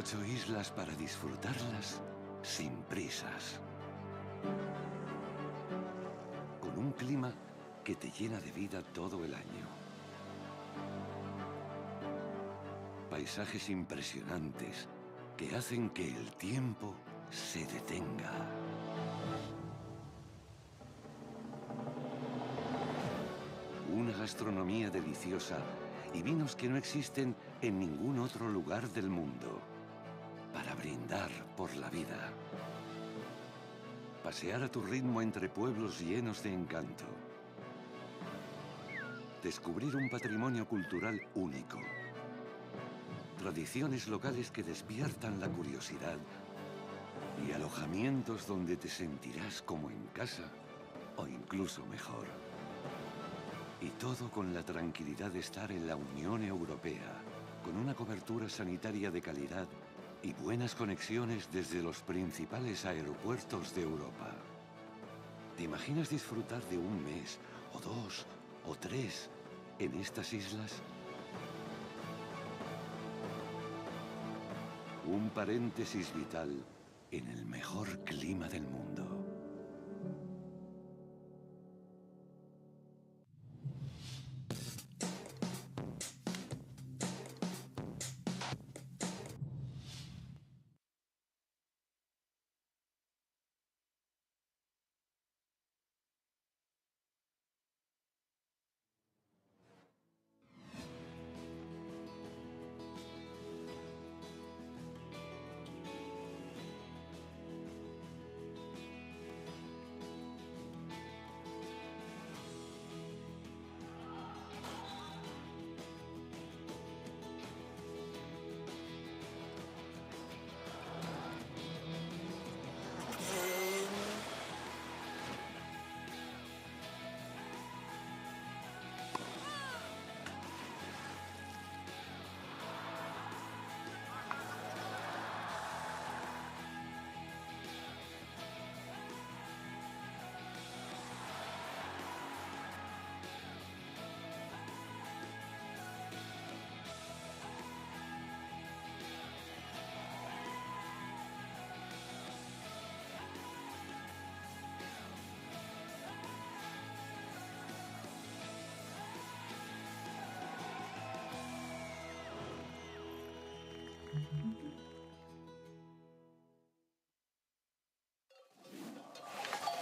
8 islas para disfrutarlas sin prisas. Con un clima que te llena de vida todo el año. Paisajes impresionantes que hacen que el tiempo se detenga. Una gastronomía deliciosa y vinos que no existen en ningún otro lugar del mundo. Para brindar por la vida. Pasear a tu ritmo entre pueblos llenos de encanto. Descubrir un patrimonio cultural único. Tradiciones locales que despiertan la curiosidad. Y alojamientos donde te sentirás como en casa o incluso mejor. Y todo con la tranquilidad de estar en la Unión Europea, con una cobertura sanitaria de calidad y buenas conexiones desde los principales aeropuertos de Europa. ¿Te imaginas disfrutar de un mes, o 2, o 3 en estas islas? Un paréntesis vital en el mejor clima del mundo.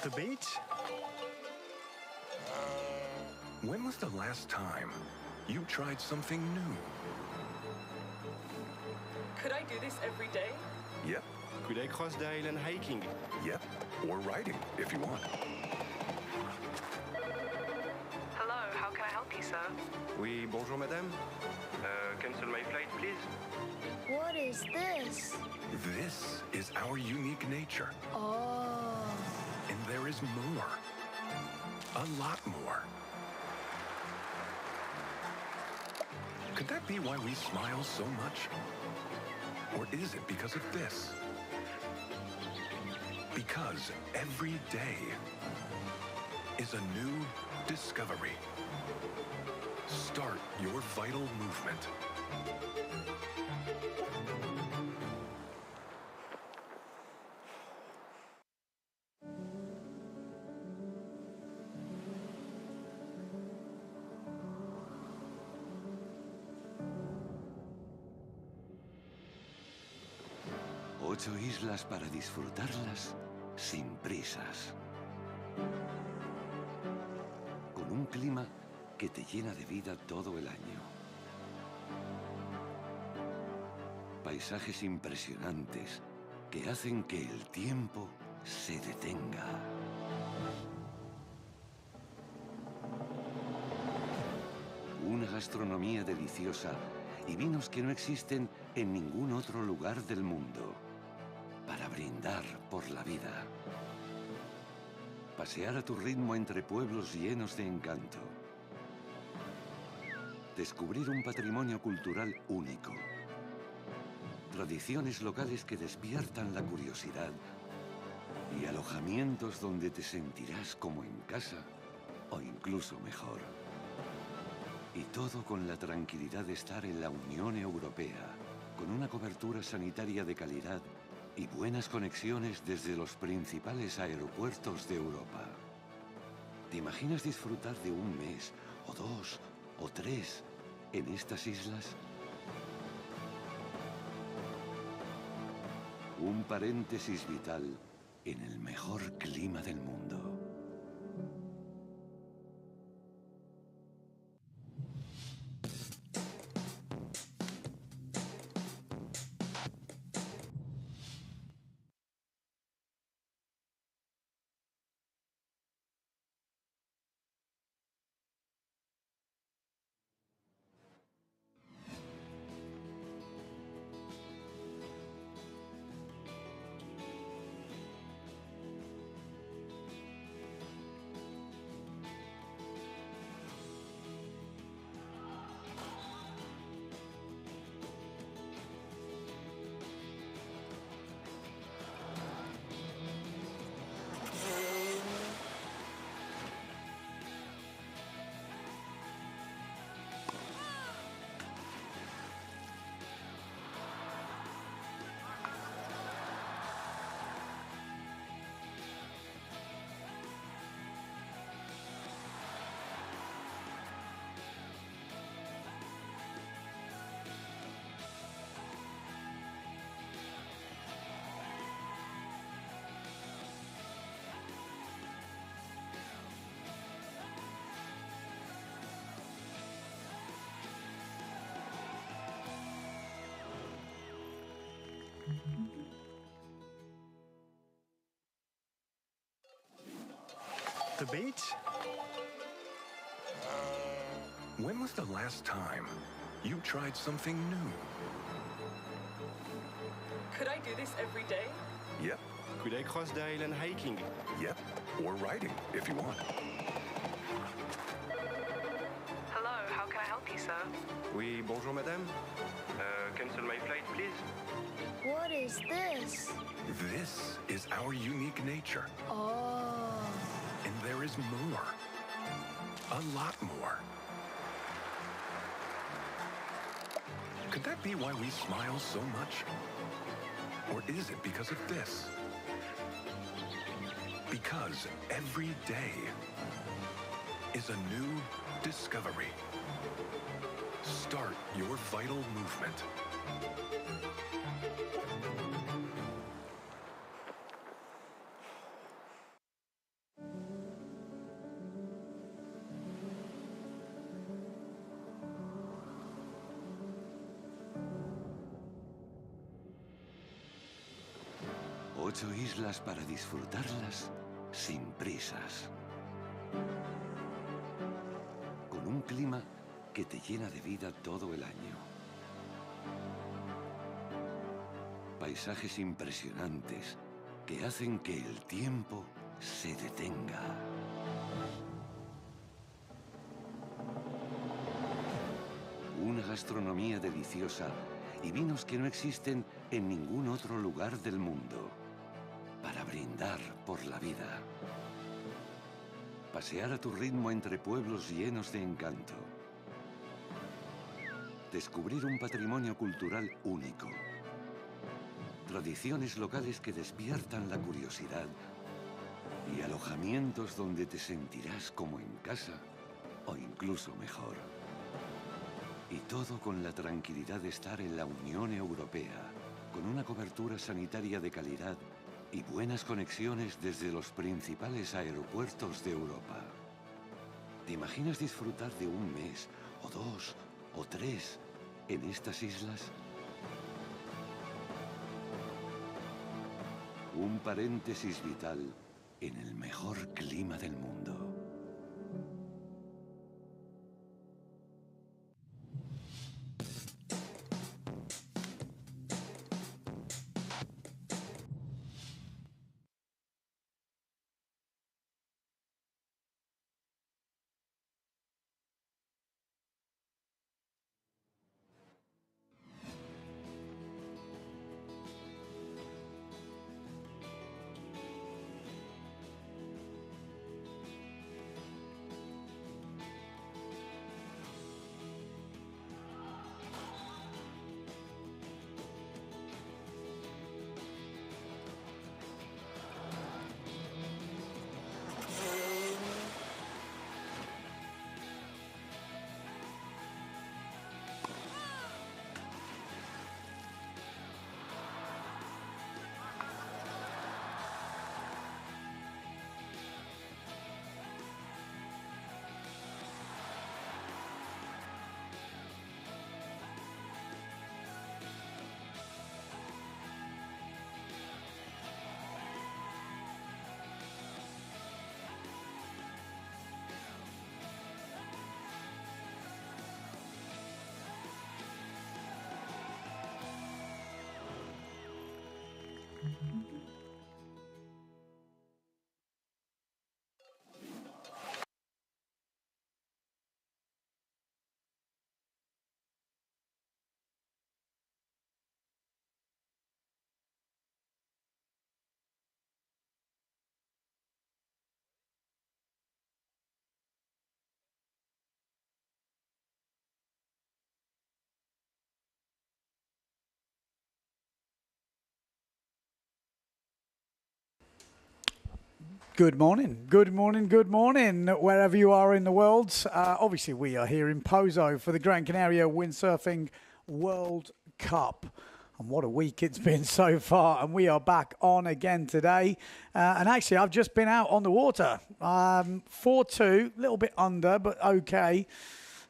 The beach? When was the last time you tried something new? Could I do this every day? Yep. Could I cross the island hiking? Yep. Or riding, if you want. Hello, how can I help you, sir? Oui, bonjour madame. Cancel my flight, please. What is this? This is our unique nature. Oh. And there is more. A lot more. Could that be why we smile so much? Or is it because of this? Because every day is a new discovery. Start your vital movement. Ocho islas para disfrutarlas sin prisas. Con un clima que te llena de vida todo el año. Paisajes impresionantes que hacen que el tiempo se detenga. Una gastronomía deliciosa y vinos que no existen en ningún otro lugar del mundo. Para brindar por la vida. Pasear a tu ritmo entre pueblos llenos de encanto. Descubrir un patrimonio cultural único. Tradiciones locales que despiertan la curiosidad. Y alojamientos donde te sentirás como en casa o incluso mejor. Y todo con la tranquilidad de estar en la Unión Europea, con una cobertura sanitaria de calidad y buenas conexiones desde los principales aeropuertos de Europa. ¿Te imaginas disfrutar de un mes, o 2, o 3 en estas islas? Un paréntesis vital en el mejor clima del mundo. The beach? When was the last time you tried something new? Could I do this every day? Yep, Could I cross the island hiking? yep. Or riding, if you want. Hello, how can I help you, sir? Oui, bonjour madame. Cancel my flight, please. What is this? This is our unique nature. Oh. And there is more. A lot more. Could that be why we smile so much? Or is it because of this? Because every day is a new discovery. Start your vital movement. Ocho islas para disfrutarlas sin prisas. Con un clima que te llena de vida todo el año. Paisajes impresionantes que hacen que el tiempo se detenga. Una gastronomía deliciosa y vinos que no existen en ningún otro lugar del mundo. Para brindar por la vida. Pasear a tu ritmo entre pueblos llenos de encanto. Descubrir un patrimonio cultural único. Tradiciones locales que despiertan la curiosidad. Y alojamientos donde te sentirás como en casa o incluso mejor. Y todo con la tranquilidad de estar en la Unión Europea, con una cobertura sanitaria de calidad y buenas conexiones desde los principales aeropuertos de Europa. ¿Te imaginas disfrutar de un mes, o 2, o 3 en estas islas? Un paréntesis vital en el mejor clima del mundo. Good morning, good morning, good morning, wherever you are in the world. Obviously, we are here in Pozo for the Gran Canaria Windsurfing World Cup. And what a week it's been so far. And we are back on again today. And actually, I've just been out on the water. 4.2, a little bit under, but okay.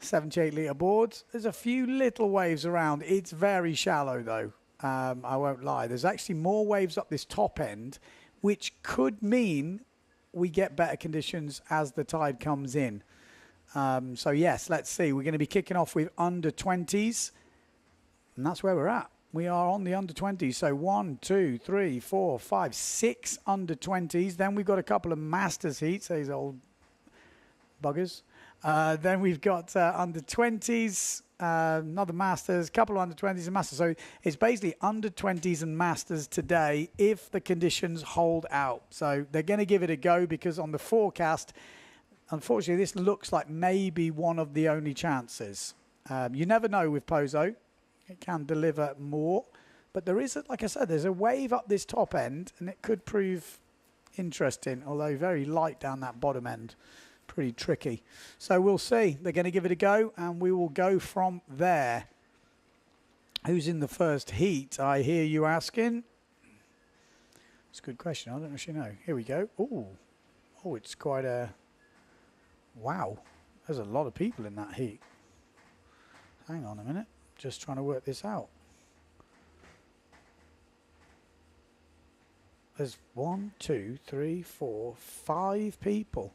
78-litre boards. There's a few little waves around. It's very shallow, though. I won't lie. There's actually more waves up this top end, which could mean we get better conditions as the tide comes in. So yes, let's see. We're going to be kicking off with under 20s, and that's where we're at. We are on the under 20s. So 1, 2, 3, 4, 5, 6 under 20s. Then we've got a couple of masters heats, these old buggers. Then we've got under 20s, another masters, couple of under 20s and masters. So it's basically under 20s and masters today if the conditions hold out. So they're going to give it a go because on the forecast, unfortunately, this looks like maybe one of the only chances. You never know with Pozo. It can deliver more. But there is, like I said, there's a wave up this top end and it could prove interesting, although very light down that bottom end. Pretty tricky. So we'll see. They're going to give it a go and we will go from there. Who's in the first heat? I hear you asking. It's a good question. I don't actually know. Here we go. Oh, it's quite a... Wow. There's a lot of people in that heat. Hang on a minute. Just trying to work this out. There's 1, 2, 3, 4, 5 people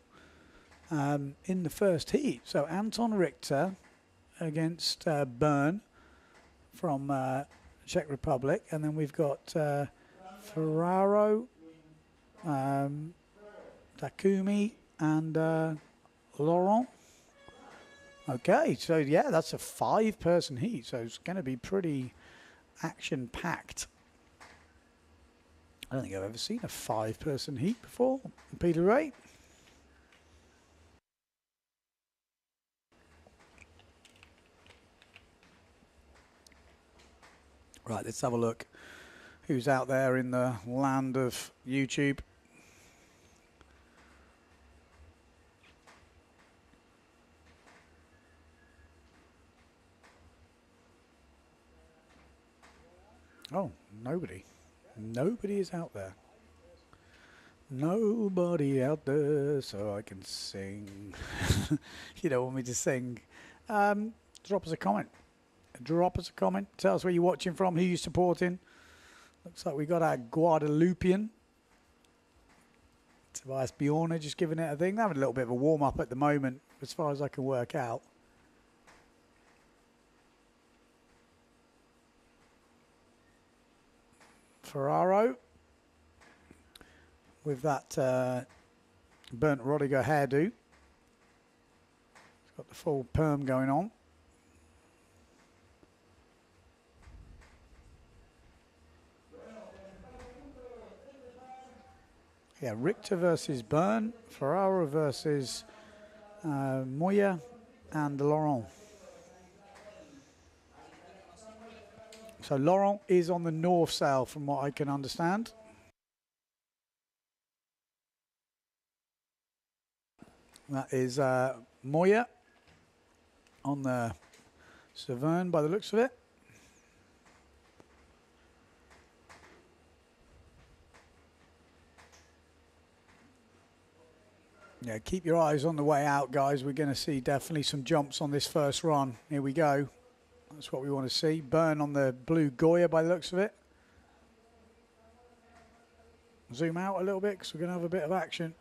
in the first heat. So Anton Richter against Bern from Czech Republic, and then we've got Ferraro, Takumi, and Laurent. Okay, so yeah, that's a 5-person heat, so it's going to be pretty action-packed. I don't think I've ever seen a 5-person heat before. Peter Ray. Right, let's have a look who's out there in the land of YouTube. Oh, nobody. Nobody is out there. Nobody out there so I can sing. You don't want me to sing. Drop us a comment. Drop us a comment. Tell us where you're watching from, who you're supporting. Looks like we got our Guadalupian. Tobias Bjorner just giving it a thing. They're having a little bit of a warm-up at the moment, as far as I can work out. Ferraro with that burnt Rodiger hairdo. He's got the full perm going on. Yeah, Richter versus Bern, Ferraro versus Moya and Laurent. So Laurent is on the north sail from what I can understand. That is Moya on the Severn by the looks of it. Yeah, keep your eyes on the way out, guys. We're going to see definitely some jumps on this first run. Here we go. That's what we want to see. Burn on the blue Goya by the looks of it. Zoom out a little bit because we're going to have a bit of action.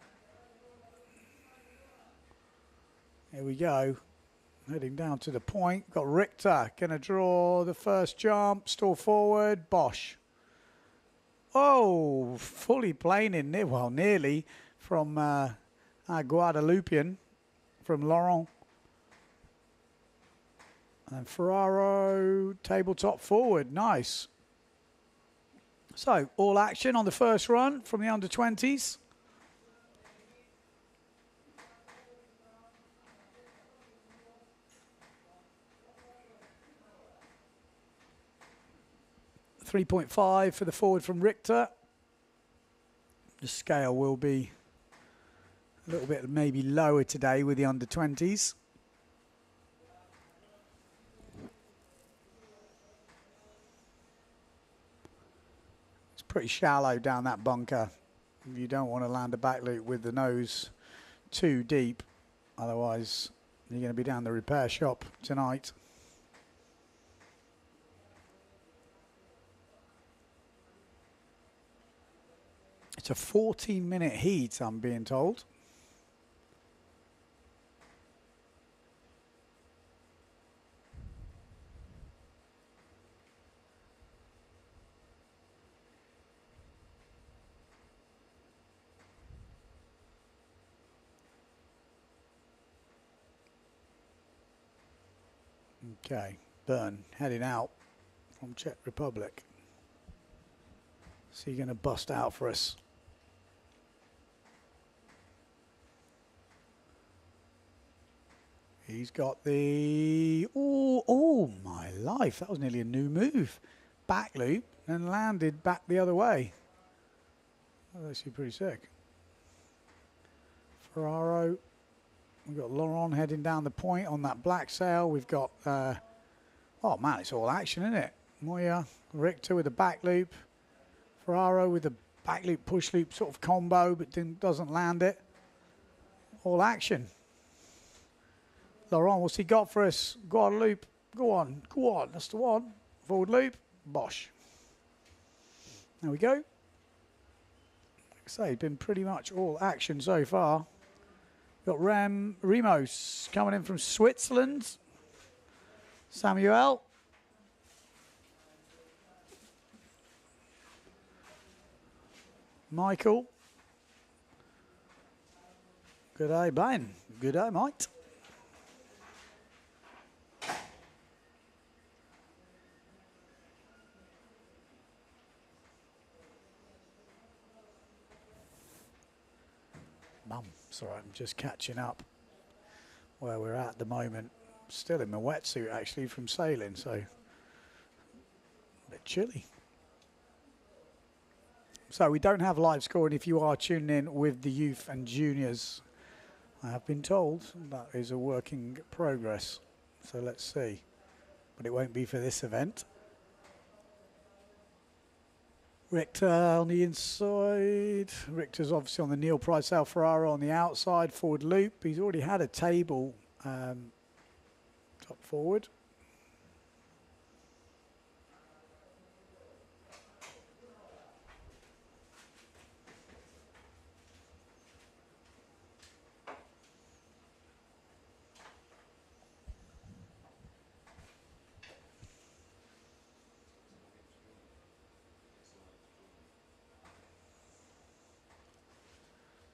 Here we go. Heading down to the point. Got Richter going to draw the first jump. Stall forward. Bosch. Oh, fully planing, well, nearly from our Guadalupian, from Laurent. And Ferraro, tabletop forward, nice. So, all action on the first run from the under-20s. .5 for the forward from Richter. The scale will be a little bit maybe lower today with the under-20s. It's pretty shallow down that bunker. You don't want to land a back loop with the nose too deep. Otherwise, you're going to be down the repair shop tonight. It's a 14-minute heat, I'm being told. Okay, Byrne heading out from Czech Republic. So you're going to bust out for us. He's got the, oh my life, that was nearly a new move. Back loop and landed back the other way. That's actually pretty sick. Ferraro, we've got Laurent heading down the point on that black sail. We've got, oh man, it's all action, isn't it? Moya, Richter with a back loop. Ferraro with a back loop, push loop sort of combo, but doesn't land it. All action. Laurent, what's he got for us? Guadalupe, go on, that's the one. Forward loop, bosh. There we go. Like I say, been pretty much all action so far. Got Remos coming in from Switzerland. Samuel. Michael. Good day, Ben. Good day, mate. Sorry, I'm just catching up where we're at the moment. Still in my wetsuit actually from sailing, so a bit chilly. So we don't have live scoring if you are tuning in with the youth and juniors. I have been told that is a working progress. So let's see. But it won't be for this event. Richter on the inside. Richter's obviously on the Neil Price Al Ferraro on the outside. Forward loop. He's already had a table top forward.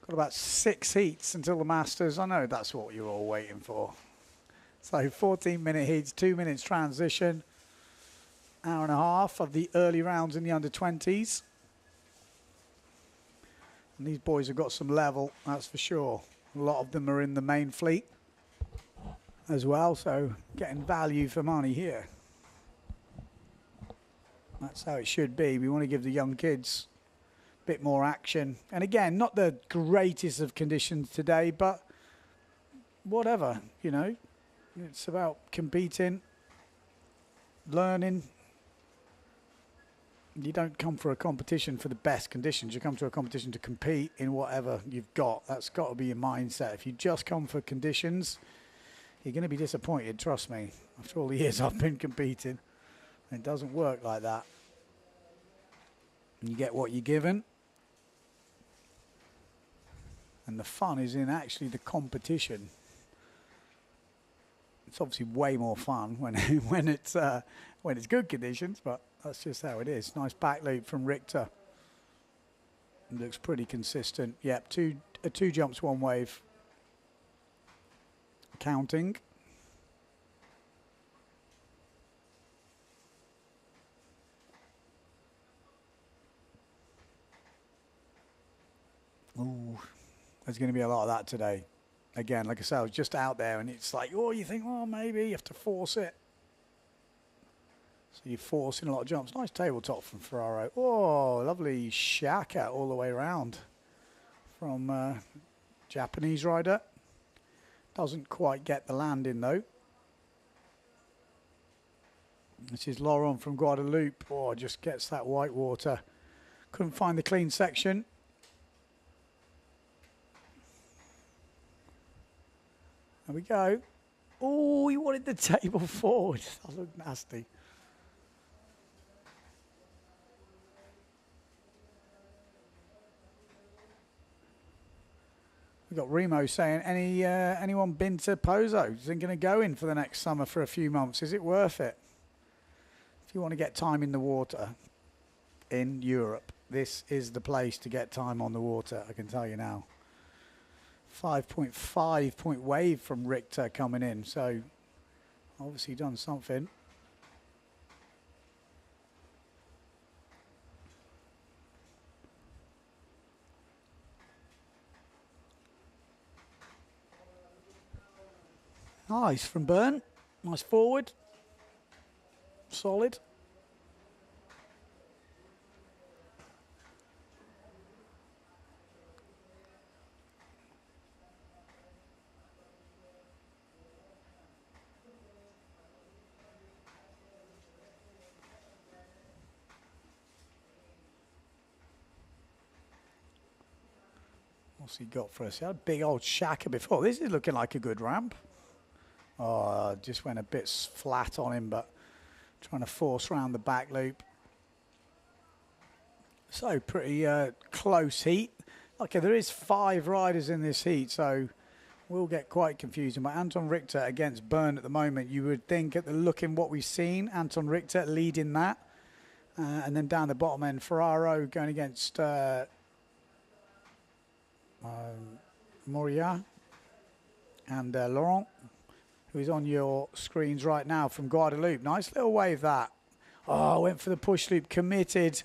Got about 6 heats until the Masters. I know that's what you're all waiting for. So 14-minute heats, 2 minutes transition, hour and a half of the early rounds in the under-20s. And these boys have got some level, that's for sure. A lot of them are in the main fleet as well, so getting value for money here. That's how it should be. We want to give the young kids bit more action, and again, not the greatest of conditions today, but whatever, you know, it's about competing, learning. You don't come for a competition for the best conditions. You come to a competition to compete in whatever you've got. That's got to be your mindset. If you just come for conditions, you're going to be disappointed, trust me. After all the years I've been competing, it doesn't work like that. You get what you're given. And the fun is in actually the competition. It's obviously way more fun when it's good conditions, but that's just how it is. Nice back loop from Richter. Looks pretty consistent. Yep, two jumps, one wave. Counting. Ooh, there's going to be a lot of that today. Again, like I said, I was just out there, and it's like, oh, you think, oh, maybe you have to force it. So you're forcing a lot of jumps. Nice tabletop from Ferraro. Oh, lovely shaka all the way around from Japanese rider. Doesn't quite get the landing, though. This is Laurent from Guadeloupe. Oh, just gets that white water. Couldn't find the clean section. There we go. Oh, he wanted the table forward. That looked nasty. We've got Remo saying, anyone been to Pozo? Isn't going to go in for the next summer for a few months. Is it worth it? If you want to get time in the water in Europe, this is the place to get time on the water, I can tell you now. 5.5 point wave from Richter coming in, so obviously done something. Nice from Byrne. Nice forward. Solid. What's he got for us? He had a big old shaka before. This is looking like a good ramp. Oh, just went a bit flat on him, but trying to force around the back loop. So pretty close heat. Okay, there is 5 riders in this heat, so will get quite confusing. But Anton Richter against Byrne at the moment, you would think at the look in what we've seen, Anton Richter leading that. And then down the bottom end, Ferraro going against Moria and Laurent, who is on your screens right now from Guadeloupe. Nice little wave that. Oh, went for the push loop, committed.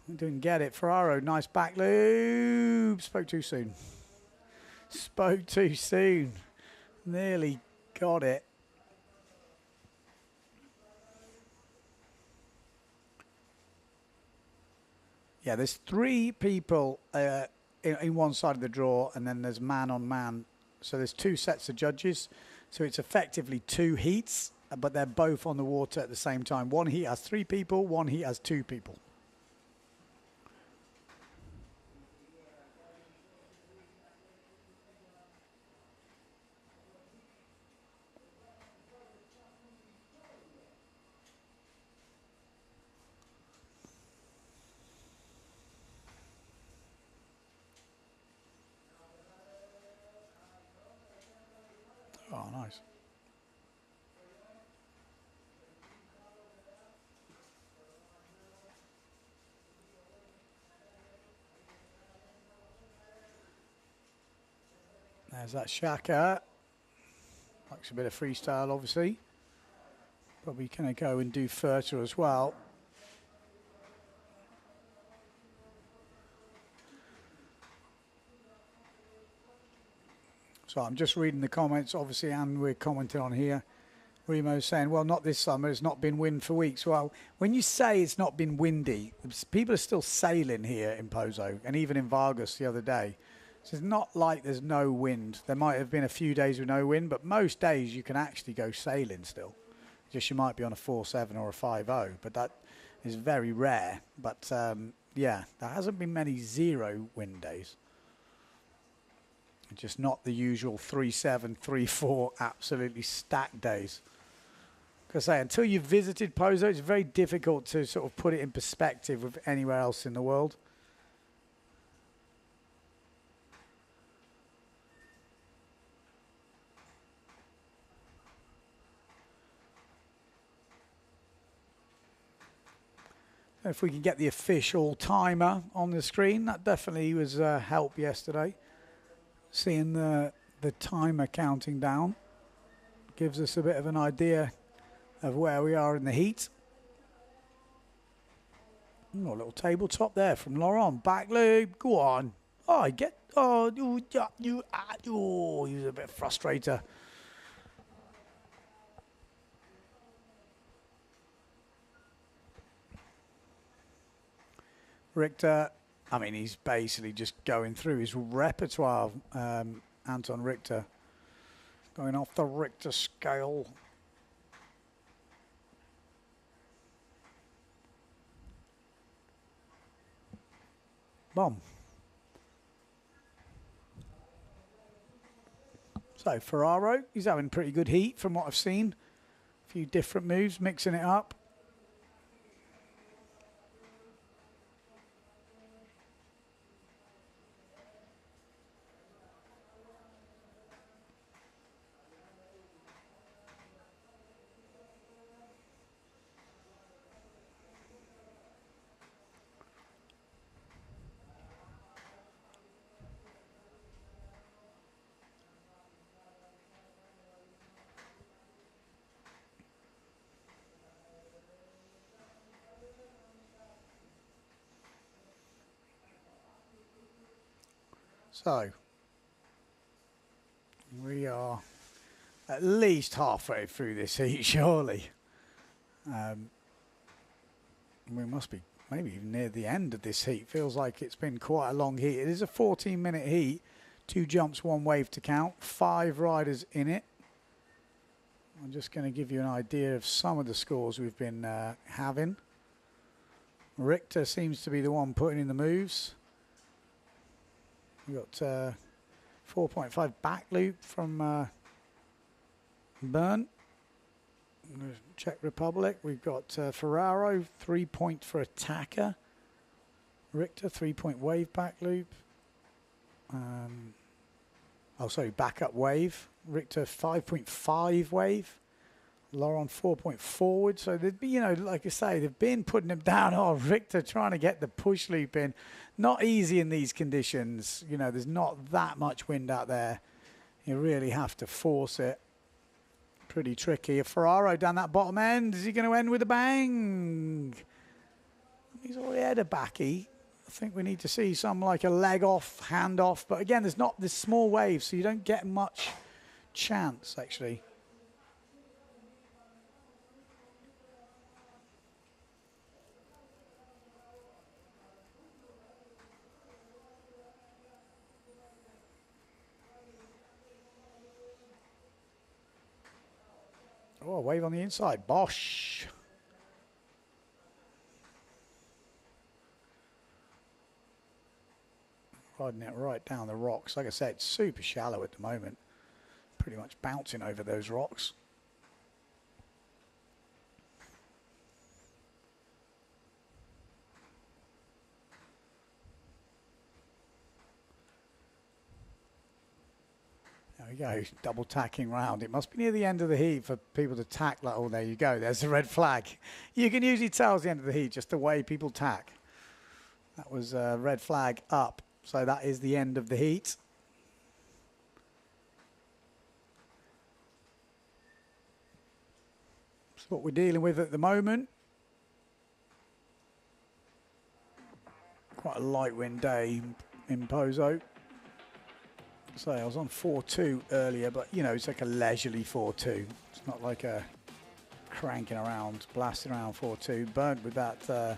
Didn't get it. Ferraro, nice back loop. Spoke too soon. Spoke too soon. Nearly got it. Yeah, there's 3 people in one side of the draw, and then there's man on man. So there's 2 sets of judges. So it's effectively 2 heats, but they're both on the water at the same time. One heat has 3 people, one heat has 2 people. Oh, nice. There's that shaka. Likes a bit of freestyle, obviously. Probably going to go and do Furter as well. So I'm just reading the comments, obviously, and we're commenting on here. Remo's saying, well, not this summer. It's not been wind for weeks. Well, when you say it's not been windy, people are still sailing here in Pozo and even in Vargas the other day. So it's not like there's no wind. There might have been a few days with no wind, but most days you can actually go sailing still. Just you might be on a 4.7 or a 5.0, but that is very rare. But, yeah, there hasn't been many 0 wind days. Just not the usual 3.7, 3.4 absolutely stacked days. Because I say, until you've visited Pozo, it's very difficult to sort of put it in perspective with anywhere else in the world. If we can get the official timer on the screen, that definitely was a help yesterday. Seeing the timer counting down gives us a bit of an idea of where we are in the heat. Oh, a little tabletop there from Laurent. Back loop, go on. Oh, he was a bit frustrated. Richter, I mean, he's basically just going through his repertoire, Anton Richter. Going off the Richter scale. Bomb. So Ferraro, he's having pretty good heat from what I've seen. A few different moves, mixing it up. So, we are at least halfway through this heat, surely. We must be maybe even near the end of this heat. Feels like it's been quite a long heat. It is a 14-minute heat. 2 jumps, 1 wave to count. 5 riders in it. I'm just going to give you an idea of some of the scores we've been having. Richter seems to be the one putting in the moves. We've got 4.5 back loop from Bern, Czech Republic. We've got Ferraro, 3-point for attacker. Richter, 3-point wave back loop. Backup wave. Richter, 5.5 wave. Laurent 4-point forward. So they'd be, like I say, they've been putting him down. Oh, Richter trying to get the push loop in. Not easy in these conditions. There's not that much wind out there. You really have to force it. Pretty tricky. A Ferraro down that bottom end. Is he going to end with a bang? He's already had a backy. I think we need to see some like a leg off, hand off. But again, there's not this small wave, so you don't get much chance, actually. Oh, wave on the inside. Bosh. Riding it right down the rocks. Like I said, it's super shallow at the moment. Pretty much bouncing over those rocks. There we go, double tacking round. It must be near the end of the heat for people to tack. Like, oh, there you go. There's the red flag. You can usually tell it's the end of the heat, just the way people tack. That was a red flag up. So that is the end of the heat. That's what we're dealing with at the moment. Quite a light wind day in Pozo. So I was on 4.2 earlier, but it's like a leisurely 4.2. It's not like a cranking around, blasting around 4.2. Burnt with that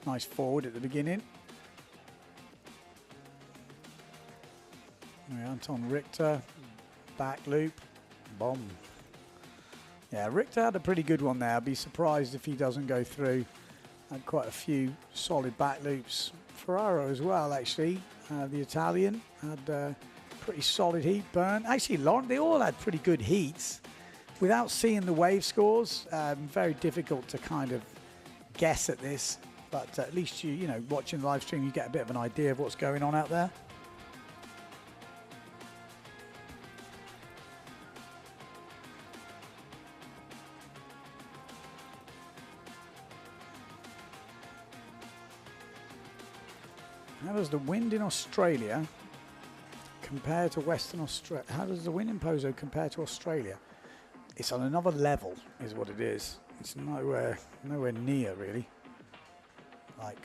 nice forward at the beginning. Anton Richter, back loop, bomb. Yeah, Richter had a pretty good one there. I'd be surprised if he doesn't go through. Had quite a few solid back loops. Ferraro as well, actually. The Italian had pretty solid heat. Burn. Actually, Laurent, they all had pretty good heats. Without seeing the wave scores, very difficult to kind of guess at this. But at least watching the live stream, you get a bit of an idea of what's going on out there. How does the wind in Australia compare to Western Australia? How does the wind in Pozo compare to Australia? It's on another level, is what it is. It's nowhere near, really. Like,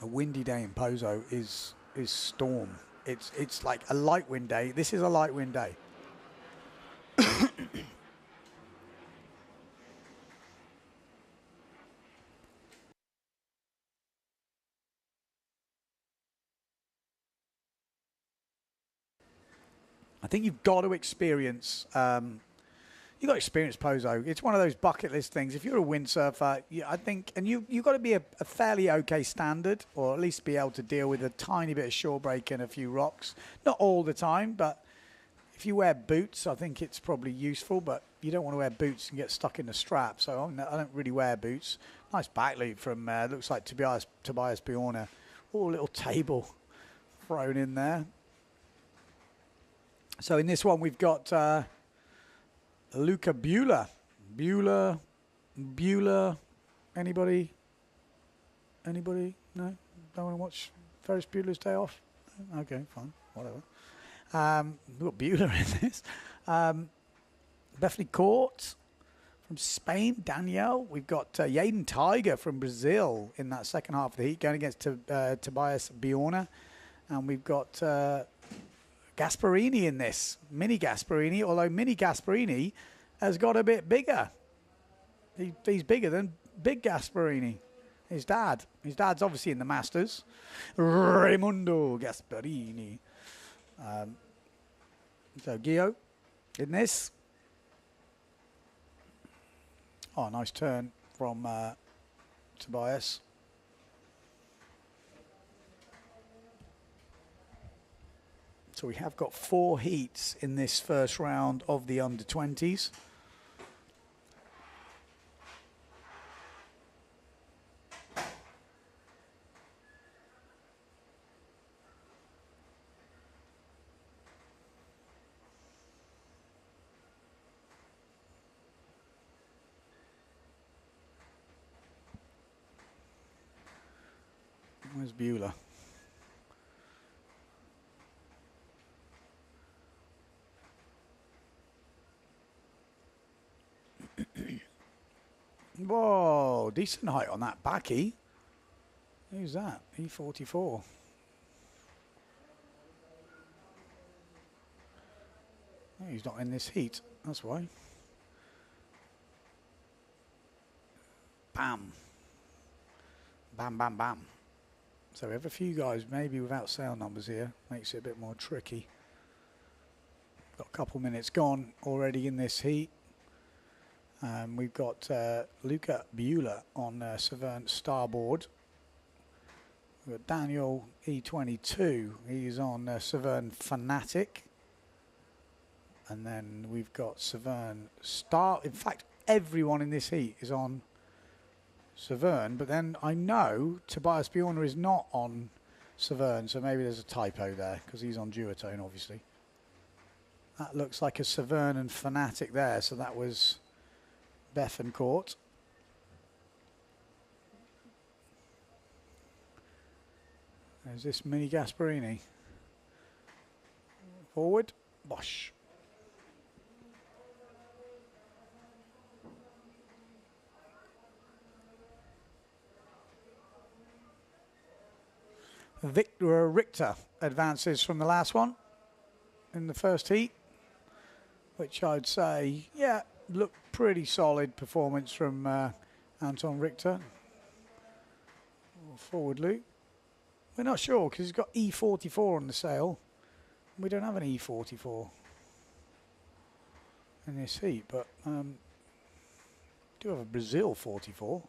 a windy day in Pozo is storm. It's like a light wind day. This is a light wind day. I think you've got to experience. You've got to experience Pozo. It's one of those bucket list things. If you're a windsurfer, I think, and you've got to be a fairly okay standard, or at least be able to deal with a tiny bit of shore break and a few rocks. Not all the time, but if you wear boots, I think it's probably useful. But you don't want to wear boots and get stuck in the strap. So I don't really wear boots. Nice back loop from looks like Tobias Bjorna. Oh, a little table thrown in there. So in this one, we've got Luca Bueller. Bueller. Anybody? No? Don't want to watch Ferris Bueller's Day Off? Okay, fine. Whatever. We've got Bueller in this. Bethany Court from Spain. Danielle. We've got Yaden Tiger from Brazil in that second half of the heat going against Tobias Bjorna. And we've got Gasparini in this. Mini Gasparini, although Mini Gasparini has got a bit bigger. He's bigger than Big Gasparini. His dad. His dad's obviously in the Masters. Raimundo Gasparini. So Gio in this. Oh, nice turn from Tobias. So we have got 4 heats in this first round of the under-20s. Where's Bueller? Whoa, decent height on that backy. Who's that? E44. Oh, he's not in this heat, that's why. Bam. Bam, bam, bam. So we have a few guys maybe without sail numbers here. Makes it a bit more tricky. Got a couple minutes gone already in this heat. We've got Luca Bueller on Severn starboard. We've got Daniel E22. He's on Severn Fanatic. And then we've got Severn Star. In fact, everyone in this heat is on Severn. But then I know Tobias Bjorna is not on Severn. So maybe there's a typo there because he's on duotone, obviously. That looks like a Severn and Fanatic there. So that was Bethencourt. There's this Mini Gasparini. Forward. Bosh. Victor Richter advances from the last one in the first heat, which I'd say, yeah, looked pretty solid performance from Anton Richter. Forward loop. We're not sure because he's got E44 on the sail. We don't have an E44 in this heat, but do have a Brazil 44.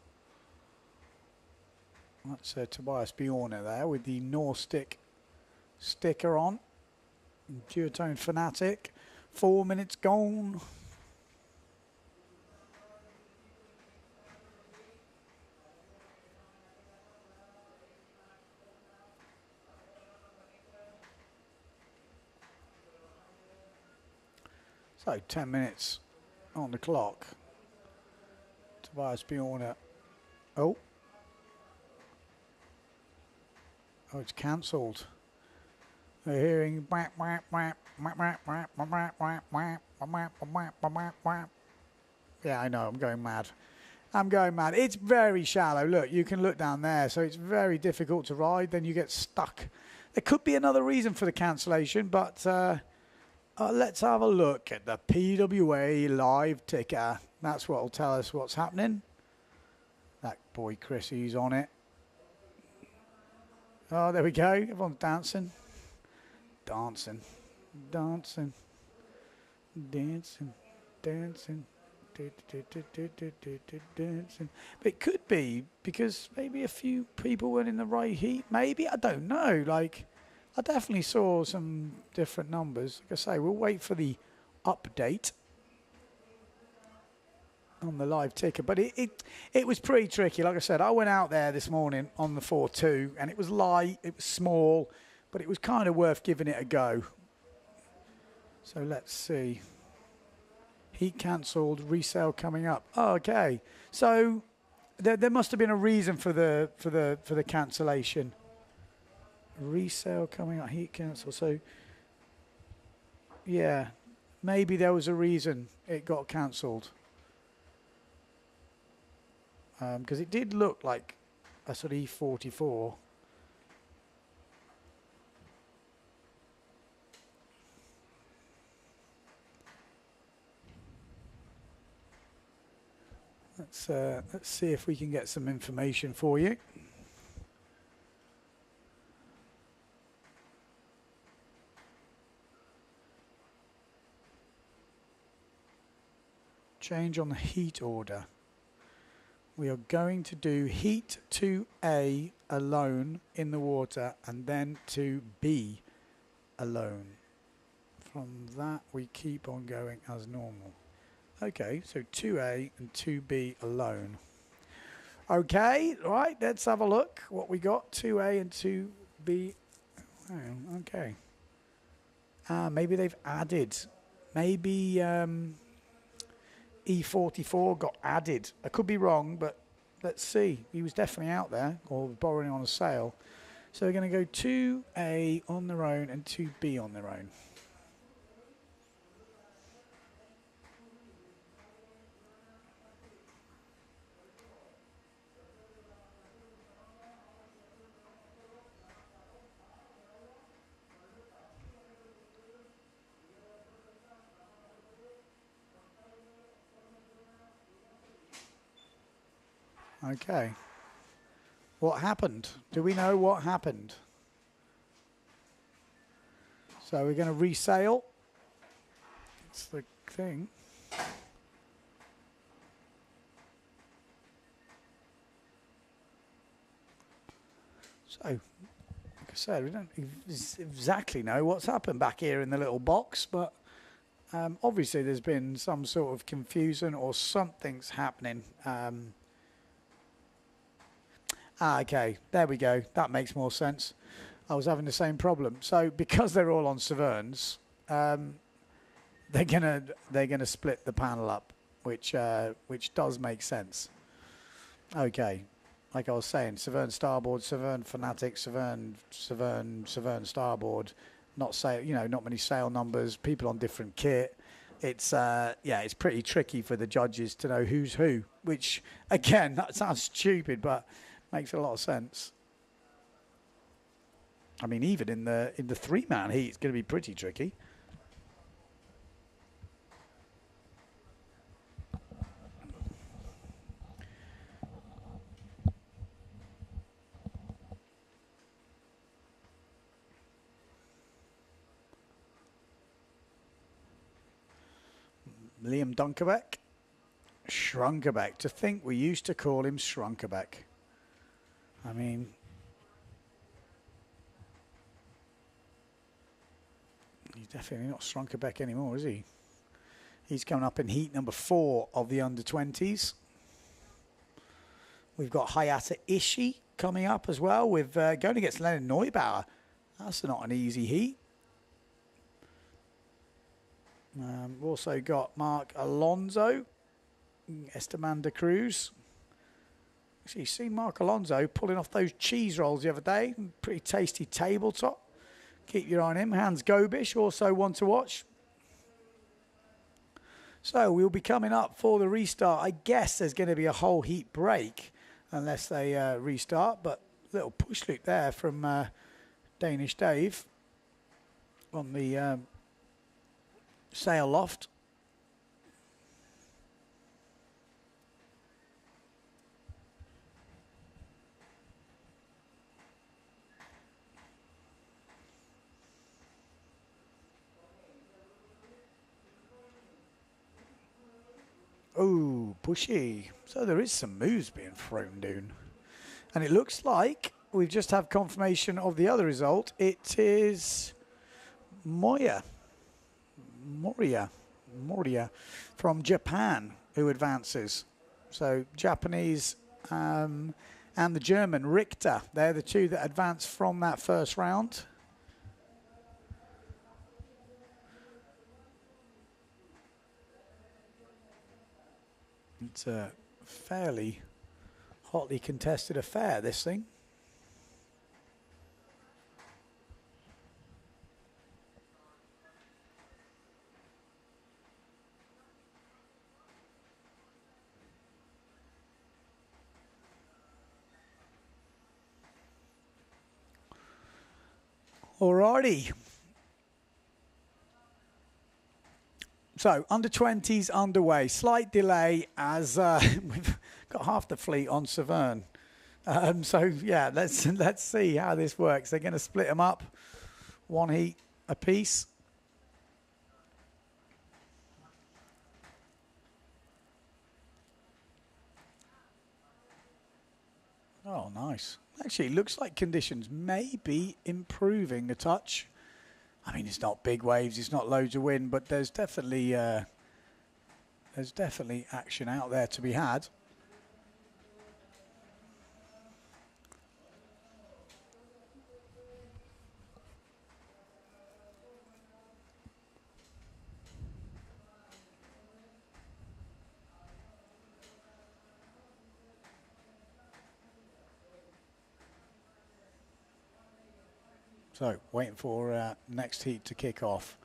That's Tobias Bjorna there with the Norstick sticker on. Duotone Fanatic. 4 minutes gone. So 10 minutes on the clock. Tobias Bjorna. Oh. Oh, it's cancelled. We're hearing whap, whap, whap, whap, whap, whap, whap, whap, whap, whap, whap, whap, whap. Yeah, I know, I'm going mad. I'm going mad. It's very shallow. Look, you can look down there, so it's very difficult to ride. Then you get stuck. There could be another reason for the cancellation, but let's have a look at the PWA live ticker. That's what will tell us what's happening. That boy Chris, he's on it. Oh, there we go. Everyone's dancing. Dancing. Dancing. Dancing. Dancing. Dancing. But it could be because maybe a few people weren't in the right heat. Maybe. I don't know. Like, I definitely saw some different numbers. Like I say, we'll wait for the update on the live ticker. But it was pretty tricky. Like I said, I went out there this morning on the 4.2 and it was light, it was small, but it was kind of worth giving it a go. So let's see. Heat cancelled, resale coming up. Oh, okay. So there must have been a reason for the cancellation. Resale coming up, heat cancel. So yeah, maybe there was a reason it got cancelled. Because it did look like a sort of E44. Let's see if we can get some information for you. Change on the heat order. We are going to do heat to A alone in the water and then to B alone. From that we keep on going as normal. Okay, so 2A and 2B alone. Okay, right, let's have a look what we got. 2A and 2B. Oh, okay. Maybe they've added. Maybe E44 got added. I could be wrong, but let's see. He was definitely out there or borrowing on a sale. So we're going to go 2A on their own and 2B on their own. Okay. What happened? Do we know what happened? So we're going to resale. That's the thing. So, like I said, we don't exactly know what's happened back here in the little box, but obviously there's been some sort of confusion or something's happening. Okay, there we go. That makes more sense. I was having the same problem. So because they're all on Severns, they're gonna split the panel up, which does make sense. Okay, like I was saying, Severn starboard, Severn Fanatic, Severn starboard. Not many sail numbers. People on different kit. It's it's pretty tricky for the judges to know who's who. Which again, that sounds stupid, but makes a lot of sense. I mean, even in the 3-man heat, it's going to be pretty tricky. Liam Dunkerbeck, Shrunkerbeck. To think we used to call him Shrunkerbeck. I mean, he's definitely not Shrunkerbeck anymore, is he? He's coming up in heat number 4 of the under-20s. We've got Hayata Ishii coming up as well with going against Leonard Neubauer. That's not an easy heat. We've also got Mark Alonso, Esteban de Cruz. So you seen Mark Alonso pulling off those cheese rolls the other day. Pretty tasty tabletop. Keep your eye on him. Hans Gobish, also one to watch. So we'll be coming up for the restart. I guess there's going to be a whole heat break unless they restart. But little push loop there from Danish Dave on the sail loft. Oh, pushy. So there is some moves being thrown down. And it looks like we've just had confirmation of the other result. It is Moria from Japan who advances. So Japanese and the German Richter. They're the two that advance from that first round. It's a fairly hotly contested affair, this thing. Alrighty. So, under 20s underway. Slight delay as we've got half the fleet on Severn. So, yeah, let's see how this works. They're going to split them up. One heat apiece. Oh, nice. Actually, it looks like conditions may be improving a touch. I mean, it's not big waves, it's not loads of wind, but there's definitely action out there to be had. So, waiting for next heat to kick off.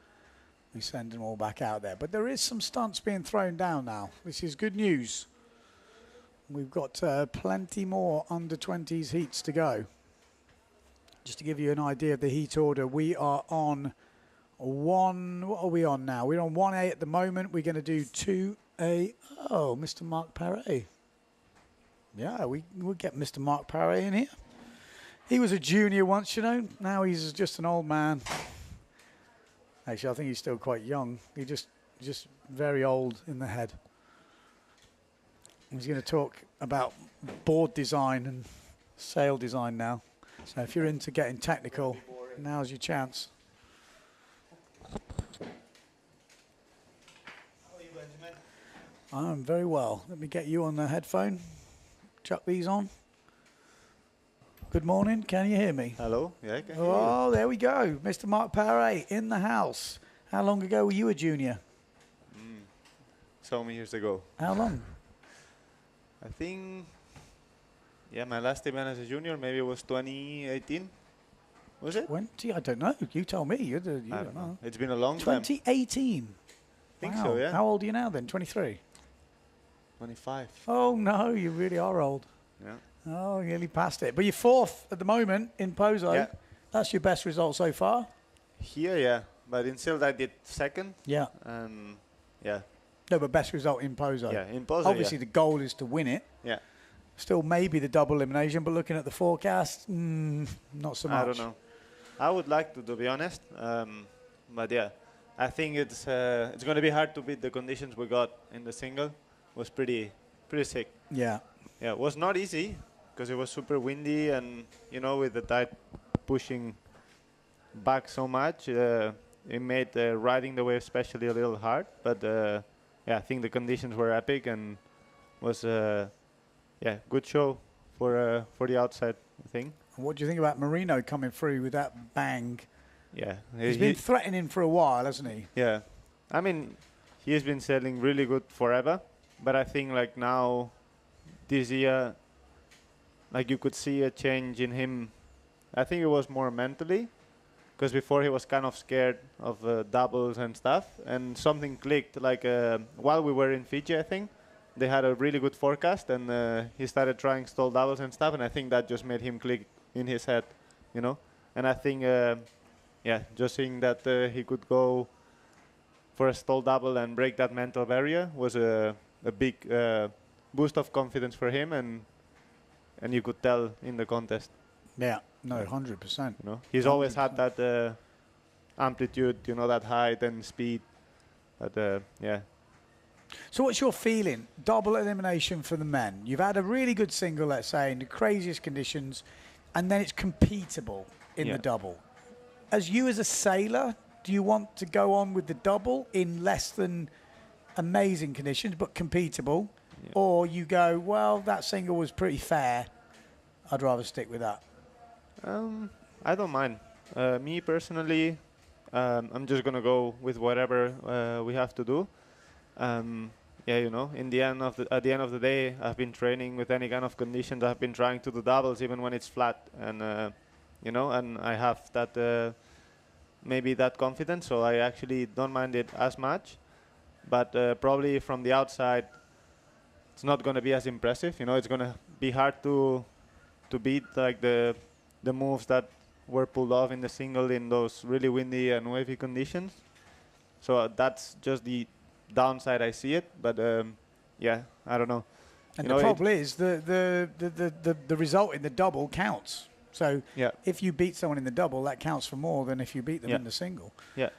We send them all back out there. But there is some stunts being thrown down now. This is good news. We've got plenty more under 20s heats to go. Just to give you an idea of the heat order, we are on one. What are we on now? We're on 1A at the moment. We're going to do 2A. Oh, Mr. Mark Paré. Yeah, we'll get Mr. Mark Paré in here. He was a junior once, you know. Now he's just an old man. Actually, I think he's still quite young. He's just very old in the head. He's going to talk about board design and sail design now. So if you're into getting technical, now's your chance. How are you, Benjamin? I'm very well. Let me get you on the headphone. Chuck these on. Good morning. Can you hear me? Hello. Yeah, I can hear you. Oh, there we go. Mr. Mark Paré in the house. How long ago were you a junior? So many years ago. How long? I think, yeah, my last event as a junior maybe it was 2018. Was it? 20? I don't know. You tell me. You I don't know. It's been a long time. 2018. I think Wow. so, yeah. How old are you now then? 23? 25. Oh, no. You really are old. Yeah. Oh, you nearly passed it. But you're fourth at the moment in Pozo. Yeah. That's your best result so far? Here, yeah. But in Silt I did second. Yeah. And, yeah. No, but best result in Pozo. Yeah, in Pozo, Obviously, the goal is to win it. Yeah. Still maybe the double elimination, but looking at the forecast, not so much. I don't know. I would like to be honest. But, yeah. I think it's going to be hard to beat the conditions we got in the single. It was pretty sick. Yeah. Yeah, it was not easy because it was super windy and, you know, with the tide pushing back so much, it made riding the wave especially a little hard. But, yeah, I think the conditions were epic and was, yeah, good show for the outside thing. And what do you think about Marino coming through with that bang? Yeah. He's been threatening for a while, hasn't he? Yeah. I mean, he has been sailing really good forever. But I think, like, now, this year, like you could see a change in him. I think it was more mentally, because before he was kind of scared of doubles and stuff, and something clicked. Like while we were in Fiji, I think they had a really good forecast, and he started trying stall doubles and stuff, and I think that just made him click in his head, you know. And I think, yeah, just seeing that he could go for a stall double and break that mental barrier was a big boost of confidence for him, and you could tell in the contest. Yeah, no, 100%. You know, he's always had that amplitude, you know, that height and speed. But yeah. So what's your feeling? Double elimination for the men. You've had a really good single, let's say, in the craziest conditions, and then it's competable in the double. As you as a sailor, do you want to go on with the double in less than amazing conditions, but competable? Yeah. Or you go, well, that single was pretty fair. I'd rather stick with that. I don't mind. Me personally, I'm just going to go with whatever we have to do. Yeah, you know, at the end of the day, I've been training with any kind of conditions. I've been trying to do doubles even when it's flat, and you know, and I have that maybe that confidence, so I actually don't mind it as much. But probably from the outside, it's not going to be as impressive. You know, it's going to be hard to beat like the moves that were pulled off in the single in those really windy and wavy conditions. So that's just the downside I see it, but yeah, I don't know. And the problem is the result in the double counts. So if you beat someone in the double, that counts for more than if you beat them in the single. Yeah.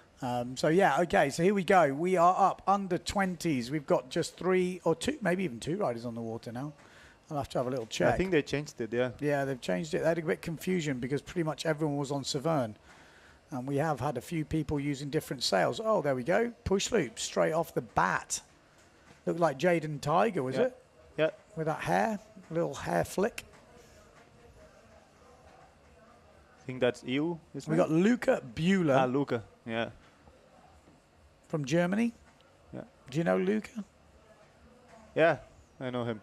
So yeah, okay. So here we go. We are up under 20s. We've got just 3 or 2, maybe even 2 riders on the water now. I'll have to have a little check. I think they changed it. Yeah. Yeah, they've changed it. They had a bit of confusion because pretty much everyone was on Severn. And we have had a few people using different sails. Oh, there we go. Push loop straight off the bat. Looked like Jaden Tiger, was it? Yeah. With that hair, little hair flick. I think that's you. We got Luca Bueller. Ah, Luca. Yeah. From Germany. Yeah. Do you know Luca? Yeah, I know him.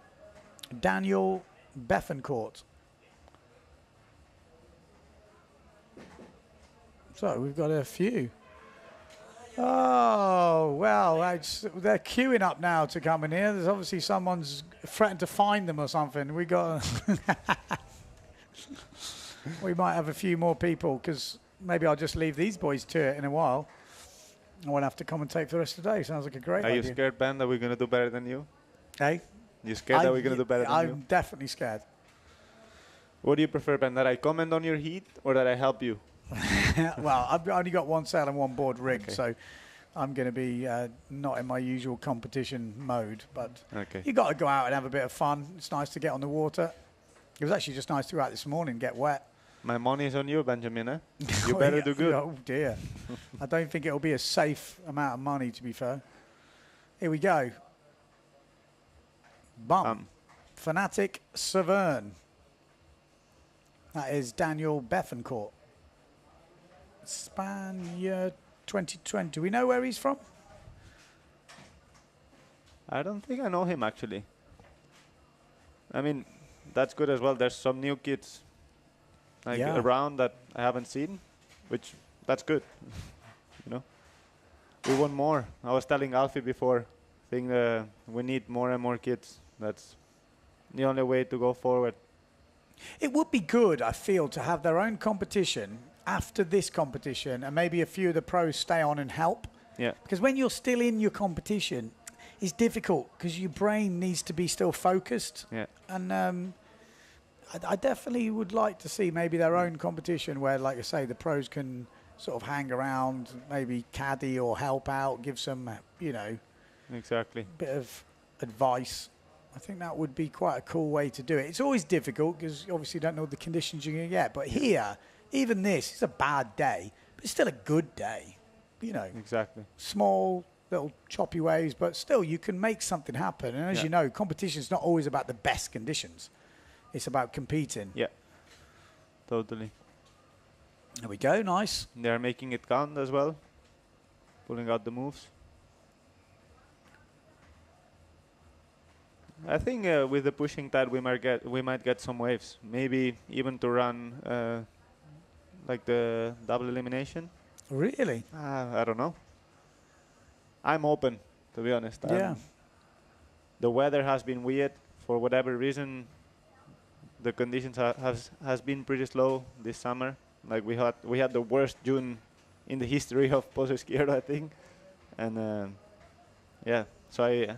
Daniel Bethencourt. So we've got a few. Oh, well, they're queuing up now to come in here. There's obviously someone's threatened to find them or something. We got. We might have a few more people because maybe I'll just leave these boys to it in a while. I won't have to commentate for the rest of the day. Sounds like a great idea. Are you scared, Ben, that we're going to do better than you? Hey? You scared that we're going to do better than you? I'm definitely scared. What do you prefer, Ben, that I comment on your heat or that I help you? Well, I've only got one sail and one board rigged, so I'm going to be not in my usual competition mode. But you got to go out and have a bit of fun. It's nice to get on the water. It was actually just nice to go out this morning, get wet. My money is on you, Benjamin. Eh? You better do good. Oh, dear. I don't think it'll be a safe amount of money, to be fair. Here we go. Fanatic Severn. That is Daniel Bethencourt. Spaniard 2020. Do we know where he's from? I don't think I know him, actually. I mean, that's good as well. There's some new kids around that I haven't seen, which that's good. You know, we want more. I was telling Alfie before, think we need more and more kids. That's the only way to go forward. It would be good, I feel, to have their own competition after this competition, and maybe a few of the pros stay on and help. Yeah. Because when you're still in your competition, it's difficult because your brain needs to be still focused. Yeah. And I definitely would like to see maybe their own competition where, like I say, the pros can sort of hang around, maybe caddy or help out, give some, you know, exactly, bit of advice. I think that would be quite a cool way to do it. It's always difficult because you obviously don't know the conditions you're going to get. But here, even this is a bad day, but it's still a good day, you know. Exactly. Small, little choppy waves, but still you can make something happen. And as you know, competition is not always about the best conditions. It's about competing. Yeah, totally. There we go, nice. They're making it count as well, pulling out the moves. I think with the pushing tide we might get some waves. Maybe even to run like the double elimination. Really? I don't know. I'm open, to be honest. Yeah. The weather has been weird for whatever reason. The conditions has been pretty slow this summer. Like we had the worst June in the history of Pozo Izquierdo, I think. And yeah, so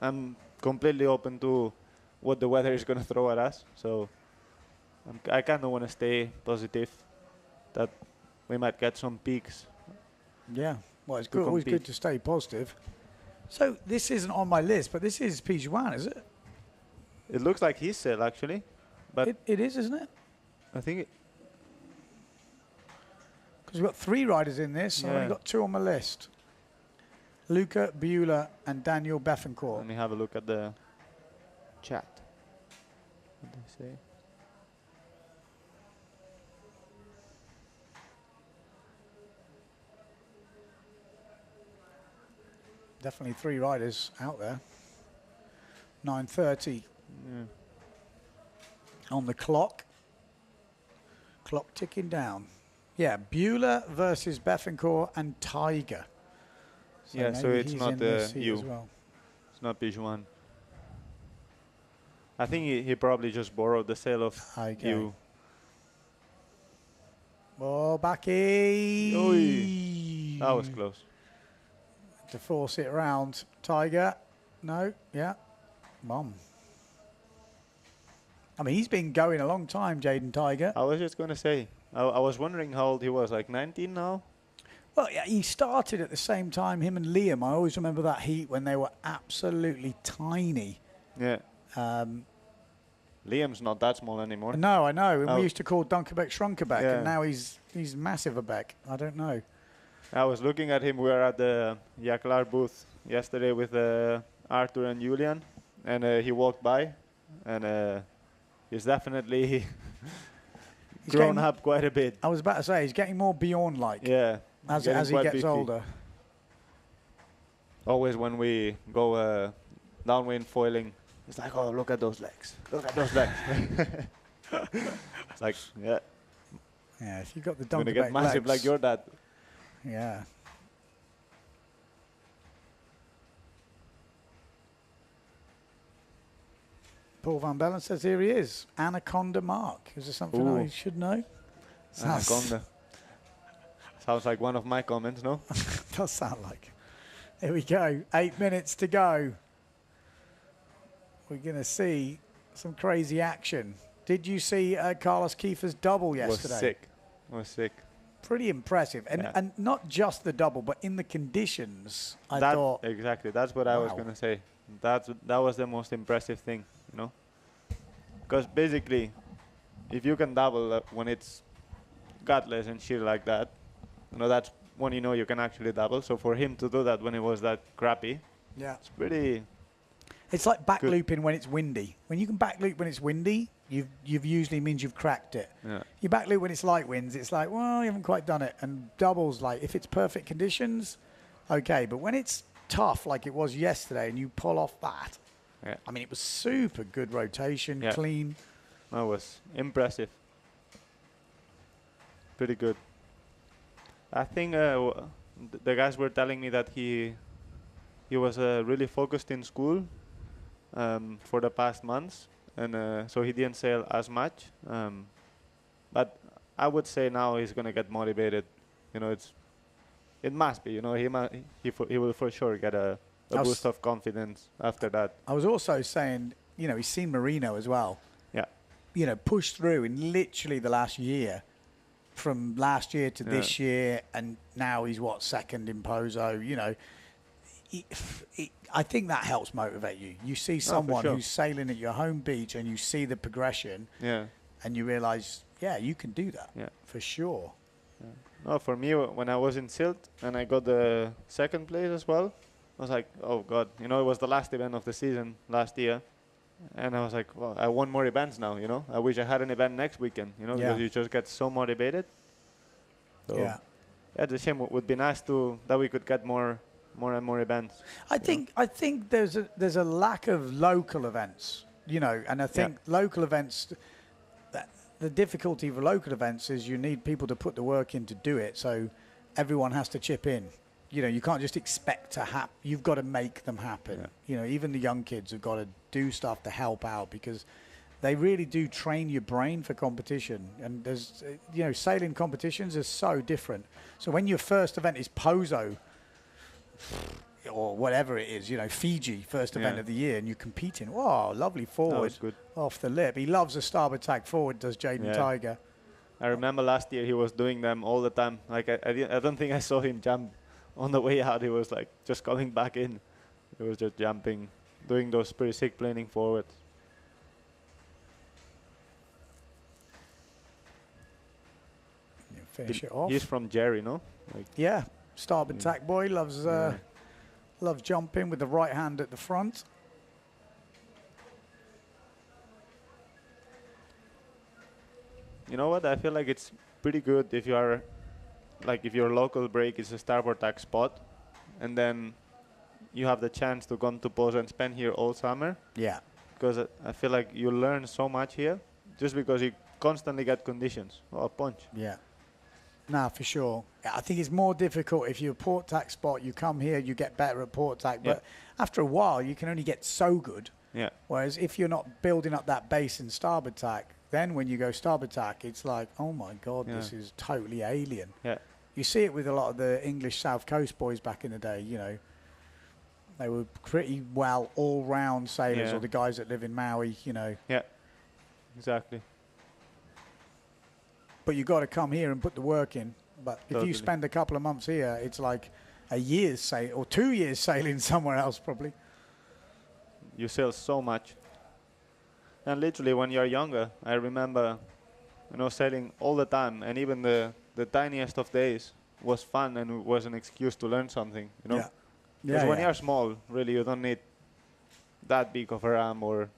I'm completely open to what the weather is going to throw at us. So I kind of want to stay positive that we might get some peaks. Yeah. Well, it's good. Always good to stay positive. So this isn't on my list, but this is Pijuan, is it? It looks like his sail, actually. But it is, isn't it? I think it... Because we've got 3 riders in this, and I've only got 2 on my list. Luca Beulah and Daniel Bethencourt. Let me have a look at the chat. What do they say? Definitely 3 riders out there. 9:30 on the clock. Clock ticking down. Yeah, Beulah versus Bethencourt and Tiger. So yeah, so it's not you. As well. It's not Pijuan. I think he probably just borrowed the sail of you. Oh, Backy! Oy. That was close. To force it around. Tiger. No. Yeah. Mom. I mean, he's been going a long time, Jaden Tiger. I was just going to say, I was wondering how old he was, like 19 now? Well, yeah, he started at the same time, him and Liam. I always remember that heat when they were absolutely tiny. Yeah. Liam's not that small anymore. No, I know. And we used to call Dunkerbeck Shrunkerbeck, yeah. and now he's massive a beck. I don't know. I was looking at him. We were at the Yaklar booth yesterday with Arthur and Julian, and he walked by, and he's definitely grown up quite a bit. I was about to say, he's getting more Bjorn-like. Yeah. As he gets beefy. older. Always when we go downwind foiling, it's like, oh, look at those legs. Look at those legs. It's like, yeah. Yeah, if you've got the Dunkerbeck legs. You're going to get massive like your dad. Yeah. Paul Van Bellen says here he is. Anaconda Mark. Is there something I should know? Anaconda. Sounds like one of my comments, no? Does sound like. Here we go. 8 minutes to go. We're going to see some crazy action. Did you see Carlos Kiefer's double yesterday? Was sick. Pretty impressive. And not just the double, but in the conditions, I thought. Exactly. That's what I was going to say. That was the most impressive thing, you know? Because basically, if you can double when it's gutless and shit like that, you know, that's when you know you can actually double. So for him to do that when it was that crappy, it's pretty. It's like back looping when it's windy. When you can back loop when it's windy, you've usually means you've cracked it. Yeah. You back loop when it's light winds, it's like, well, you haven't quite done it. And doubles, like if it's perfect conditions, okay. But when it's tough like it was yesterday and you pull off that, I mean, it was super good rotation, clean. That was impressive. Pretty good. I think the guys were telling me that he was really focused in school for the past months, and so he didn't sail as much. But I would say now he's gonna get motivated. You know, it must be. You know, he will for sure get a boost of confidence after that. I was also saying, you know, he's seen Marino as well. Yeah. You know, pushed through in literally the last year. From last year to this year, and now he's second in Pozo. You know, I think that helps motivate you. You see someone who's sailing at your home beach, and you see the progression, and you realise, you can do that, for sure. Yeah. No, for me, when I was in Silt and I got the second place as well, I was like, oh God, you know, it was the last event of the season last year. And I was like, well, I want more events now, you know. I wish I had an event next weekend, you know, because you just get so motivated. So, it's a shame. It would be nice that we could get more more and more events. I think there's a lack of local events, you know, and I think local events. The difficulty with local events is you need people to put the work in to do it, so everyone has to chip in. You know, you can't just expect to happen. You've got to make them happen. Yeah. You know, even the young kids have got to do stuff to help out because they really do train your brain for competition. And there's, you know, sailing competitions are so different. So when your first event is Pozo or whatever it is, you know, Fiji, first event of the year, and you're competing. Wow, lovely forward good. off the lip. He loves a starboard tack forward, does Jaden Tiger. I remember last year he was doing them all the time. Like I don't think I saw him jump on the way out. He was like just coming back in. He was just jumping, doing those pretty sick planing forwards. You finish it off. He's from Jerry, no? Like Yeah, starboard tack boy loves loves jumping with the right hand at the front. You know what? I feel like it's pretty good if you are, like, if your local break is a starboard tack spot, and then you have the chance to come to Pozo and spend here all summer. Yeah. Because I feel like you learn so much here, just because you constantly get conditions. Oh, punch. Yeah. Nah, for sure. I think it's more difficult if you're a port tack spot. You come here, you get better at port tack, but after a while, you can only get so good. Yeah. Whereas if you're not building up that base in starboard tack, then when you go starboard tack, it's like, oh my God, this is totally alien. Yeah. You see it with a lot of the English South Coast boys back in the day, you know. They were pretty well all-round sailors, or the guys that live in Maui, you know. Yeah, exactly. But you've got to come here and put the work in. But if you spend a couple of months here, it's like a year's sail or 2 years sailing somewhere else probably. You sail so much. And literally when you're younger, I remember, you know, sailing all the time, and even the tiniest of days was fun and was an excuse to learn something, you know? Because when you're small, really, you don't need that big of a ram or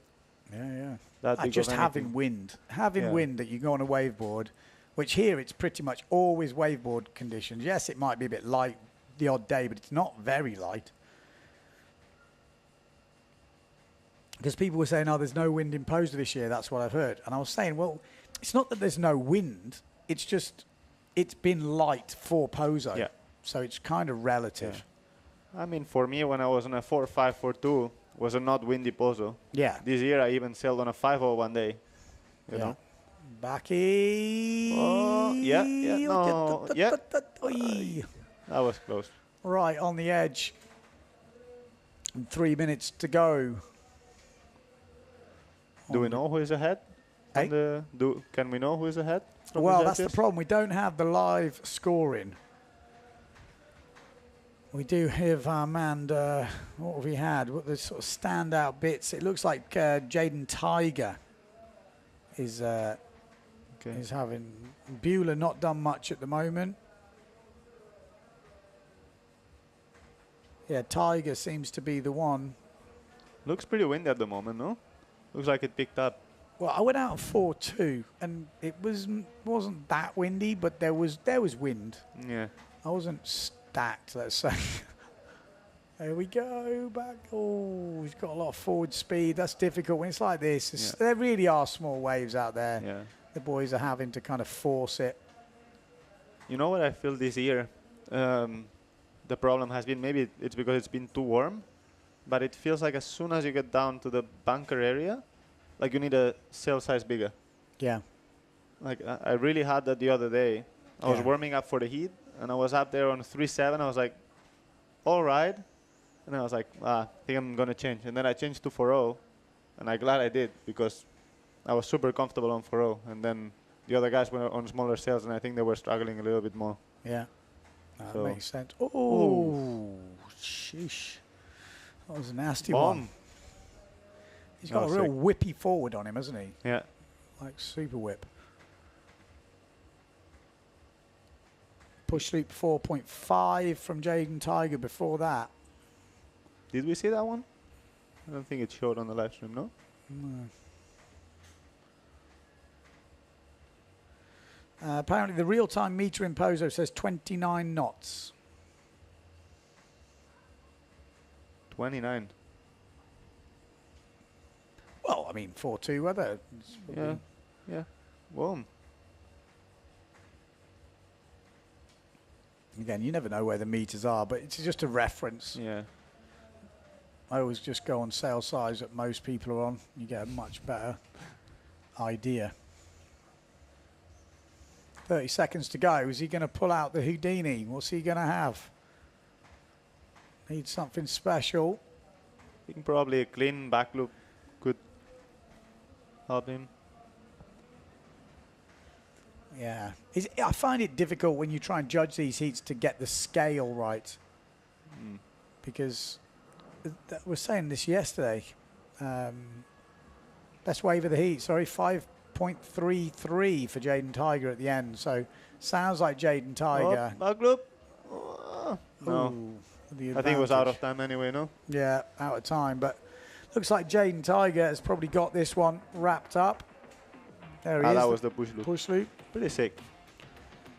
that big just of having wind. Having wind that you go on a waveboard, which here it's pretty much always waveboard conditions. Yes, it might be a bit light the odd day, but it's not very light. Because people were saying, oh, there's no wind in Pozo this year. That's what I've heard. And I was saying, well, it's not that there's no wind. It's just it's been light for Pozo. Yeah. So it's kind of relative. Yeah. I mean, for me, when I was on a 4.542, was a not windy Pozo. Yeah. This year, I even sailed on a 5.0 one day. You know? Backy. Oh, yeah. No, yeah. That was close. Right on the edge. And 3 minutes to go. Do we know who is ahead? Hey? Can we know who is ahead? Well, that's the problem. We don't have the live scoring. We do have our man, what have we had? What the sort of standout bits? It looks like Jaden Tiger is having. Beulah not done much at the moment. Yeah, Tiger seems to be the one. Looks pretty windy at the moment, no? Looks like it picked up. Well, I went out of 4.2, and it wasn't that windy, but there was wind. Yeah. I wasn't stacked, let's say. There we go, back. Oh, he's got a lot of forward speed. That's difficult when it's like this. There really are small waves out there. Yeah. The boys are having to kind of force it. You know what I feel this year? The problem has been, maybe it's because it's been too warm, but it feels like as soon as you get down to the bunker area, like you need a sail size bigger. Yeah. Like I really had that the other day. I was warming up for the heat, and I was up there on 3.7. I was like, all right. And I was like, I think I'm going to change. And then I changed to 4.0, and I'm glad I did because I was super comfortable on 4.0. And then the other guys were on smaller sails, and I think they were struggling a little bit more. Yeah. That makes sense. Oh, sheesh. That was a nasty one. He's got a real whippy forward on him, hasn't he? Yeah. Like super whip. Push loop 4.5 from Jaden Tiger before that. Did we see that one? I don't think it showed on the live stream, no? No. Apparently the real-time meter in Pozo says 29 knots. 29. Well, I mean, 4-2 weather. Yeah. Yeah. Warm. Again, you never know where the meters are, but it's just a reference. Yeah. I always just go on sail size that most people are on. You get a much better idea. 30 seconds to go. Is he going to pull out the Houdini? What's he going to have? Needs something special. I think probably a clean back loop could help him. Yeah. I find it difficult when you try and judge these heats to get the scale right. Because we're saying this yesterday. Best wave of the heat, sorry, 5.33 for Jaden Tiger at the end. So sounds like Jaden Tiger. Oh, back loop. Oh, no. I think it was out of time anyway, no? Yeah, out of time. But looks like Jaden Tiger has probably got this one wrapped up. There he is. That was the push loop. Push loop. Pretty sick.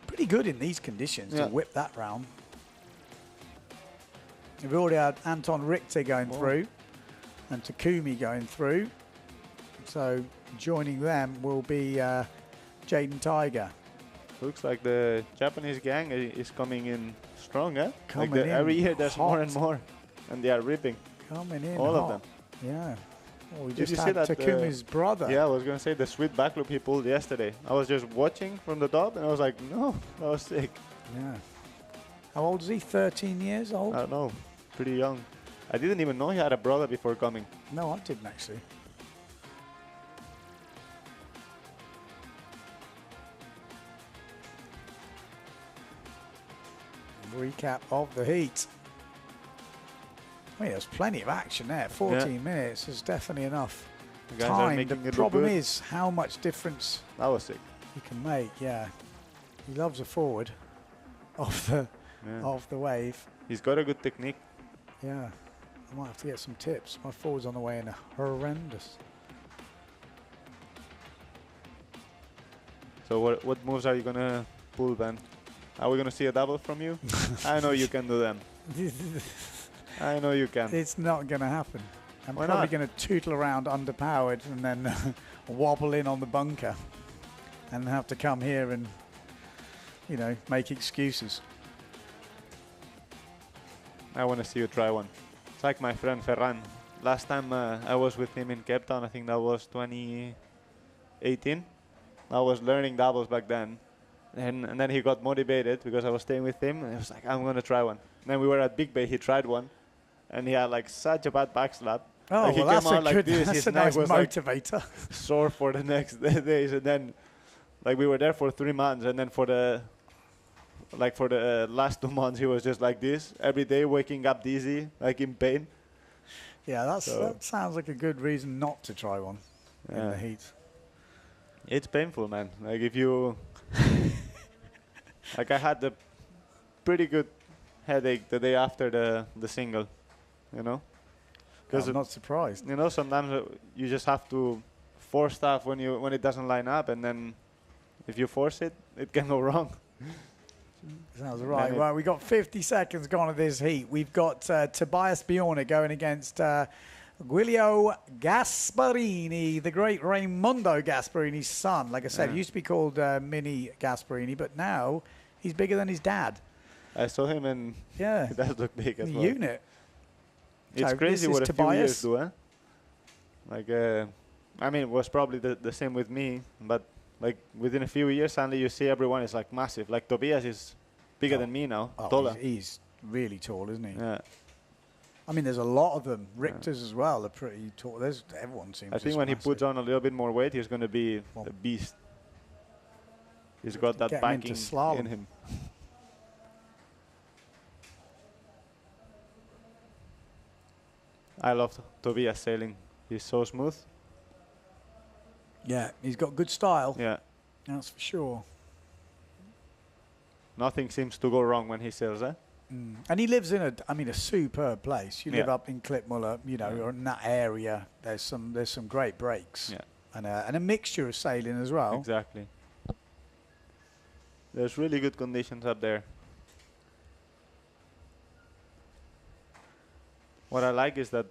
Pretty good in these conditions to Yeah. whip that round. We've already had Anton Richter going through and Takumi going through. So joining them will be Jaden Tiger. Looks like the Japanese gang is coming in strong, eh? Coming like in every year there's more hot. and more. And they are ripping. Coming in All hot. of them. Yeah. Well, we Did just you see had that, Takumi's brother. Yeah, I was going to say the sweet back loop he pulled yesterday. I was just watching from the top and I was like, no, that was sick. Yeah. How old is he? 13 years old? I don't know. Pretty young. I didn't even know he had a brother before coming. No, I didn't actually. Recap of the heat. I mean, there's plenty of action there. 14 minutes is definitely enough The guys are time. making The it look problem good. is how much difference That was sick. he can make. Yeah, he loves a forward of the wave. He's got a good technique. Yeah, I might have to get some tips. My forward's on the way in a horrendous. So what moves are you going to pull then? Are we going to see a double from you? I know you can do them. I know you can. It's not going to happen. I'm Why probably not? going to tootle around underpowered and then wobble in on the bunker and have to come here and, you know, make excuses. I want to see you try one. It's like my friend Ferran. Last time I was with him in Cape Town, I think that was 2018. I was learning doubles back then. And then he got motivated because I was staying with him. And he was like, I'm going to try one. And then we were at Big Bay. He tried one. And he had like such a bad back slap. Oh, like, he well, came that's out a like good, this. that's His a neck nice was like motivator. sore for the next days. And then like we were there for 3 months. And then for the last 2 months, he was just like this. Every day waking up dizzy, like in pain. Yeah, that sounds like a good reason not to try one in the heat. It's painful, man. Like if you... like I had a pretty good headache the day after the single, you know? I'm not surprised. You know, sometimes you just have to force stuff when it doesn't line up, and then if you force it, it can go wrong. Sounds right. Well, we got 50 seconds gone of this heat. We've got Tobias Bjorner going against Giulio Gasparini, the great Raimondo Gasparini's son. Like I said, he used to be called Mini Gasparini, but now he's bigger than his dad. I saw him, and he does look big as well. Unit. It's So crazy this what is a few years Tobias. do, eh? Like, I mean, it was probably the same with me, but like within a few years, suddenly you see everyone is like massive. Like Tobias is bigger than me now, taller. He's really tall, isn't he? Yeah. I mean, there's a lot of them. Richters as well are pretty tall. Everyone seems. I think when he puts on a little bit more weight, he's going to be a beast. He's got that Get him backing into slalom. in him. I love Tobias sailing. He's so smooth. Yeah, he's got good style. Yeah. That's for sure. Nothing seems to go wrong when he sails, eh? And he lives in a superb place. You live Yeah. up in Klitmuller, you know, or in that area. There's some great breaks. Yeah. And a mixture of sailing as well. Exactly. There's really good conditions up there. What I like is that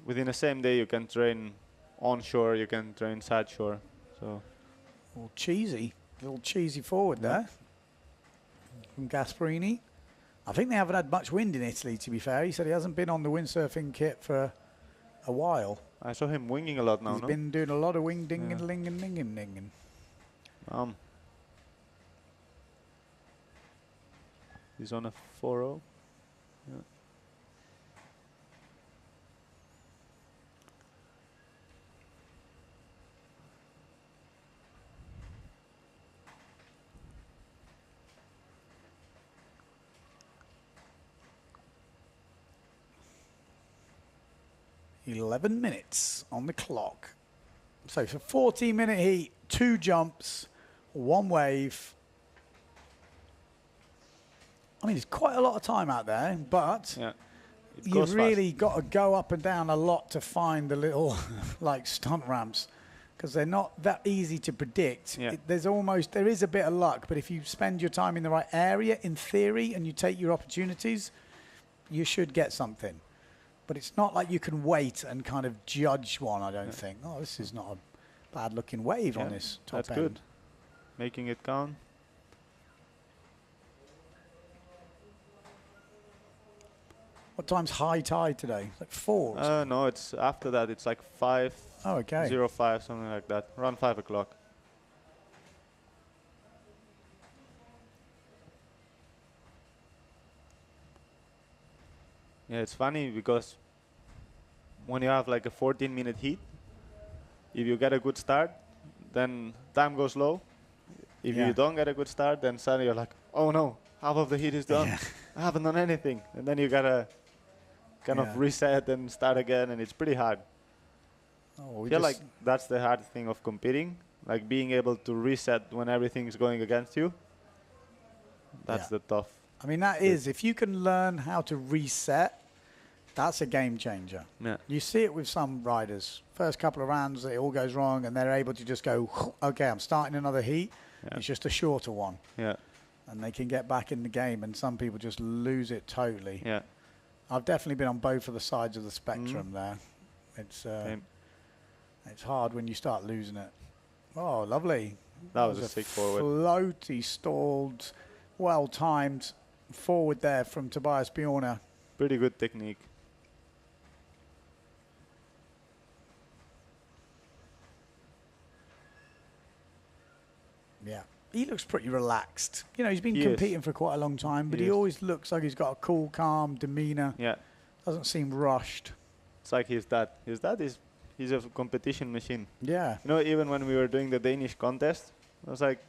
within the same day you can train onshore, you can train side shore. So All cheesy. Little cheesy forward there from Gasparini. I think they haven't had much wind in Italy, to be fair. He said he hasn't been on the windsurfing kit for a while. I saw him winging a lot now. He's No? been doing a lot of wing dinging, linging, dinging, dinging. He's on a 4-0. Yeah. "11 minutes on the clock." So for 14-minute heat, 2 jumps, 1 wave. I mean, it's quite a lot of time out there, but Yeah. It you've goes really got to go up and down a lot to find the little like stunt ramps, because they're not that easy to predict. Yeah. There is a bit of luck, but if you spend your time in the right area, in theory, and you take your opportunities, you should get something. But it's not like you can wait and kind of judge one, I don't think. Oh, this is not a bad-looking wave on this top that's end. good. Making it count. What time's high tide today? Like 4? or something? No, it's after that. It's like 5, Oh, okay. 05, something like that. Around 5 o'clock. Yeah, it's funny because when you have like a 14-minute heat, if you get a good start, then time goes low. If Yeah. you don't get a good start, then suddenly you're like, oh no, half of the heat is done. Yeah. I haven't done anything. And then you gotta kind Yeah. of reset and start again, and it's pretty hard. Oh, I we feel just- like that's the hard thing of competing, like being able to reset when everything's going against you. That's Yeah. the tough. I mean, that is, if you can learn how to reset, that's a game changer. Yeah. You see it with some riders. First couple of rounds, it all goes wrong, and they're able to just go, okay, I'm starting another heat. Yeah. It's just a shorter one. Yeah. And they can get back in the game, and some people just lose it totally. Yeah. I've definitely been on both of the sides of the spectrum there. Same. It's hard when you start losing it. Oh, lovely. That was a sick forward. Floaty, stalled, well-timed forward there from Tobias Bjorna. Pretty good technique. Yeah. He looks pretty relaxed. You know, he's been He is. competing for quite a long time, but He he is. always looks like he's got a cool, calm demeanor. Yeah. Doesn't seem rushed. It's like his dad. His dad he's a competition machine. Yeah. You know, even when we were doing the Danish contest, I was like,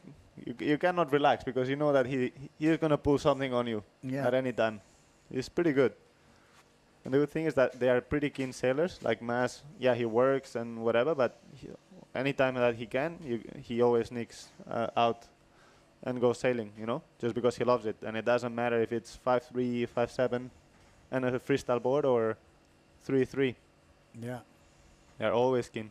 you cannot relax because you know that he is going to pull something on you Yeah. at any time. He's pretty good. And the good thing is that they are pretty keen sailors. Like Mas, yeah, he works and whatever, but anytime that he can, he always sneaks out and goes sailing, you know, just because he loves it. And it doesn't matter if it's 5.3, 5.7 and a freestyle board or 3.3. Yeah. They're always keen.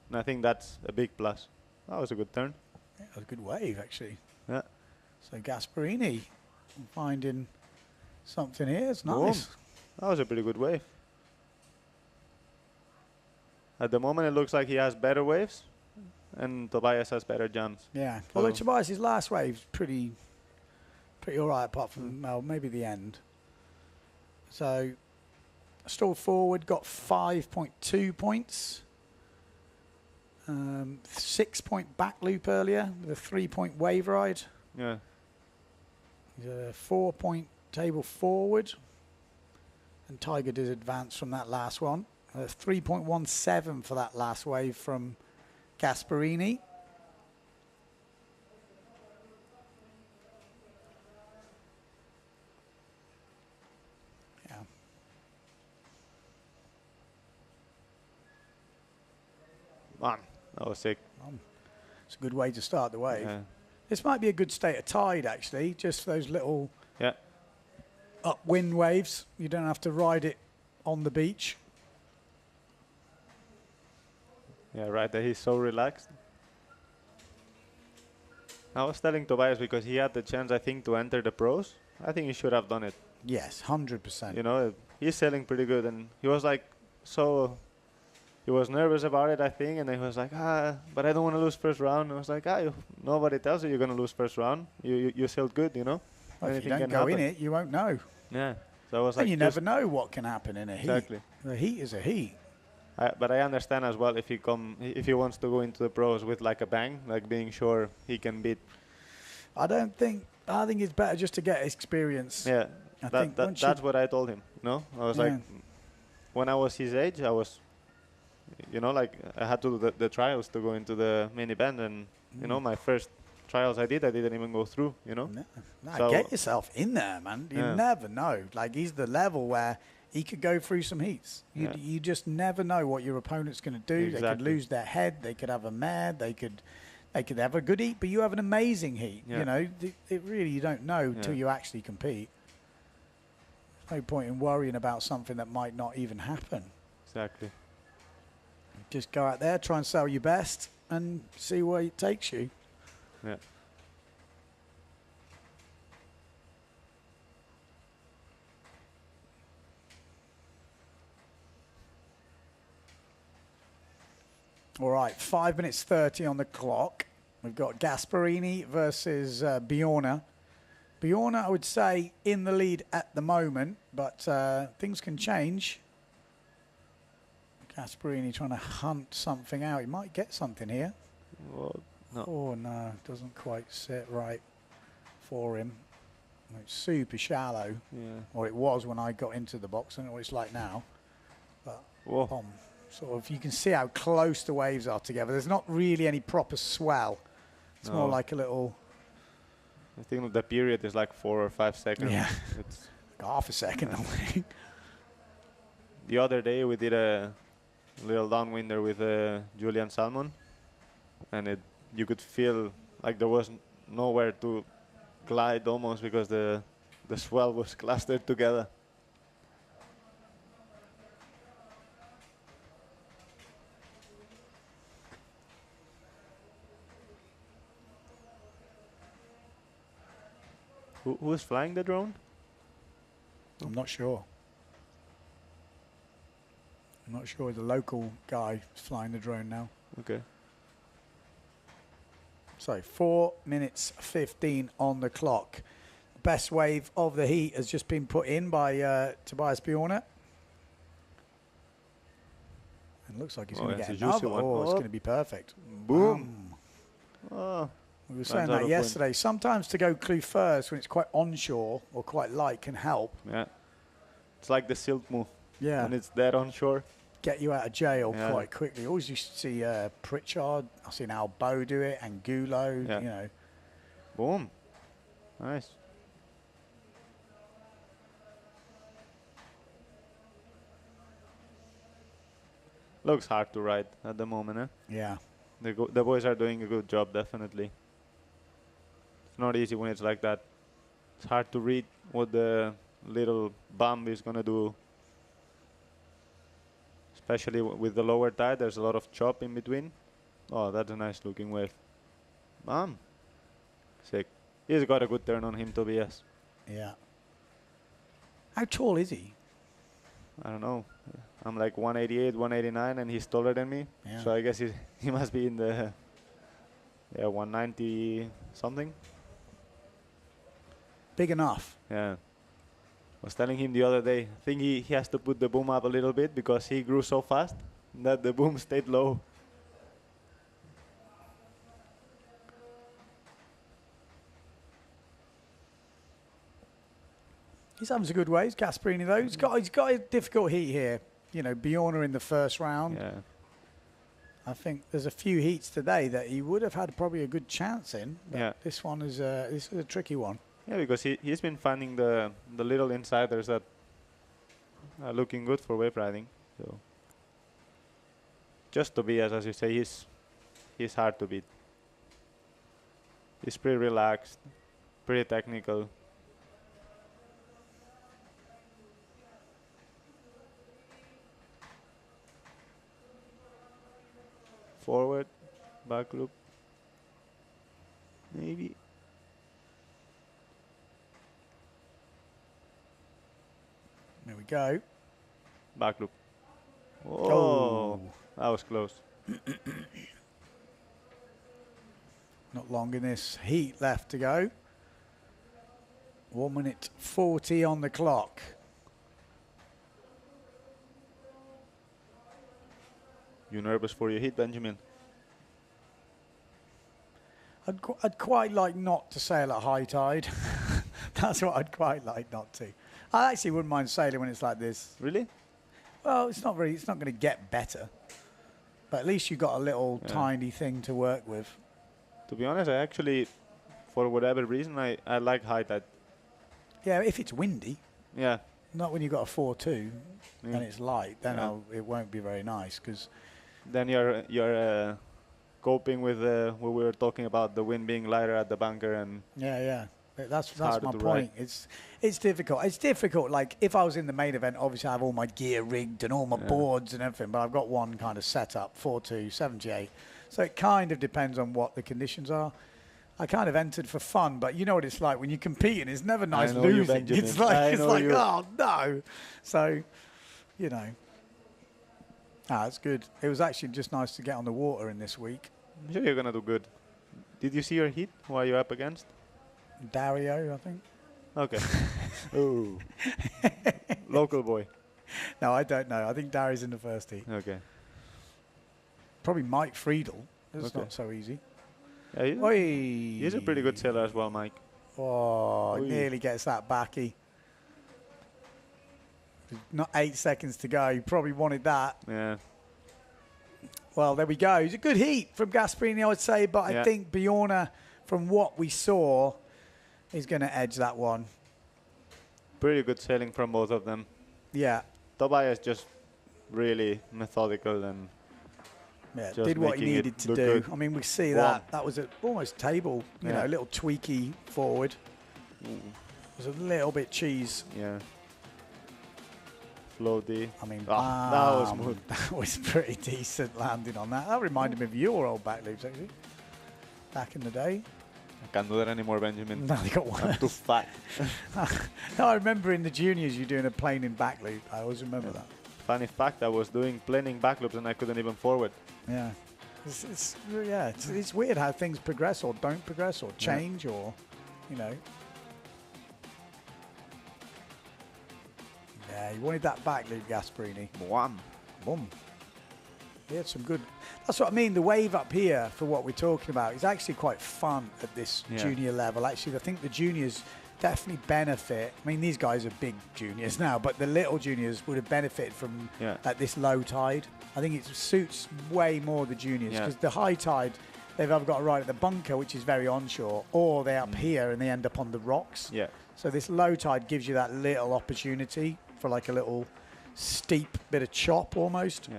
And I think that's a big plus. That was a good turn. Yeah, that was a good wave, actually. Yeah. So Gasparini finding something here. It's Boom. nice. That was a pretty good wave. At the moment, it looks like he has better waves, and Tobias has better jumps. Yeah. Although So- Tobias' last wave's pretty all right, apart from, well, maybe the end. So, stalled forward, got 5.2 points. 6-point back loop earlier with a 3-point wave ride. Yeah. 4-point table forward. And Tiger did advance from that last one. 3.17 for that last wave from Gasparini. Yeah. Man, that was sick. It's a good way to start the wave. Yeah. This might be a good state of tide, actually, just for those little Yeah. upwind waves. You don't have to ride it on the beach. Yeah, right there. He's so relaxed. I was telling Tobias because he had the chance, I think, to enter the pros. I think he should have done it. Yes, 100%. You know, he's sailing pretty good, and he was like he was nervous about it, I think, and then he was like, but I don't want to lose first round. And I was like, nobody tells you you're going to lose first round. You sailed good, you know. Well, if you Anything don't can go in happen. it, you won't know. Yeah. So I was like, And you never know what can happen in a heat. Exactly. The heat is a heat. But I understand as well if he wants to go into the pros with like a bang, like being sure he can beat. I think it's better just to get experience. Yeah. I think That's what I told him. No, I was like, when I was his age, I was, like I had to do the trials to go into the main event, and my first trials I didn't even go through. No, So get yourself in there, man. You never know. Like, he's the level where he could go through some heats. You just never know what your opponent's going to do. Exactly. They could lose their head. They could have a mare. They could have a good heat, but you have an amazing heat. Yeah. It really, you don't know till you actually compete. There's no point in worrying about something that might not even happen. Exactly. Just go out there, try and sell your best, and see where it takes you. Yeah. All right, 5 minutes 30 on the clock. We've got Gasparini versus Bjorna. Bjorna, I would say, in the lead at the moment, but things can change. Gasparini trying to hunt something out. He might get something here. Well, no. Oh, no, doesn't quite sit right for him. It's super shallow. Yeah. Or it was when I got into the box. I don't know what it's like now. But sort of, you can see how close the waves are together. There's not really any proper swell. It's more like a little... I think the period is like 4 or 5 seconds. Yeah. It's half a second, I think. The other day we did a little downwinder with Julian Salmon, and you could feel like there was nowhere to glide almost because the swell was clustered together. Who is flying the drone? I'm not sure. I'm not sure. The local guy is flying the drone now. Okay. So 4 minutes 15 on the clock. Best wave of the heat has just been put in by Tobias Bjorna. And looks like he's going to get another. Oh, it's going to be perfect. Boom. Oh. We were saying that yesterday. Sometimes to go clue first when it's quite onshore or quite light can help. Yeah. It's like the silt move. Yeah. When it's dead onshore. Get you out of jail quite quickly. Always used to see Pritchard. I've seen Albo do it, and Gulo, you know. Boom. Nice. Looks hard to ride at the moment, eh? Yeah. The boys are doing a good job, definitely. It's not easy when it's like that. It's hard to read what the little bump is going to do. Especially with the lower tide, there's a lot of chop in between. Oh, that's a nice looking wave. Sick. He's got a good turn on him, Tobias. Yeah. How tall is he? I don't know. I'm like 188, 189, and he's taller than me. Yeah. So I guess he must be in the 190 something. Big enough. Yeah. I was telling him the other day, I think he has to put the boom up a little bit because he grew so fast that the boom stayed low. He's having some good ways, Gasparini, though. He's got a difficult heat here. You know, Bjorna in the first round. Yeah. I think there's a few heats today that he would have had probably a good chance in. But this one is this is a tricky one. Yeah, because he's been finding the little insiders that are looking good for wave riding. So just Tobias, as you say, he's hard to beat. He's pretty relaxed, pretty technical. Forward, back loop, maybe. There we go. Back loop. Oh, that was close. Not long in this heat left to go. 1 minute 40 on the clock. You nervous for your heat, Benjamin? I'd quite like not to sail at high tide. That's what I'd quite like not to. I actually wouldn't mind sailing when it's like this. Really? Well, it's not going to get better. But at least you've got a little tiny thing to work with. To be honest, I actually, for whatever reason, I like high tide. Yeah, if it's windy. Yeah. Not when you've got a 4-2 and it's light, then it won't be very nice. Cause then you're coping with what we were talking about, the wind being lighter at the bunker. And yeah. That's my point. Ride. It's difficult. It's difficult. Like if I was in the main event, obviously I have all my gear rigged and all my boards and everything, but I've got one kind of set up, 4-2, 78. So it kind of depends on what the conditions are. I kind of entered for fun, but you know what it's like when you're competing. It's never nice losing. It's like oh no. So, you know. It's good. It was actually just nice to get on the water in this week. I'm sure you're gonna do good. Did you see your heat? Who are you up against? Dario, I think. Okay. Ooh. Local boy. No, I don't know. I think Dario's in the first heat. Okay. Probably Mike Friedel. That's not so easy. Yeah, he's a pretty good sailor as well, Mike. Oh, nearly gets that backy. Not 8 seconds to go. You probably wanted that. Yeah. Well, there we go. It's a good heat from Gasparini, I would say, but I think Bjorna, from what we saw, is going to edge that one. Pretty good sailing from both of them. Yeah. Tobias just really methodical and did what he needed to do. Good. I mean, we see that. That was almost table, you know, a little tweaky forward. It was a little bit cheese. Yeah. Floaty. I mean, that was smooth. That was pretty decent landing on that. That reminded me of your old back loops, actually. Back in the day. I can't do that anymore, Benjamin. No, they got worse. I'm too fat. No, I remember in the juniors you doing a planing back loop. I always remember that. Funny fact, I was doing planing back loops and I couldn't even forward. Yeah. It's weird how things progress or don't progress or change or, you know. Yeah, you wanted that back loop, Gasparini. Boom. He had some good... That's what I mean. The wave up here, for what we're talking about, is actually quite fun at this junior level. Actually, I think the juniors definitely benefit. I mean, these guys are big juniors now, but the little juniors would have benefited from at this low tide. I think it suits way more the juniors because the high tide, they've either got to ride at the bunker, which is very onshore, or they're up here and they end up on the rocks. Yeah. So this low tide gives you that little opportunity for like a little steep bit of chop almost. Yeah.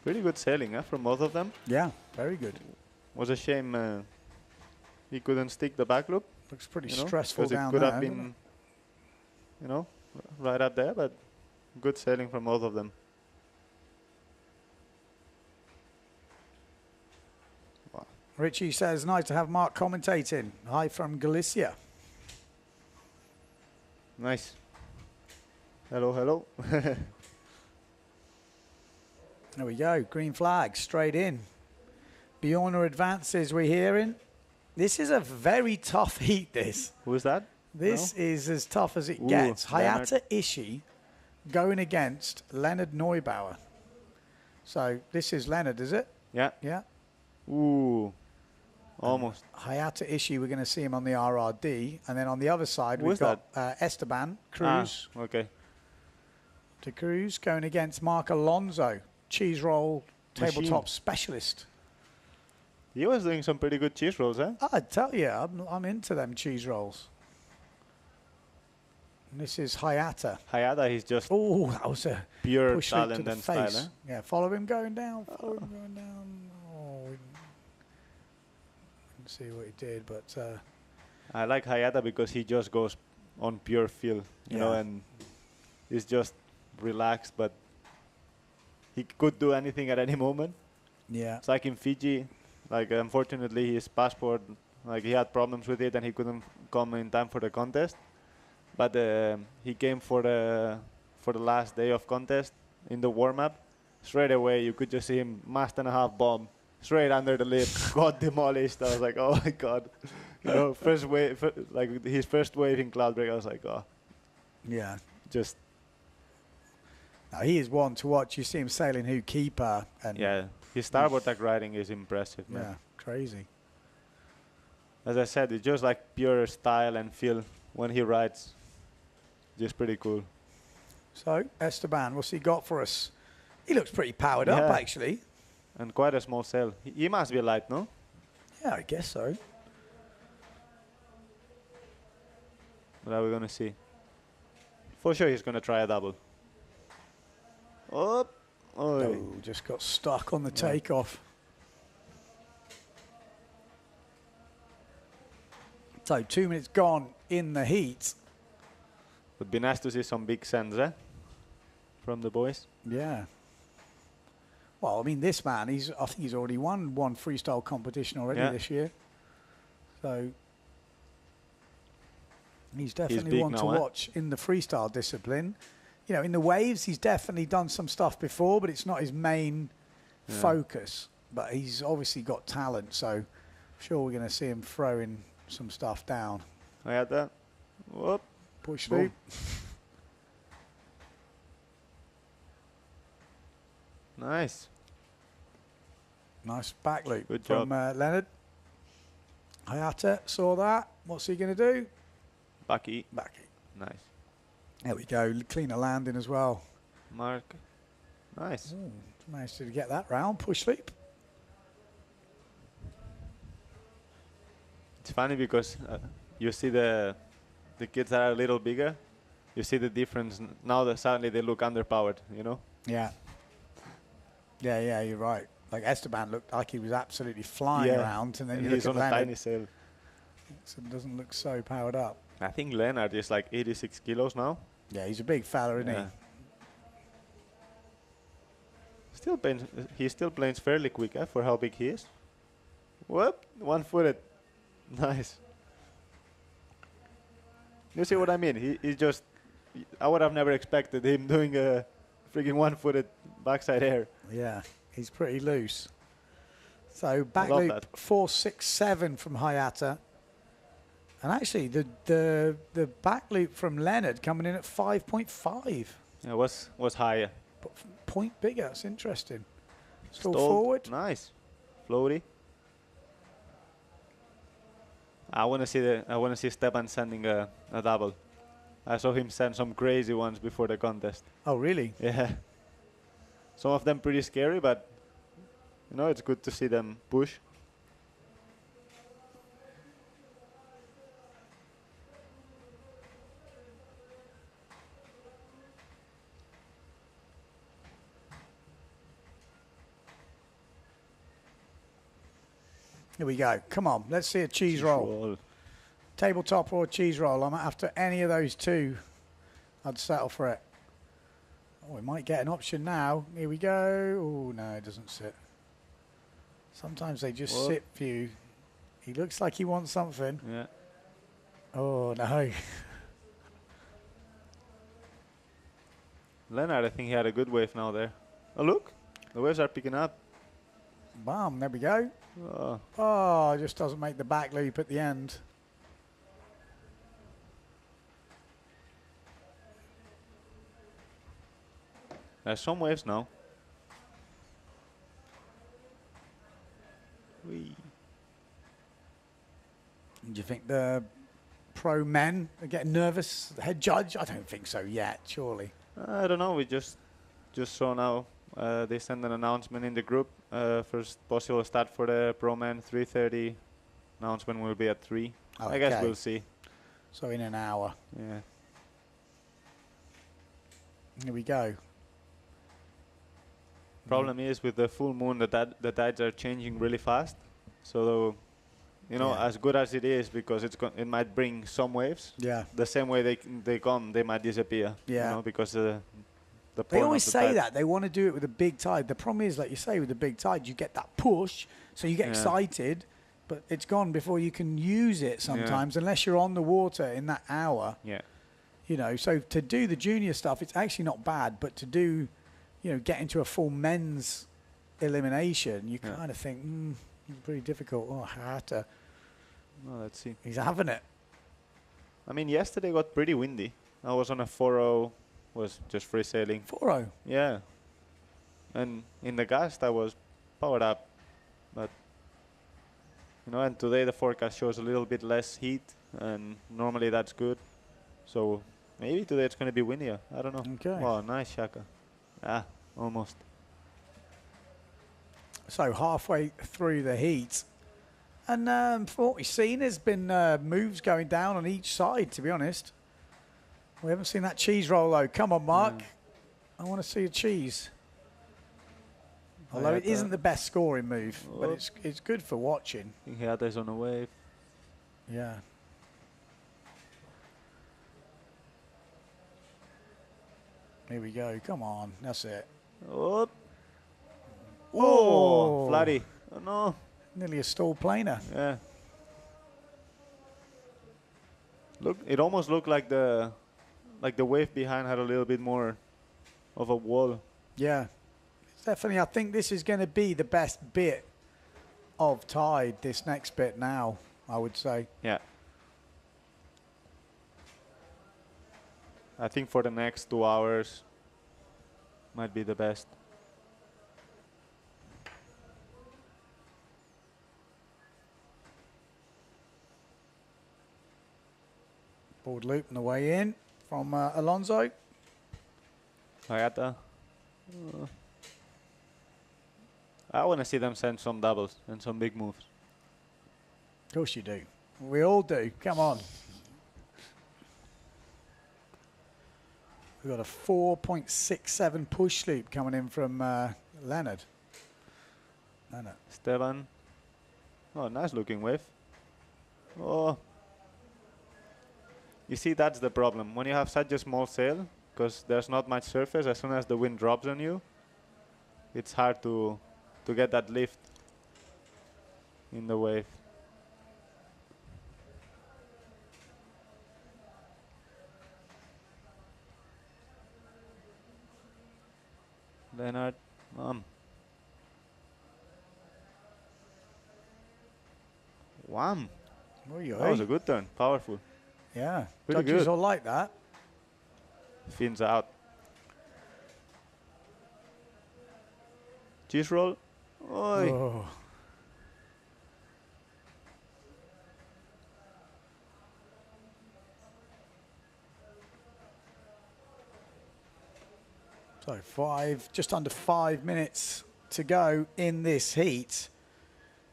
Pretty good sailing from both of them. Yeah, very good. Was a shame he couldn't stick the back loop. Looks pretty stressful down there. It could there, have been, right up there, but good sailing from both of them. Wow. Richie says, nice to have Mark commentating. Hi from Galicia. Nice. Hello. There we go. Green flag straight in. Bjorna advances, we're hearing. This is a very tough heat, this. Who is that? This is as tough as it gets. Hayata Ishii going against Leonard Neubauer. So this is Leonard, is it? Yeah. Yeah. Ooh. Almost. Hayata Ishii, we're going to see him on the RRD. And then on the other side, we've got Esteban Cruz. Okay. To Cruz going against Mark Alonso, cheese roll tabletop specialist. He was doing some pretty good cheese rolls, eh? I tell you, I'm into them cheese rolls. And this is Hayata. Hayata, he's just that was a pure push talent to the and face. style, eh? Yeah, follow him going down. Follow him going down. Oh, we didn't see what he did, but I like Hayata because he just goes on pure feel, you know, and he's just relaxed, but he could do anything at any moment. Yeah. It's like in Fiji, like unfortunately his passport, like he had problems with it and he couldn't come in time for the contest. but he came for the last day of contest in the warm-up. Straight away, you could just see him mast and a half bomb straight under the lip, got demolished. I was like, oh my god, you know, first wave, like his first wave in Cloudbreak. I was like, oh, Yeah. just Now, he is one to watch. You see him sailing who keeper. And yeah. His starboard tack riding is impressive, man. Yeah, crazy. As I said, it's just like pure style and feel when he rides. Just pretty cool. So, Esteban, what's he got for us? He looks pretty powered up, Yeah. actually. And quite a small sail. He must be light, no? Yeah, I guess so. What are we going to see? For sure he's going to try a double. Oh, Oh, just got stuck on the takeoff. So 2 minutes gone in the heat. Would be nice to see some big sends, eh? From the boys. Yeah. Well, I mean, this man, I think he's already won one freestyle competition already Yeah. this year. So he's definitely big one to now, eh? watch in the freestyle discipline. You know, in the waves, he's definitely done some stuff before, but it's not his main focus. But he's obviously got talent, so I'm sure we're going to see him throwing some stuff down. I had that. Whoop. Push Boom. loop. Nice. Nice back loop Good from job. Leonard. Hayata saw that. What's he going to do? Bucky. Backy. Nice. There we go. Cleaner landing as well. Mark. Nice. Ooh, managed to get that round. Push loop. It's funny because you see the kids that are a little bigger. You see the difference now that suddenly they look underpowered, you know? Yeah. Yeah, you're right. Like Esteban looked like he was absolutely flying around, and then you he's look on at a Leonard, tiny sail. so it doesn't look so powered up. I think Leonard is like 86 kilos now. Yeah, he's a big fella, isn't Yeah. He still plays fairly quick for how big he is. Whoop, one-footed. Nice. You see what I mean? He just, I would have never expected him doing a freaking one-footed backside air. he? Yeah, he's pretty loose. So back love loop that. 467 from Hayata. And actually, the back loop from Leonard coming in at 5.5. Yeah, was higher. But point bigger. It's interesting. Still Stalled. forward. Nice. Floaty. I want to see Stepan sending a double. I saw him send some crazy ones before the contest. Oh, really? Yeah. Some of them pretty scary, but you know, it's good to see them push. Here we go. Come on, let's see a cheese roll. Tabletop or cheese roll. I'm after any of those two. I'd settle for it. Oh, we might get an option now. Here we go. Oh, no, it doesn't sit. Sometimes they just sit for you. He looks like he wants something. Yeah. Oh, no. Leonard, I think he had a good wave now there. Oh, look. The waves are picking up. Bam, there we go. Oh. Oh, just doesn't make the back loop at the end. There's some waves now. Whee. Do you think the pro men are getting nervous? The head judge? I don't think so yet, surely. I don't know. We just saw now. They sent an announcement in the group. First possible start for the pro men 3:30. Announcement will be at 3. I guess Okay. we'll see. So in an hour. Yeah. Here we go. Problem is with the full moon, the tides are changing really fast. So, you know, Yeah. as good as it is, because it might bring some waves. Yeah. The same way they come, they might disappear. Yeah. You know, because the They point always of the say tide. that. They want to do it with a big tide. The problem is, like you say, with the big tide, you get that push, so you get Yeah. excited, but it's gone before you can use it sometimes, unless you're on the water in that hour. Yeah. You know, so to do the junior stuff, it's actually not bad, but to do, you know, get into a full men's elimination, you kind of think, pretty difficult. Oh, Hayata. Well, let's see. He's having it. I mean, yesterday got pretty windy. I was on a 4.0, was just free sailing. 4.0? Yeah. And in the gust, I was powered up. But, you know, and today the forecast shows a little bit less heat, and normally that's good. So maybe today it's going to be windier. I don't know. Okay. Wow, nice Shaka. Ah, almost. So halfway through the heat. And from what we've seen, there's been moves going down on each side, to be honest. We haven't seen that cheese roll, though. Come on, Mark. I want to see a cheese. Although it isn't the best scoring move, but it's good for watching. I think Hayata's on a wave. Yeah. Here we go. Come on. That's it. Oh, flatty. Oh, no. Nearly a stall planer. Yeah. Look, it almost looked like the wave behind had a little bit more of a wall. Yeah. Definitely, I think this is going to be the best bit of tide, this next bit now, I would say. Yeah. I think for the next 2 hours might be the best. Board loop on the way in from Alonso. Hayata. I want to see them send some doubles and some big moves. Of course you do. We all do. Come on. We've got a 4.67 push loop coming in from Leonard. Esteban. Oh, nice looking wave. Oh. You see, that's the problem. When you have such a small sail, because there's not much surface, as soon as the wind drops on you, it's hard to get that lift in the wave. Leonard, Wham! That was a good turn, powerful. Yeah, pretty judges good. all like that. Fins out. Cheese roll. Oi. Oh. So just under 5 minutes to go in this heat.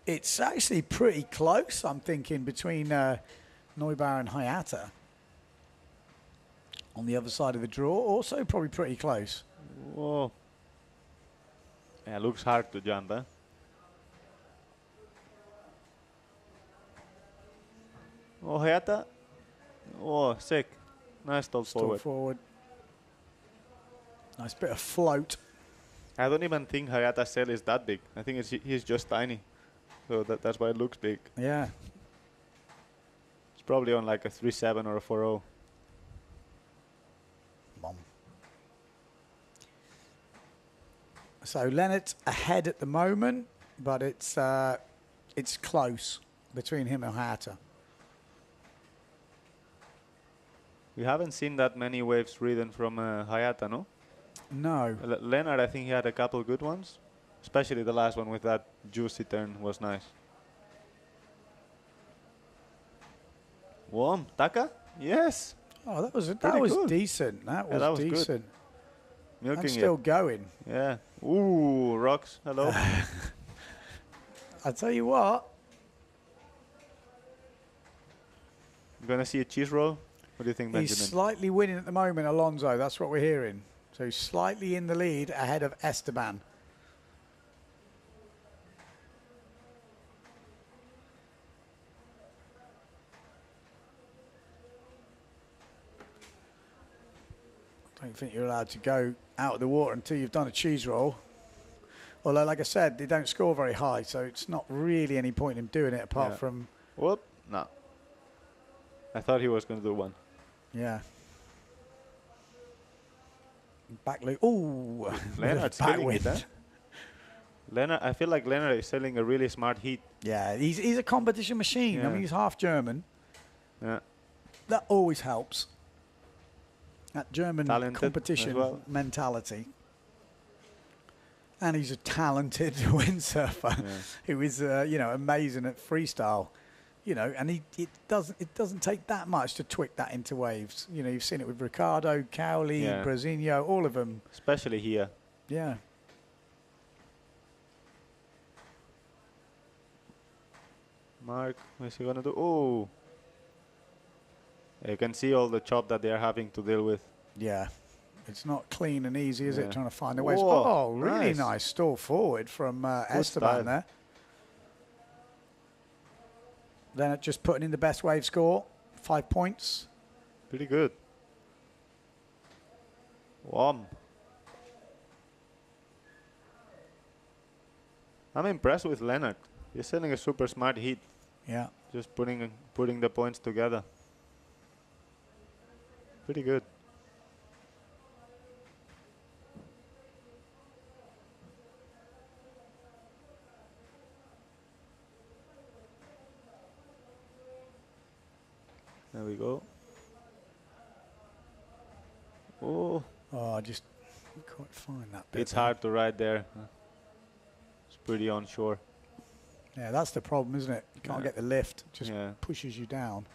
It's actually pretty close, I'm thinking, between Neubauer and Hayata. On the other side of the draw, also probably pretty close. Whoa. Yeah, looks hard to jump, eh? Oh, Hayata. Oh, sick. Nice stall forward. Nice bit of float. I don't even think Hayata's sail is that big. I think he's just tiny. So that's why it looks big. Yeah. It's probably on like a 3.7 or a 4.0. So Leonard ahead at the moment, but it's close between him and Hayata. We haven't seen that many waves ridden from Hayata, no? No. Leonard, I think he had a couple good ones. Especially the last one with that juicy turn was nice. Warm. Taka? Yes. Oh, that was good. decent. That was decent. Good. Milking I'm still it. going. Yeah. Ooh, rocks. Hello. I tell you what. You gonna see a cheese roll? What do you think, Benjamin? He's slightly winning at the moment, Alonso. That's what we're hearing. So slightly in the lead ahead of Esteban. I don't think you're allowed to go out of the water until you've done a cheese roll. Although, like I said, they don't score very high, so it's not really any point in doing it apart from... Whoop. No. I thought he was going to do one. Yeah. Back loop. Ooh, Leonard's back killing it, wind. huh? Leonard, I feel like Leonard is selling a really smart heat. Yeah, he's a competition machine. I Yeah. mean, he's half German. Yeah. That always helps. That German Talented competition as well. mentality. And he's a talented windsurfer who is, amazing at freestyle. And it doesn't take that much to tweak that into waves. You've seen it with Ricardo, Cowley, Brasinho, all of them. Especially here. Yeah. Mark, what's he gonna do? Oh, you can see all the chop that they're having to deal with. Yeah. It's not clean and easy, is it? Yeah. Trying to find the waves. Whoa, Oh, really nice. nice stall forward from Esteban style. there. Then just putting in the best wave score, 5 points. Pretty good. Wow. I'm impressed with Leonard. He's selling a super smart heat. Yeah. Just putting the points together. Pretty good. There we go. Oh, I just can't find that bit. it's hard to ride there. It's pretty onshore. Yeah, that's the problem, isn't it? You can't get the lift. It just Yeah. pushes you down.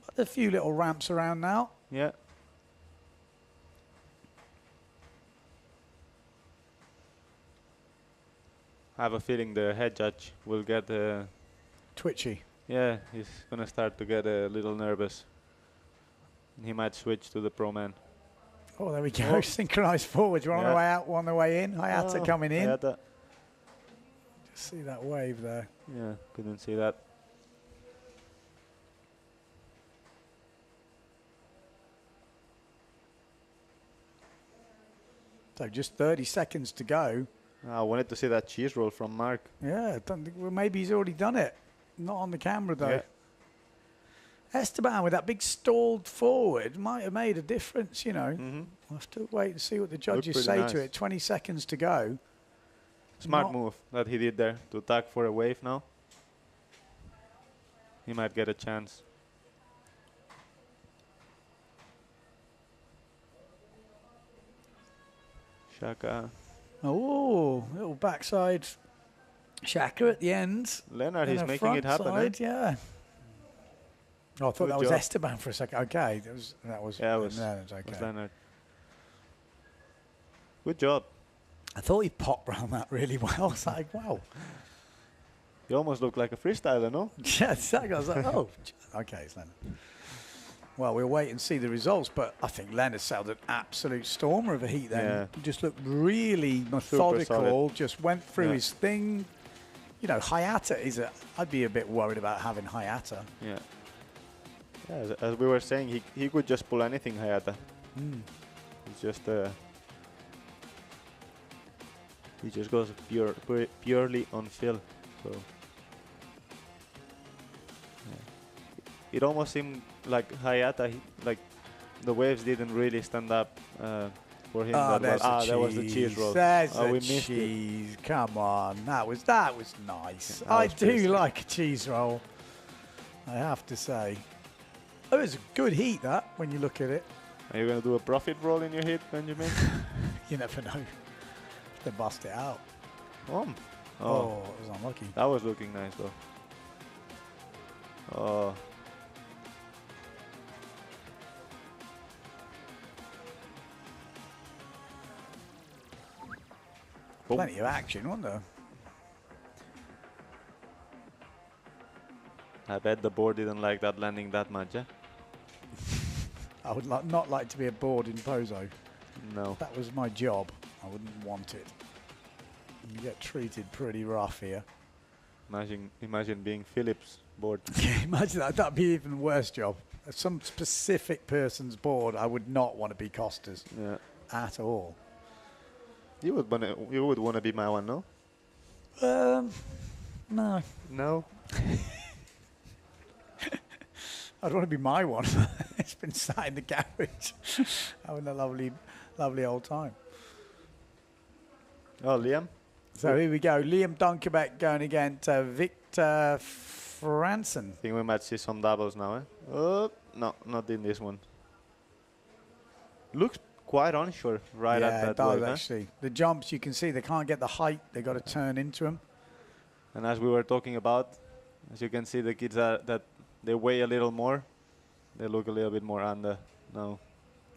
But a few little ramps around now. Yeah. I have a feeling the head judge will get Twitchy. yeah, he's gonna start to get a little nervous. He might switch to the pro man. Oh, there we go. Oh. Synchronized forwards. One on the Yeah. way out, one on the way in. Hayata coming in. Hayata. Just see that wave there. Yeah, couldn't see that. So just 30 seconds to go. I wanted to see that cheese roll from Mark. Yeah, don't think, well, maybe he's already done it. Not on the camera, though. Yeah. Esteban with that big stalled forward might have made a difference, Mm-hmm. We'll have to wait and see what the judges pretty say nice. to it. 20 seconds to go. Smart Not- move that he did there to tag for a wave now. He might get a chance. Shaka. Oh, little backside Shaka at the end. Leonard, And he's a making it front happen. eh? side, yeah. Oh, I thought Good that was job. Esteban for a second. Okay, that was Yeah, it was, no, it's was okay. Leonard. Good job. I thought he popped round that really well. I was like, wow. You almost look like a freestyler, no? Yeah, exactly. I was like, oh, okay, it's Leonard. Well, we'll wait and see the results, but I think Leonard sailed an absolute stormer of a heat then. Yeah. He just looked really methodical, just went through his thing. Hayata is I'd be a bit worried about having Hayata. Yeah. Yeah, as we were saying, he could just pull anything, Hayata. It's just he just goes purely on feel. So it almost seemed like Hayata, like the waves didn't really stand up for him that well. That was the cheese roll. There's we the missed cheese. Come on, that was nice. Yeah, I was do tasty. like a cheese roll. I have to say. Oh, it was a good heat that when you look at it. Are you gonna do a profit roll in your hit, Benjamin? You never know. They bust it out. Oh, It was unlucky. that was looking nice though. Oh. Boom. Plenty of action, wasn't there? I bet the board didn't like that landing that much, eh? I would not like to be aboard in Pozo. No. That was my job. I wouldn't want it. You get treated pretty rough here. Imagine being Philip's board. Imagine that. That'd be even worse job. Some specific person's board, I would not want to be Costa's Yeah. at all. You would wanna be my one, no? No. No. I'd want to be my one. It's been sat in the garage, having a lovely, lovely old time. Oh, Liam. So here we go. Liam Dunkerbeck going against Victor Franson. I think we might see some doubles now, eh? Oh, no, not in this one. Looks quite unsure right at that does, wave, actually. The jumps, you can see they can't get the height. They got to turn into them. And as we were talking about, as you can see, the kids that they weigh a little more. They look a little bit more under now.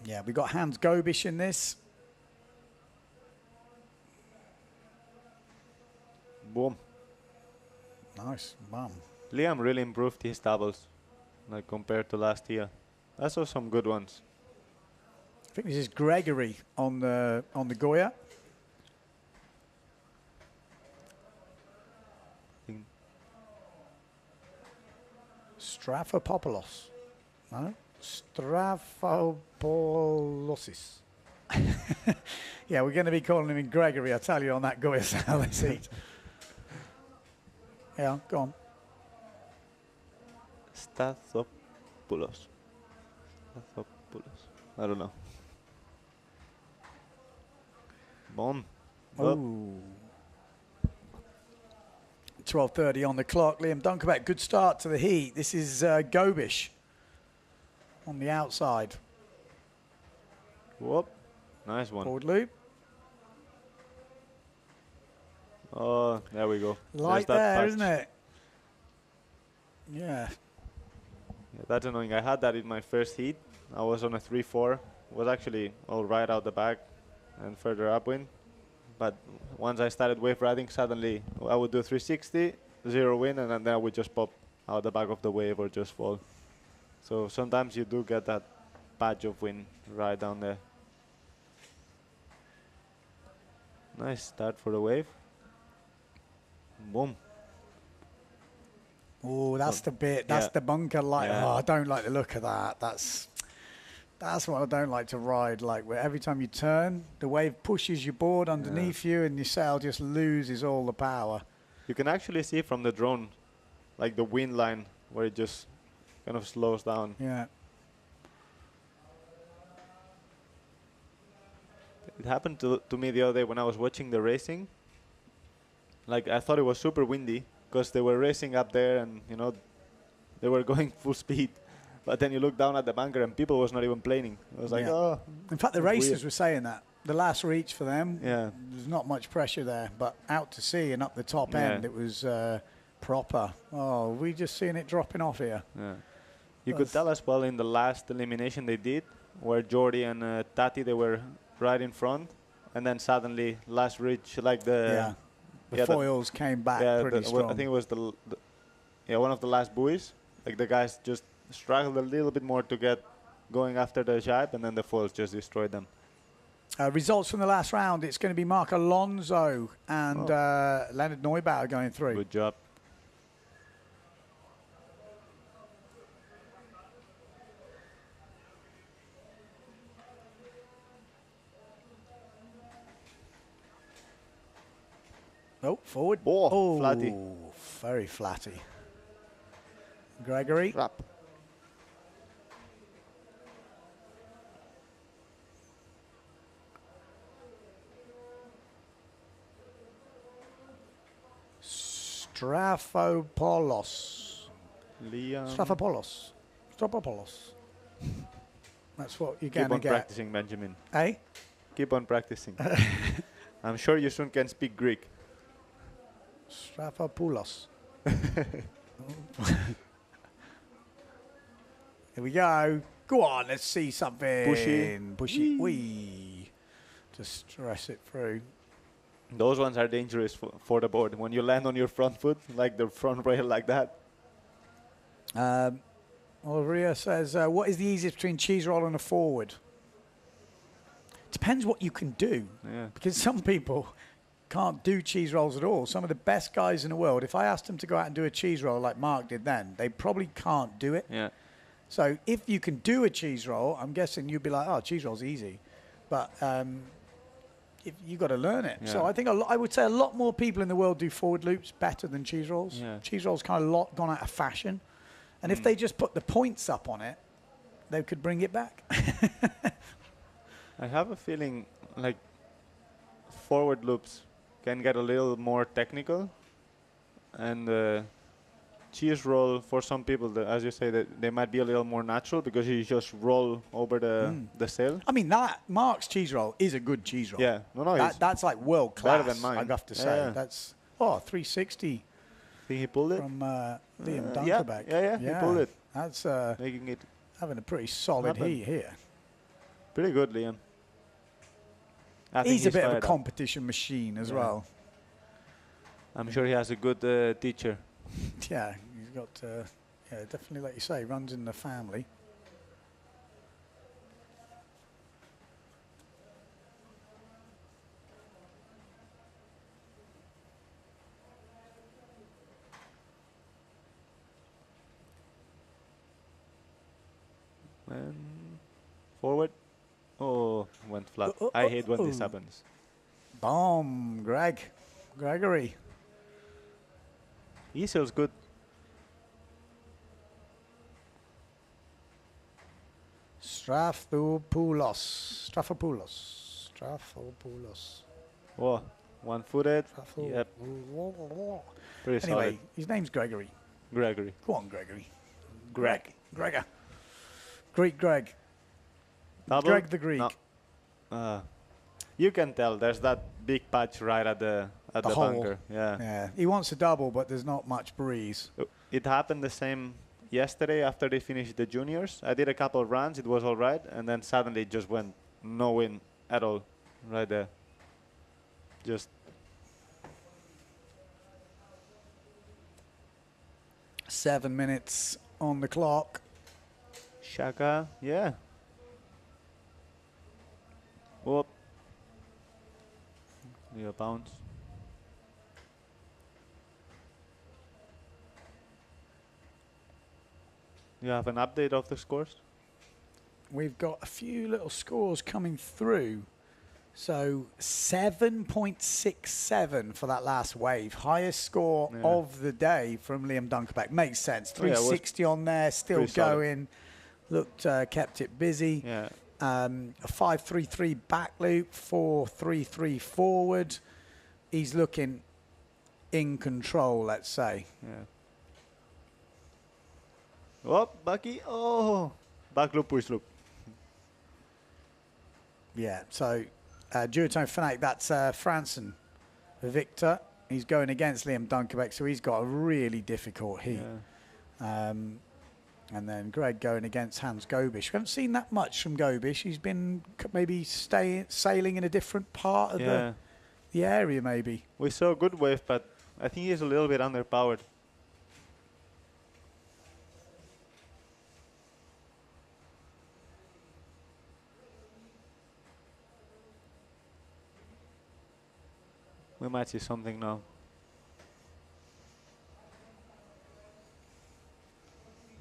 Yeah, we got Hans Gobish in this. Boom. Nice, bum. Liam really improved his doubles, like compared to last year. I saw some good ones. I think this is Gregory on the Goya. Straphopoulos. No? Straphopoulosis. Yeah, we're going to be calling him in Gregory, I tell you, on that Goya salad seat. Yeah, go on. Stathopoulos. I don't know. Boom. Ooh. 12:30 on the clock. Liam Dunkerbeck, good start to the heat. This is Gobish on the outside. Whoop. Nice one. Forward loop. Oh, there we go. Light there, isn't it? Yeah. Yeah, that's annoying. I had that in my first heat. I was on a 3-4. Was actually all right out the back and further upwind. But once I started wave riding, suddenly I would do 360, 0 wind, and then I would just pop out the back of the wave or just fall. So sometimes you do get that patch of wind right down there. Nice start for the wave. Boom. Oh, that's the bit. That's the bunker light. Yeah. Oh, I don't like the look of that. That's what I don't like to ride. Like where every time you turn, the wave pushes your board underneath you, and your sail just loses all the power. You can actually see from the drone, like the wind line, where it just kind of slows down. Yeah. It happened to me the other day when I was watching the racing. Like I thought it was super windy because they were racing up there and they were going full speed. But then you look down at the bunker and people was not even planing. I was like, oh. In fact, the racers were saying that. The last reach for them, yeah, there's not much pressure there. But out to sea and up the top end, it was proper. Oh, we just seeing it dropping off here. Yeah. You could tell as well in the last elimination they did, where Jordi and Tati, they were right in front. And then suddenly, last reach, like the foils came back pretty strong. I think it was one of the last buoys. Like the guys just struggled a little bit more to get going after the jibe, and then the foils just destroyed them. Results from the last round, it's going to be Mark Alonso and Leonard Neubauer going through. Good job. Oh, forward. Oh, flatty. Very flatty. Gregory. Wrap. Straphopoulos. Liam. Straphopoulos. That's what you're going to get. Keep on practicing, Benjamin. Eh? Keep on practicing. I'm sure you soon can speak Greek. Straphopoulos. Here we go. Go on, let's see something. Pushy. Wee. Just stress it through. Those ones are dangerous for the board. When you land on your front foot, like the front rail like that. Olivia says, what is the easiest between cheese roll and a forward? Depends what you can do. Yeah. Because some people can't do cheese rolls at all. Some of the best guys in the world, if I asked them to go out and do a cheese roll like Mark did then, they probably can't do it. Yeah. So if you can do a cheese roll, I'm guessing you'd be like, oh, cheese roll's easy. But if you got to learn it. Yeah. So I think I would say a lot more people in the world do forward loops better than cheese rolls. Yeah. Cheese rolls kind of gone out of fashion. And if they just put the points up on it, they could bring it back. I have a feeling like forward loops can get a little more technical, and cheese roll for some people, as you say, that they might be a little more natural because you just roll over the sail. I mean, that Mark's cheese roll is a good cheese roll. Yeah, no, that's like world class. better than mine. I have to say, Yeah. that's 360 Think he pulled it? from Liam yeah, Dunkerback. yeah, he pulled it. That's Making it having a pretty solid happen. heat here. pretty good, Liam. I think He's a bit of a fired up. competition machine as Yeah. well. I'm sure he has a good teacher. Yeah, he's got, definitely, like you say, runs in the family. And forward. Oh, went flat. I hate when this happens. Bomb, Gregory. He sails good. Strathopoulos. Oh, one-footed. Yep. Pretty Anyway, solid. his name's Gregory. Gregory. Go on, Gregory. Gregor. Greek Greg. Double? Greg the Greek. No. You can tell there's that big patch right at the hole. bunker. Yeah. Yeah, he wants a double, but there's not much breeze. It happened the same yesterday after they finished the juniors. I did a couple of runs, it was all right, and then suddenly it just went no wind at all right there. Just 7 minutes on the clock. Shaka, yeah. Whoop. Yeah, bounce. You have an update of the scores? We've got a few little scores coming through. So 7.67 for that last wave. Highest score of the day from Liam Dunkerback. Makes sense. 360 on there, still going. Looked, kept it busy. Yeah. A 5.33 back loop, 4.33 forward. He's looking in control, let's say. Yeah. Oh, Bucky. Oh. Back loop, push loop. Yeah, so duotone fanatic, that's Franson. Victor, he's going against Liam Dunkerbeck, so he's got a really difficult heat. Yeah. And then Greg going against Hans Gobish. We haven't seen that much from Gobish. He's been maybe sailing in a different part of the area, maybe. We saw a good wave, but I think he's a little bit underpowered. We might see something now.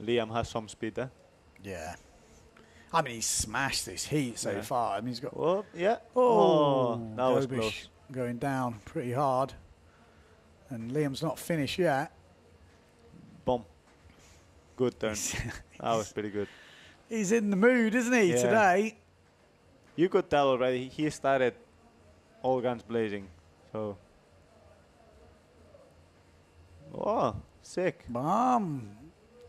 Liam has some speed, eh? Yeah. I mean, he's smashed this heat so far. I mean, he's got... Oh, yeah. Oh, that was Gobish close. going down pretty hard. And Liam's not finished yet. Boom. Good turn. That was pretty good. He's in the mood, isn't he, today? You could tell already. He started all guns blazing. So. Oh, sick. Bomb.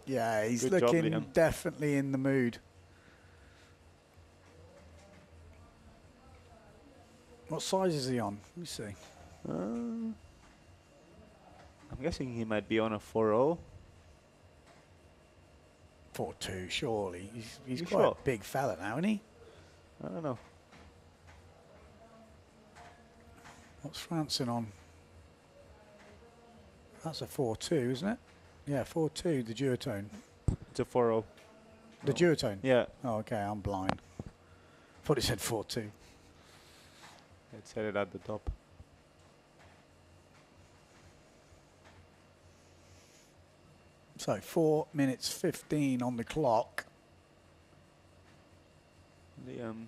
Yeah, he's Good job, looking Liam. definitely in the mood. What size is he on? Let me see. I'm guessing he might be on a 4.0. 4.2, surely. He's You quite sure? a big fella now, isn't he? I don't know. What's Franson on? That's a 4.2, isn't it? Yeah, 4.2, the duotone. It's a 4.0. The duotone? Yeah. Oh, okay, I'm blind. Thought it said 4.2. It said it at the top. So 4 minutes 15 on the clock. Liam.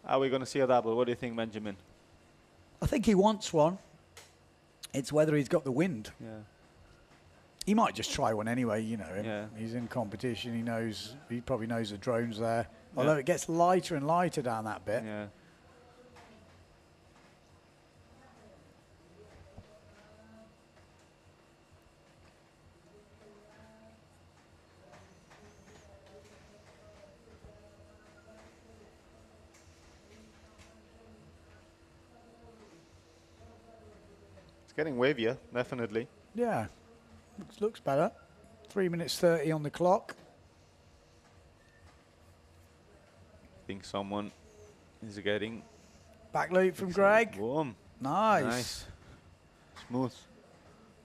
Are we going to see a double? What do you think, Benjamin? I think he wants one. It's whether he's got the wind. Yeah. He might just try one anyway, you know. Yeah. He's in competition. He probably knows the drone's there. Although it gets lighter and lighter down that bit. Yeah. It's getting wavier, definitely. Yeah, looks better. 3 minutes 30 on the clock. I think someone is getting Back loop from Greg. Boom. Nice. Smooth.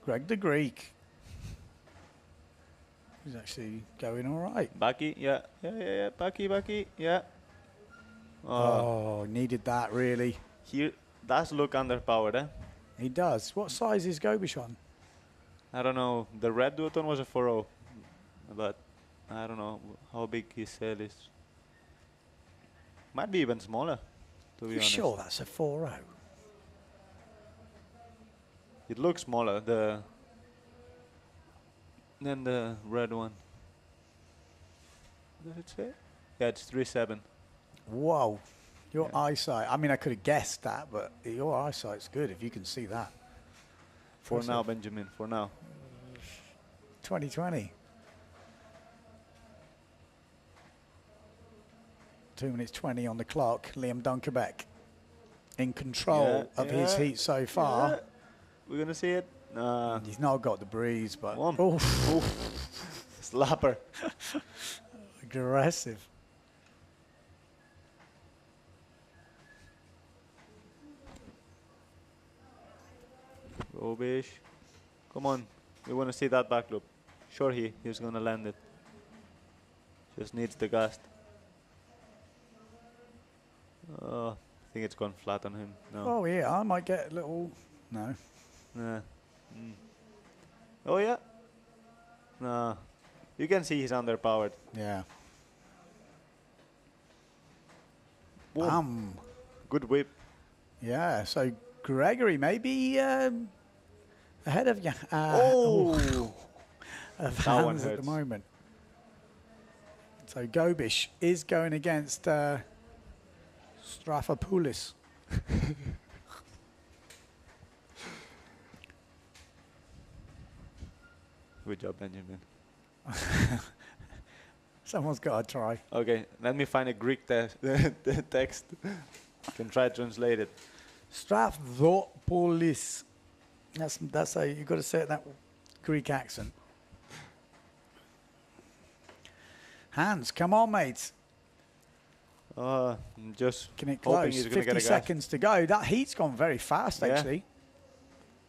Greg the Greek. He's actually going all right. Bucky, yeah. Bucky, yeah. Oh, needed that really. He does look underpowered, eh? He does. What size is Gobish on? I don't know. The red Duoton was a 4.0, but I don't know how big his sail is. Might be even smaller, to be You honest. sure that's a 4.0? It looks smaller than the red one. Does it say? Yeah, it's 3.7. Whoa. Your eyesight. I mean, I could have guessed that, but your eyesight's good if you can see that. For now, Benjamin, for now. 2020. 2 minutes 20 on the clock. Liam Dunkerbeck in control of his heat so far. Yeah. We're going to see it. He's not got the breeze, but Slapper. Aggressive. Gobish. Come on. We want to see that back loop. Sure he's going to land it. Just needs the gust. I think it's gone flat on him. No. Oh, yeah. I might get a little... No. Nah. Oh, yeah. Nah. You can see he's underpowered. Yeah. Boom. Good whip. Yeah, so Gregory maybe ahead of you. Of that one at the moment. So Gobish is going against Strafopoulos. Good job, Benjamin. Someone's got to try. Okay, let me find a Greek text. Can try to translate it. Strafopoulos. That's how you've got to say it that Greek accent. Hans, come on, mates. Just Can it hoping close? he's gonna 50 get a seconds to go. That heat's gone very fast, actually.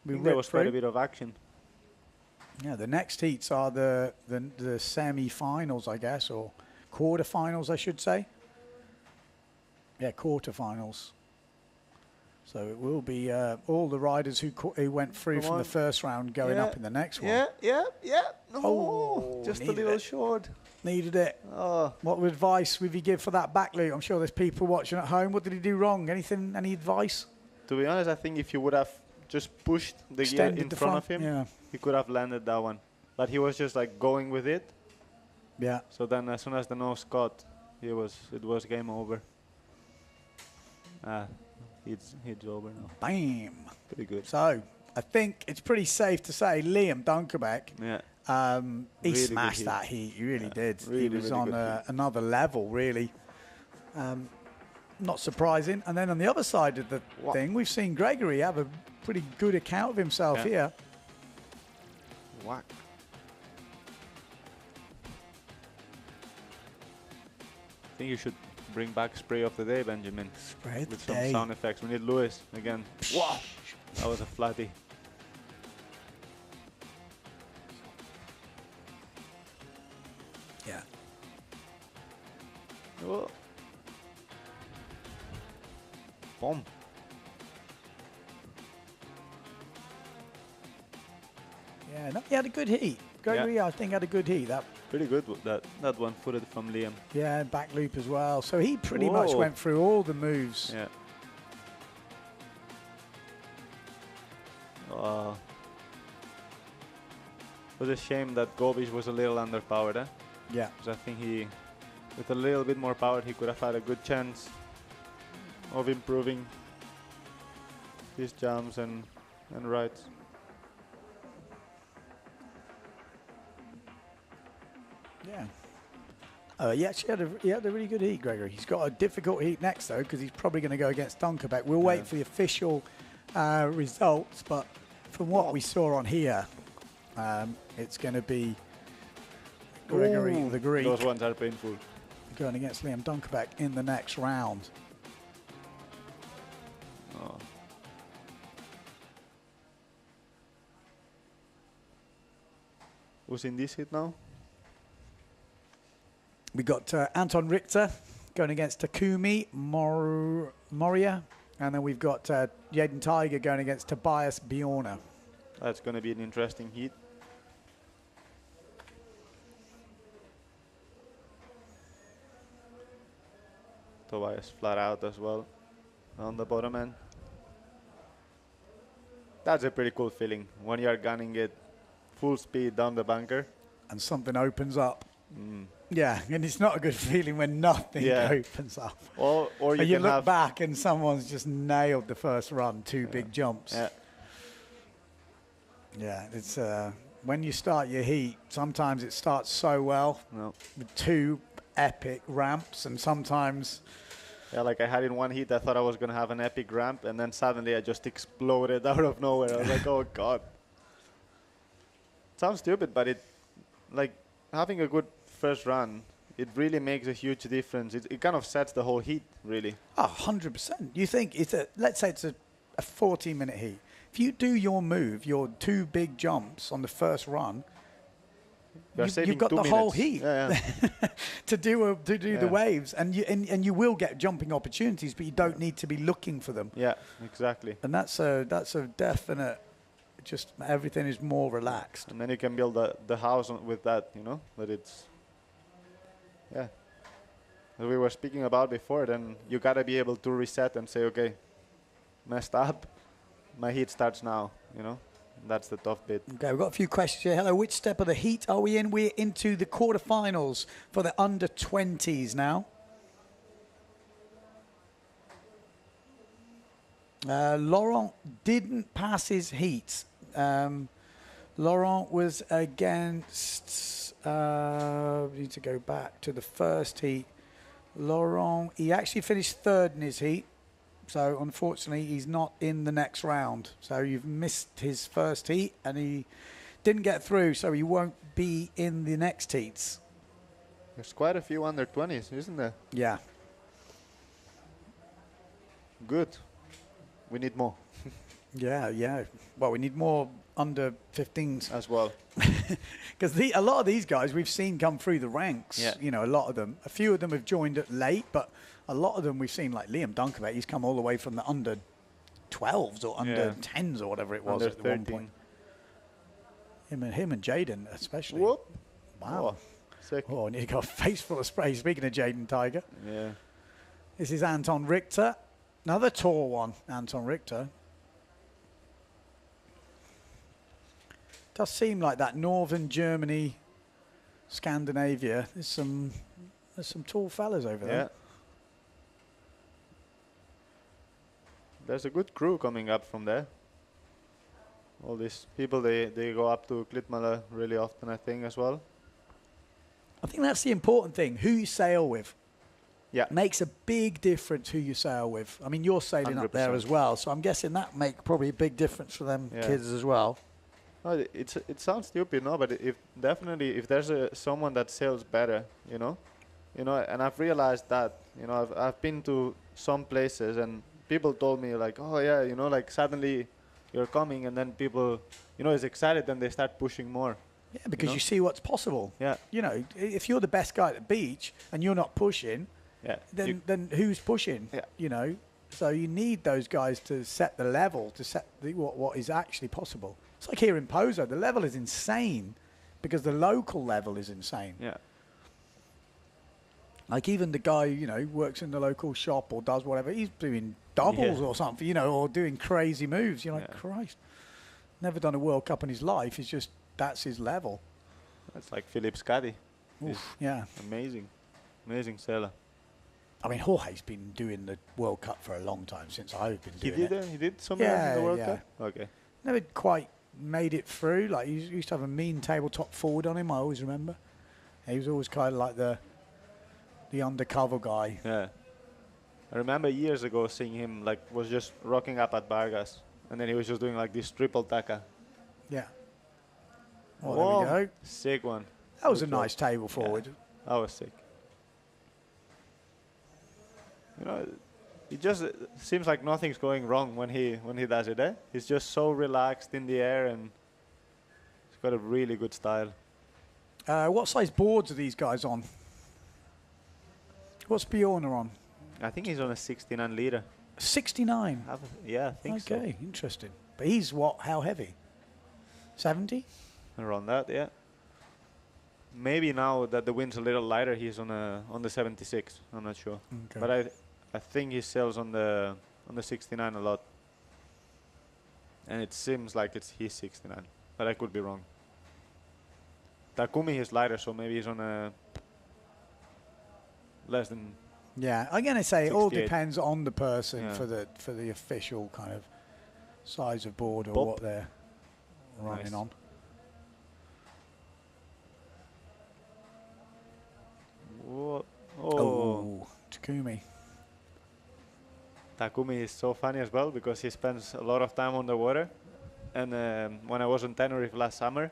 I think there was quite a bit of action. Yeah, the next heats are the semi-finals, I guess, or quarter-finals, I should say. Yeah, quarter-finals. So it will be all the riders who went through from the first round going up in the next one. Yeah. No, just a little it. short. Needed it. What advice would you give for that back loop? I'm sure there's people watching at home. What did he do wrong? Any advice? To be honest, I think if you would have just pushed the gear in front of him, he could have landed that one. But he was just like going with it. Yeah. So then as soon as the nose caught, it was game over. It's over now. Bam. Pretty good. So I think it's pretty safe to say Liam Dunkerbeck. Yeah. He Really smashed good that heat. He really did. Really, he was really on good another level, really. Not surprising. And then on the other side of the thing, we've seen Gregory have a pretty good account of himself here. Whack. I think you should bring back spray of the day, Benjamin. Spray of with the some day. sound effects. We need Lewis again. Wow. That was a flatty. Yeah. Oh. Boom. Yeah, no, he had a good heat. Gregory, I think, had a good heat. That Pretty good with that one footed from Liam. Yeah, and back loop as well. So he pretty much went through all the moves. Yeah. was a shame that Gobish was a little underpowered. Yeah. Because I think with a little bit more power, he could have had a good chance of improving his jumps and rides. Yeah. He actually had a really good heat, Gregory. He's got a difficult heat next, though, because he's probably going to go against Dunkerbeck. We'll wait for the official results, but from what we saw on here, it's going to be Gregory the Greek. Those ones are painful. Going against Liam Dunkerbeck in the next round. Oh. Who's in this hit now? We got Anton Richter going against Takumi Moria. And then we've got Jaden Tiger going against Tobias Bjorna. That's going to be an interesting heat. Tobias flat out as well on the bottom end. That's a pretty cool feeling when you're gunning it full speed down the bunker. And something opens up. Yeah, and it's not a good feeling when nothing opens up. Or you look back and someone's just nailed the first run, two big jumps. Yeah. Yeah, it's when you start your heat, sometimes it starts so well with two epic ramps, and sometimes... Yeah, like I had in one heat, I thought I was going to have an epic ramp, and then suddenly I just exploded out of nowhere. I was like, oh, God. Sounds stupid, but like, having a good first run, it really makes a huge difference. It kind of sets the whole heat, really. Oh, 100%. You think let's say it's a 14-minute heat. If you do your move, your two big jumps on the first run, you've got the whole heat to do the waves, and you will get jumping opportunities, but you don't need to be looking for them. Yeah, exactly. And that's a definite. Just everything is more relaxed, and then you can build the house with that. You know, that it's as we were speaking about before. Then you gotta be able to reset and say, okay, messed up. My heat starts now. You know. That's the tough bit. Okay, we've got a few questions here. Hello, which step of the heat are we in? We're into the quarterfinals for the under-20s now. Laurent didn't pass his heat. Laurent was against... we need to go back to the first heat. Laurent, he actually finished third in his heat. So, unfortunately, he's not in the next round. So, you've missed his first heat, and he didn't get through, so he won't be in the next heats. There's quite a few under 20s, isn't there? Yeah. Good. We need more. Yeah. Well, we need more under 15s. As well. Because a lot of these guys we've seen come through the ranks. Yeah. You know, a lot of them. A few of them have joined it late, but... A lot of them we've seen, like Liam Dunkerbeck, he's come all the way from the under 12s or under 10s or whatever it was under at 13. one point. Him and Jaden especially. Whoop. Wow. Oh, sick. Oh, and he got a face full of spray. Speaking of Jaden Tiger. Yeah. This is Anton Richter. Another tall one, Anton Richter. Does seem like that northern Germany, Scandinavia, there's some tall fellas over there. There's a good crew coming up from there. All these people, they go up to Klitmala really often, I think, as well. I think that's the important thing, who you sail with. Yeah. Makes a big difference who you sail with. I mean, you're sailing 100%. up there as well, so I'm guessing that make probably a big difference for them kids as well. Oh, it sounds stupid, no? But if there's someone that sails better, you know, and I've realized that, I've been to some places and people told me like, oh yeah, like suddenly you're coming and then people, is excited and they start pushing more. Yeah, because you see what's possible. Yeah. If you're the best guy at the beach and you're not pushing, then who's pushing? Yeah. So you need those guys to set the level, to set what is actually possible. It's like here in Pozo, the level is insane because the local level is insane. Yeah. Like even the guy, works in the local shop or does whatever, he's doing doubles or something, or doing crazy moves. You're like, Christ, never done a World Cup in his life. He's just that's his level. That's like Philip's caddy. Oof, yeah. Amazing sailor. I mean, Jorge's been doing the World Cup for a long time since I've been doing it. He did some years in the World Cup? Okay. Never quite made it through. Like, he used to have a mean tabletop forward on him, I always remember. He was always kind of like the undercover guy. Yeah. I remember years ago seeing him, like, was just rocking up at Vargas. And then he was just doing, like, this triple taka. Yeah. Well, there we go. Sick one. That was a nice table forward. Yeah, that was sick. You know, it just seems like nothing's going wrong when he does it, eh? He's just so relaxed in the air, and he's got a really good style. What size boards are these guys on? What's Bjorn on? I think he's on a 69 liter. 69? Yeah, I think so. Okay, interesting. But he's what? How heavy? 70? Around that, yeah. Maybe now that the wind's a little lighter, he's on the 76. I'm not sure. Okay. But I think he sails on the 69 a lot. And it seems like he's 69, but I could be wrong. Takumi is lighter, so maybe he's on a less than. Yeah, I'm gonna say 68. it all depends on the person, Yeah. for the official kind of size of board or Bob. what they're running Nice. on. Oh, Takumi. Takumi is so funny as well because he spends a lot of time on the water. And when I was on Tenerife last summer,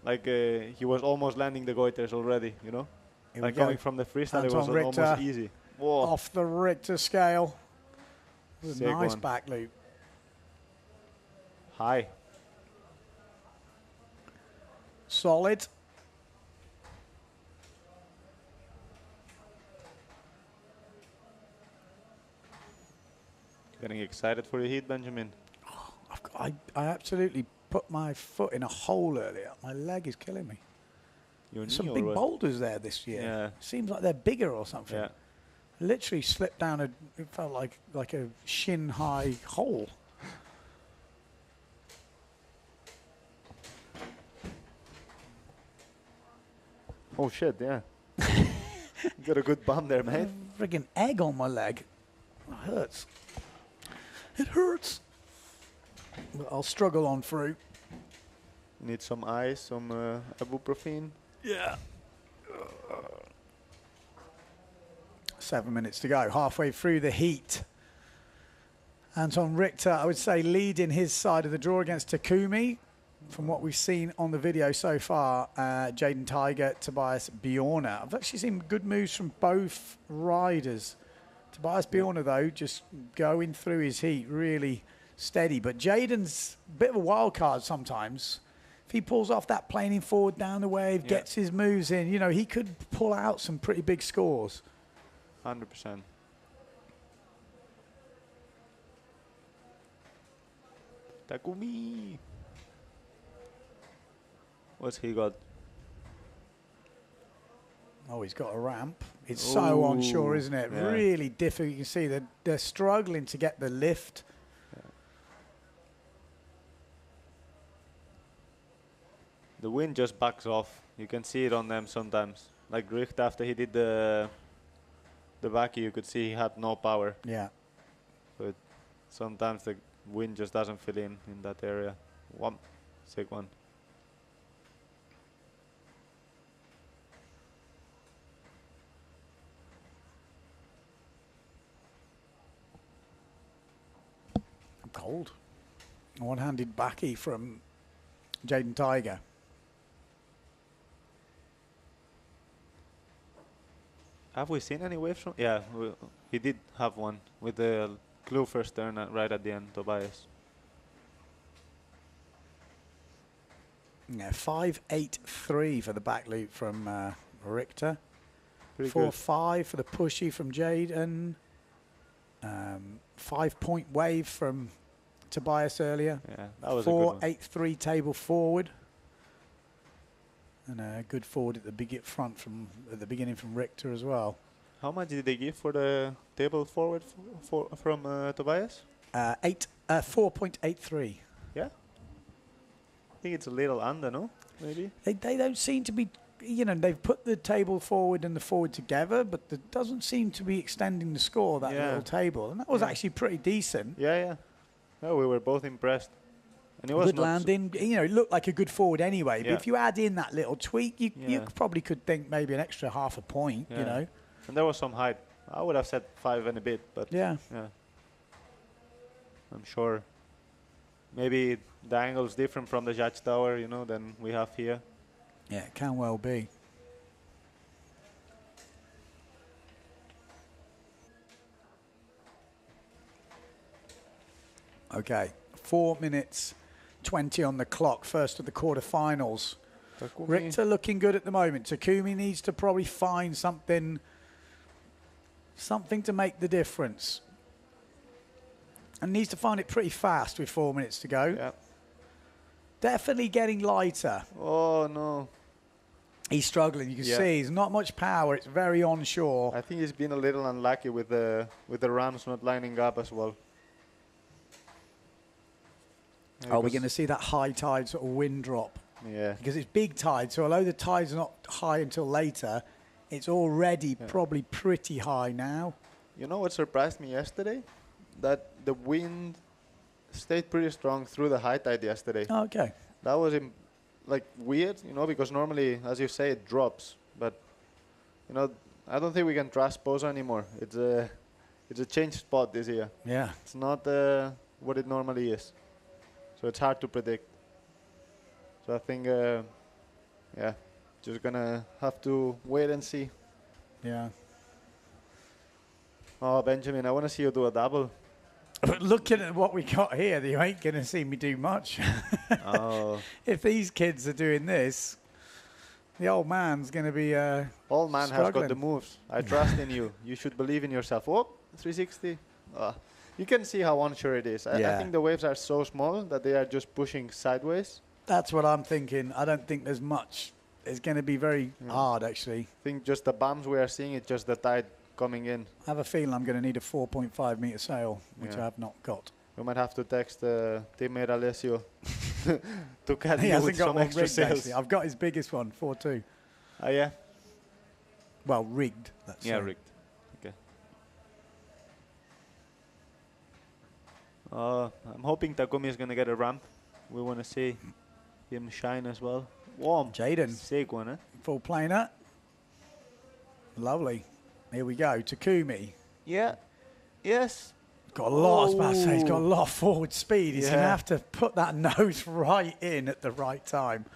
like he was almost landing the goiters already, you know? Here Like we go. coming from the freestyle, it Anton was Richter almost easy. Whoa. Off the Richter scale. It was a Sick nice one. back loop. High. Solid. Getting excited for the heat, Benjamin. I absolutely put my foot in a hole earlier. My leg is killing me. Your Some knee big or what? boulders there this year. Yeah. Seems like they're bigger or something. Yeah. Literally slipped down it felt like a shin high hole. Oh shit, yeah. Got a good bump there, mate. Friggin' egg on my leg. It hurts. It hurts. But I'll struggle on through. Need some ice, some ibuprofen. Yeah. 7 minutes to go, halfway through the heat. Anton Richter, I would say, leading his side of the draw against Takumi. From what we've seen on the video so far, Jaden Tiger, Tobias Bjorna. I've actually seen good moves from both riders. Tobias Bjorna, though, just going through his heat really steady. But Jaden's a bit of a wild card sometimes. If he pulls off that planing forward down the wave, gets his moves in, you know, he could pull out some pretty big scores. 100%. Takumi. What's he got? Oh, he's got a ramp. It's so onshore, isn't it? Yeah. Really difficult. You can see that they're struggling to get the lift. The wind just backs off. You can see it on them sometimes. Like Richt, after he did the backy, you could see he had no power. Yeah. But sometimes the wind just doesn't fill in that area. One sick one. Cold. One-handed backy from Jaden Tiger. Have we seen any waves from? Yeah, he did have one with the clue first turn right at the end, Tobias. Yeah, 5.83 for the back loop from Richter. Pretty 4.5 for the pushy from Jaden. 5-point wave from Tobias earlier. Yeah, that was a good one. 4.83 table forward. And a good forward at the front from at the beginning from Richter as well. How much did they give for the table forward from Tobias? 4.83. Yeah. I think it's a little under, no? maybe. They don't seem to be, they've put the table forward and the forward together, but it doesn't seem to be extending the score, that little table. And that was actually pretty decent. Yeah. Oh, we were both impressed. And it was good landing. It looked like a good forward anyway. But if you add in that little tweak, you probably could think maybe an extra half a point, And there was some height. I would have said 5 and a bit, but yeah. I'm sure maybe the angle is different from the judge tower, than we have here. Yeah, it can well be. Okay, 4 minutes 20 on the clock, first of the quarterfinals. Richter looking good at the moment. Takumi needs to probably find something to make the difference. And needs to find it pretty fast with 4 minutes to go. Yeah. Definitely getting lighter. Oh, no. He's struggling. You can see he's not much power. It's very onshore. I think he's been a little unlucky with the rams not lining up as well. Are we going to see that high tide sort of wind drop? Yeah. Because it's big tide, so although the tide's not high until later, it's already probably pretty high now. You know what surprised me yesterday? That the wind stayed pretty strong through the high tide yesterday. Oh, okay. That was weird, because normally, as you say, it drops. But, I don't think we can trust Pozo anymore. It's a changed spot this year. Yeah. It's not what it normally is. So it's hard to predict. So I think, just gonna have to wait and see. Yeah. Oh, Benjamin, I want to see you do a double. But looking at what we got here, you ain't going to see me do much. Oh. If these kids are doing this, the old man's going to be Old man struggling. has got the moves. I trust in you. You should believe in yourself. Oh, 360. You can see how unsure it is. I think the waves are so small that they are just pushing sideways. That's what I'm thinking. I don't think there's much. It's going to be very hard, actually. I think just the bumps we are seeing, it's just the tide coming in. I have a feeling I'm going to need a 4.5 metre sail, which I have not got. We might have to text teammate Alessio to cut He you hasn't with got some one extra rigged, sails. actually. I've got his biggest one, 4.2. Oh, yeah? Well, rigged. Rigged. Okay. I'm hoping Takumi is going to get a ramp. We want to see him shine as well. Warm. Jaden. Sick one, eh? Full planer. Lovely. Here we go. Takumi. Yeah. Yes. Got a lot, I was about to say, he's got a lot of forward speed. He's going to have to put that nose right in at the right time.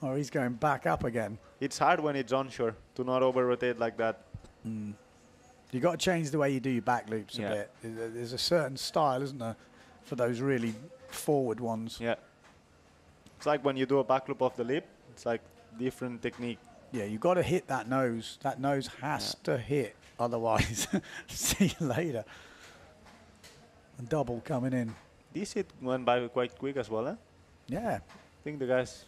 Or he's going back up again. It's hard when it's onshore to not over-rotate like that. You've got to change the way you do your back loops a bit. There's a certain style, isn't there, for those really forward ones. Yeah. It's like when you do a back loop off the lip, it's like different technique. Yeah, you've got to hit that nose. That nose has to hit. Otherwise, see you later. And double coming in. This hit went by quite quick as well, eh? Yeah. I think the guys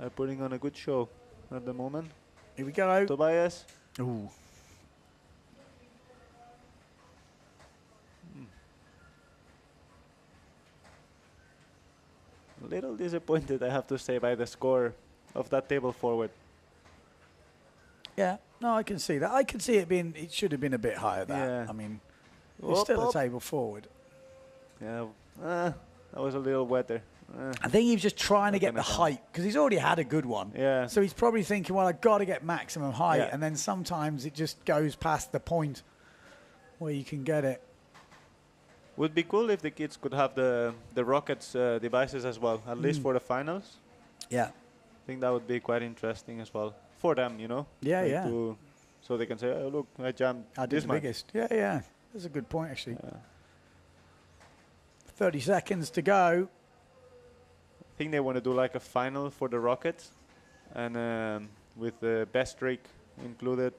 are putting on a good show at the moment. Here we go. Tobias. Ooh. A little disappointed, I have to say, by the score of that table forward. Yeah, no, I can see that. I can see it should have been a bit higher that. Yeah. I mean, it's still a table forward. Yeah, that was a little wetter. I think he was just trying to get the height, because he's already had a good one. Yeah. So he's probably thinking, well, I've got to get maximum height, and then sometimes it just goes past the point where you can get it. Would be cool if the kids could have the Rockets devices as well, at least for the finals. Yeah. I think that would be quite interesting as well for them, Yeah, like yeah. So they can say, oh, look, I jumped I did this the much. biggest. Yeah, yeah. That's a good point, actually. 30 seconds to go. I think they want to do like a final for the Rockets, and with the best rig included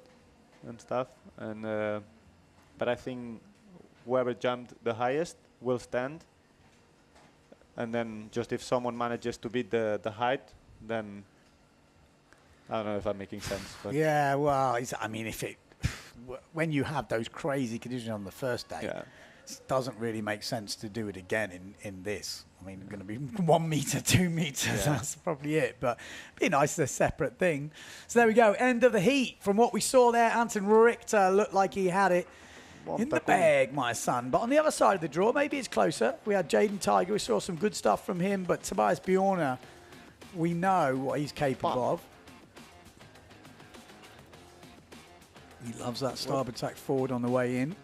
and stuff. And but I think whoever jumped the highest will stand. And then just if someone manages to beat the height, then I don't know if I'm making sense. But Yeah, well, I mean, when you have those crazy conditions on the first day, It doesn't really make sense to do it again in this. I mean, going to be 1 meter, 2 meters. Yeah. That's probably it. But be nice, a separate thing. So there we go. End of the heat. From what we saw there, Anton Richter looked like he had it in the bag, my son. But on the other side of the draw, maybe it's closer. We had Jaden Tiger. We saw some good stuff from him. But Tobias Bjorner, we know what he's capable of. He loves that starboard tack forward on the way in.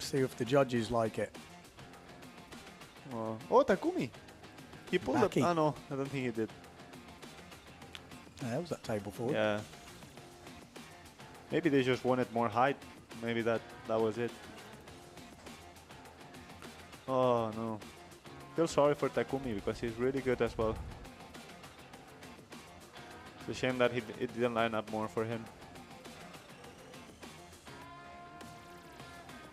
See if the judges like it. Oh, Takumi. He pulled up. Oh, no, I don't think he did. Yeah, that was that table forward. Yeah. Maybe they just wanted more height. Maybe that was it. Oh, no. Feel sorry for Takumi because he's really good as well. It's a shame that it didn't line up more for him.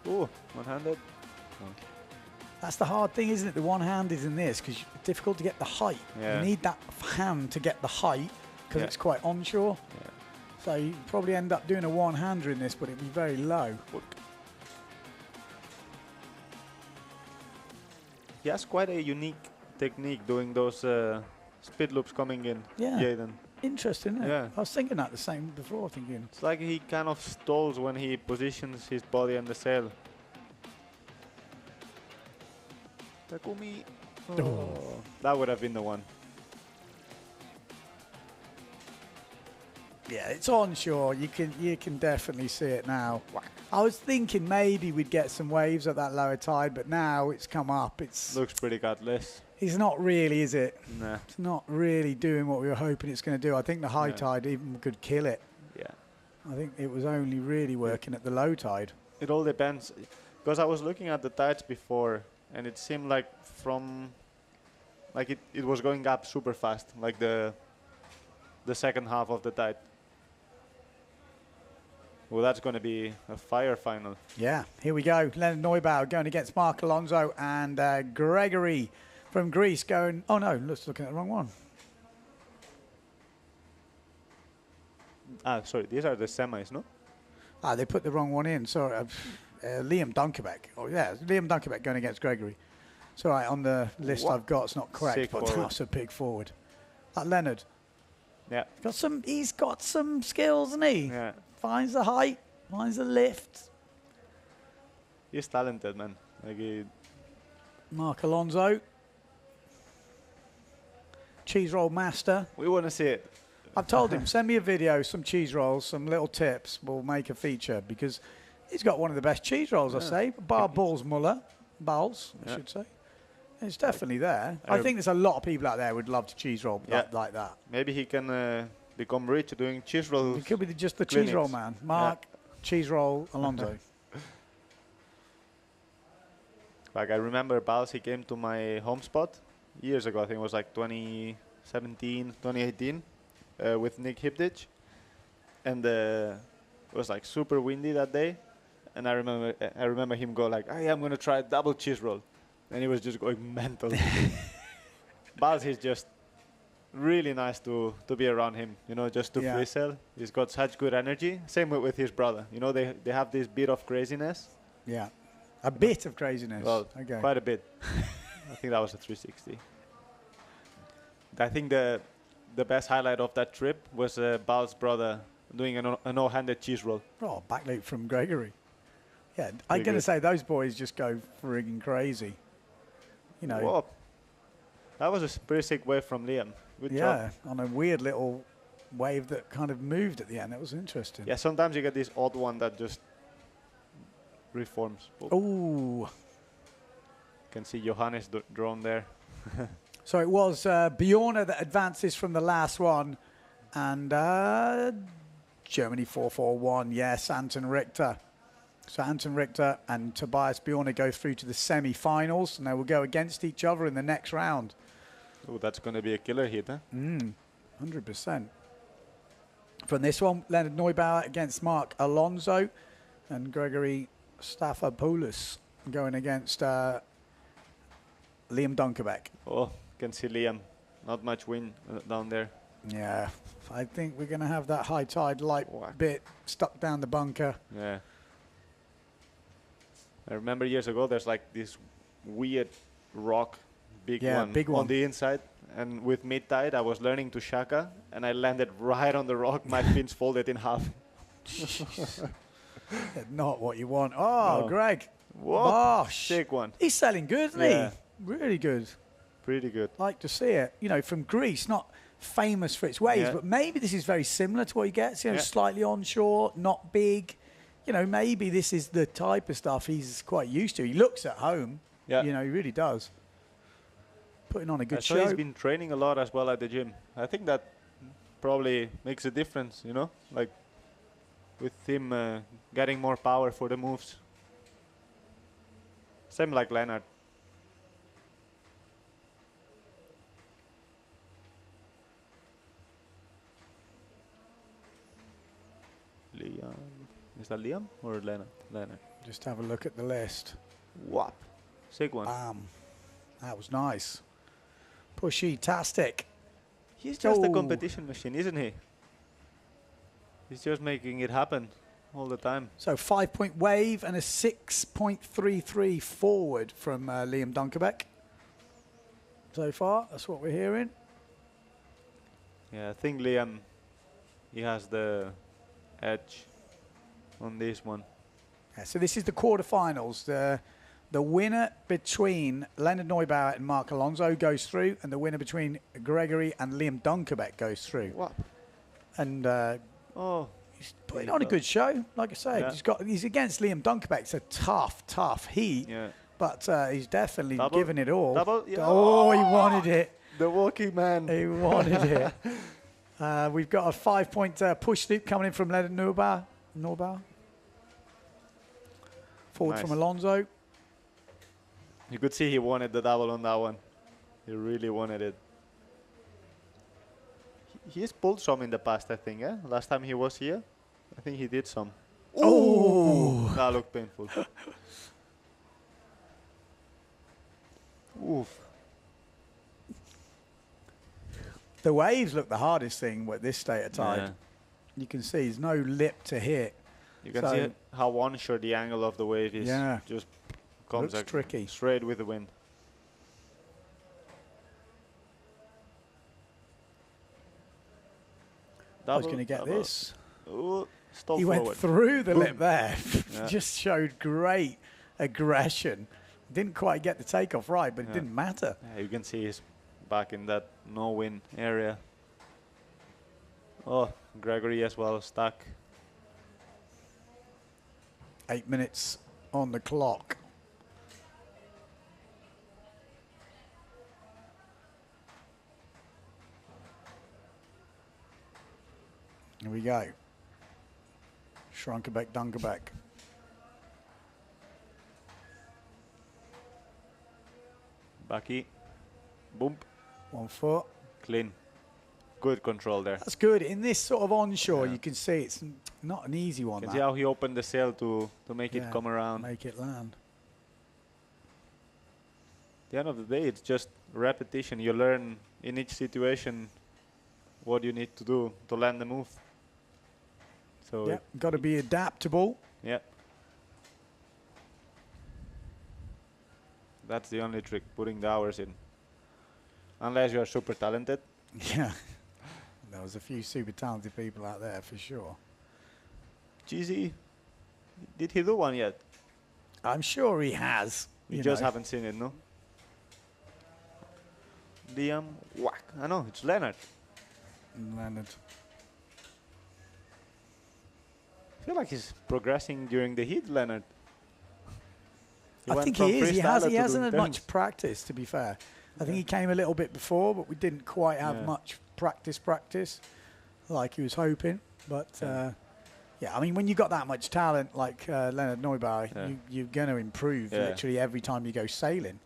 Ooh, one-handed. Oh. That's the hard thing, isn't it? The one hand is in this because it's difficult to get the height. Yeah. You need that hand to get the height because it's quite onshore. Yeah. So you probably end up doing a one-hander in this, but it'd be very low. He has quite a unique technique doing those spit loops coming in. Yeah. Jaden. Interesting, isn't it? Yeah. I was thinking that the same before, thinking. It's like he kind of stalls when he positions his body on the sail. Takumi. Oh. That would have been the one. Yeah, it's onshore. You can definitely see it now. I was thinking maybe we'd get some waves at that lower tide, but now it's come up. Looks pretty gutless. It's not really, is it? Nah. It's not really doing what we were hoping it's going to do. I think the high tide even could kill it. Yeah. I think it was only really working at the low tide. It all depends. Because I was looking at the tides before, and it seemed like it was going up super fast, like the second half of the tide. Well, that's going to be a fire final. Yeah, here we go. Leonard Neubauer going against Mark Alonso and Gregory from Greece going... Oh, no, let's look at the wrong one. Sorry, these are the semis, no? They put the wrong one in. Sorry, Liam Dunkerbeck. Oh, yeah, Liam Dunkerbeck going against Gregory. It's all right, on the list I've got, it's not correct, Sick but forward. that's a big forward. Leonard. Yeah. He's got some skills, hasn't he? Yeah. Finds the height, finds the lift. He's talented, man. Mark Alonso. Cheese roll master. We want to see it. I've told him, send me a video, some cheese rolls, some little tips. We'll make a feature because he's got one of the best cheese rolls, I say. Bar Balls Muller. Balls, I should say. It's definitely there. I think there's a lot of people out there who would love to cheese roll like that. Maybe he can become rich doing cheese rolls. He could be just the clinics. cheese roll man. Mark, cheese roll, Alonso. Like I remember Bals, he came to my home spot years ago. I think it was like 2017, 2018 with Nick Hipditch. And it was like super windy that day. And I remember him go like, hey, I'm going to try a double cheese roll. And he was just going mental. Bals, he's just really nice to be around him, just to free sail. He's got such good energy. Same with his brother. They have this bit of craziness. Yeah. A bit of craziness. Well, okay. Quite a bit. I think that was a 360. I think the best highlight of that trip was Bal's brother doing a no-handed cheese roll. Oh, back loop from Gregory. Yeah, I'm going to say those boys just go frigging crazy. Whoa. That was a pretty sick wave from Liam. Good job. On a weird little wave that kind of moved at the end. That was interesting. Yeah, sometimes you get this odd one that just reforms. Ooh. Can see Johannes drawn there. So it was Bjorner that advances from the last one. And Germany 4-4-1. Yes, Anton Richter. So Anton Richter and Tobias Bjorner go through to the semi-finals. And they will go against each other in the next round. Oh, that's going to be a killer hit, huh? 100%. From this one, Leonard Neubauer against Mark Alonso. And Gregory Staphopoulos going against Liam Dunkerbeck. Oh, can see Liam. Not much wind down there. Yeah, I think we're going to have that high tide light bit stuck down the bunker. Yeah. I remember years ago, there's like this weird rock, big big one on the inside. And with mid-tide, I was learning to shaka, and I landed right on the rock. My fins folded in half. Not what you want. Oh, No. Greg. Whoa, Bosh. sick one. He's selling good, isn't Yeah. he? Really good. Pretty good. Like to see it. You know, from Greece, not famous for its waves, Yeah. but maybe this is very similar to what he gets. You know, Yeah. slightly onshore, not big. You know, maybe this is the type of stuff he's quite used to. He looks at home. Yeah. You know, he really does. Putting on a good I saw show. he's been training a lot as well at the gym. I think that probably makes a difference, you know, like with him getting more power for the moves. Same like Leonard. Liam. Is that Liam or Leonard? Leonard. Just have a look at the list. Whop. Sick one. Bam. That was nice. Pushy-tastic. He's just a Oh. competition machine, isn't he? He's just making it happen all the time. So 5-point wave and a 6.33 forward from Liam Dunkerbeck. So far, that's what we're hearing. Yeah, I think Liam, he has the edge on this one. Yeah, so this is the quarterfinals. The winner between Leonard Neubauer and Mark Alonso goes through, and the winner between Gregory and Liam Dunkerbeck goes through. What? And Oh, he's putting on a good show. Like I said, Yeah. he's against Liam Dunkerbeck. It's a tough heat, yeah. but he's definitely Double? given it all. Double? Yeah. Oh, he wanted it. The walking man. He wanted it. We've got a 5-point push loop coming in from Leonard Neubauer. Forward Nice. from Alonso. You could see he wanted the double on that one. He really wanted it. He's pulled some in the past, I think. Last time he was here, I think he did some. Oh! That looked painful. Oof. The waves look the hardest thing with this state of tide. Yeah. You can see there's no lip to hit. You can So- see how onshore the angle of the wave is. Yeah. Just comes Looks tricky. straight with the wind. I was Double, going to get double. this. Ooh, stop He forward. went through the lip Boom. there. Yeah. Just showed great aggression. Didn't quite get the takeoff right, but it Yeah. didn't matter. Yeah, you can see he's back in that no-win area. Oh, Gregory as well, stuck. 8 minutes on the clock. Here we go. Shrunkerbeck, Dunkerbeck. Backy. Boom. 1 foot. Clean. Good control there. That's good. In this sort of onshore, Yeah. you can see it's not an easy one. You can that. see how he opened the sail to make Yeah, it come around. Make it land. At the end of the day, it's just repetition. You learn in each situation what you need to do to land the move. So Yeah, got to be adaptable. yeah. That's the only trick, putting the hours in. Unless you are super talented. Yeah. There was a few super talented people out there for sure. GZ, did he do one yet? I'm sure he has. We you just know. haven't seen it, no? Liam, whack. I know, it's Leonard. Leonard. I feel like he's progressing during the heat, Leonard. I went think from he is. He freestyler to hasn't doing had much turns. practice, to be fair. I think he came a little bit before, but we didn't quite have Yeah. much practice like he was hoping. But Yeah. yeah, I mean, when you've got that much talent like Leonard Neubauer, Yeah. you're going to improve Yeah. literally every time you go sailing.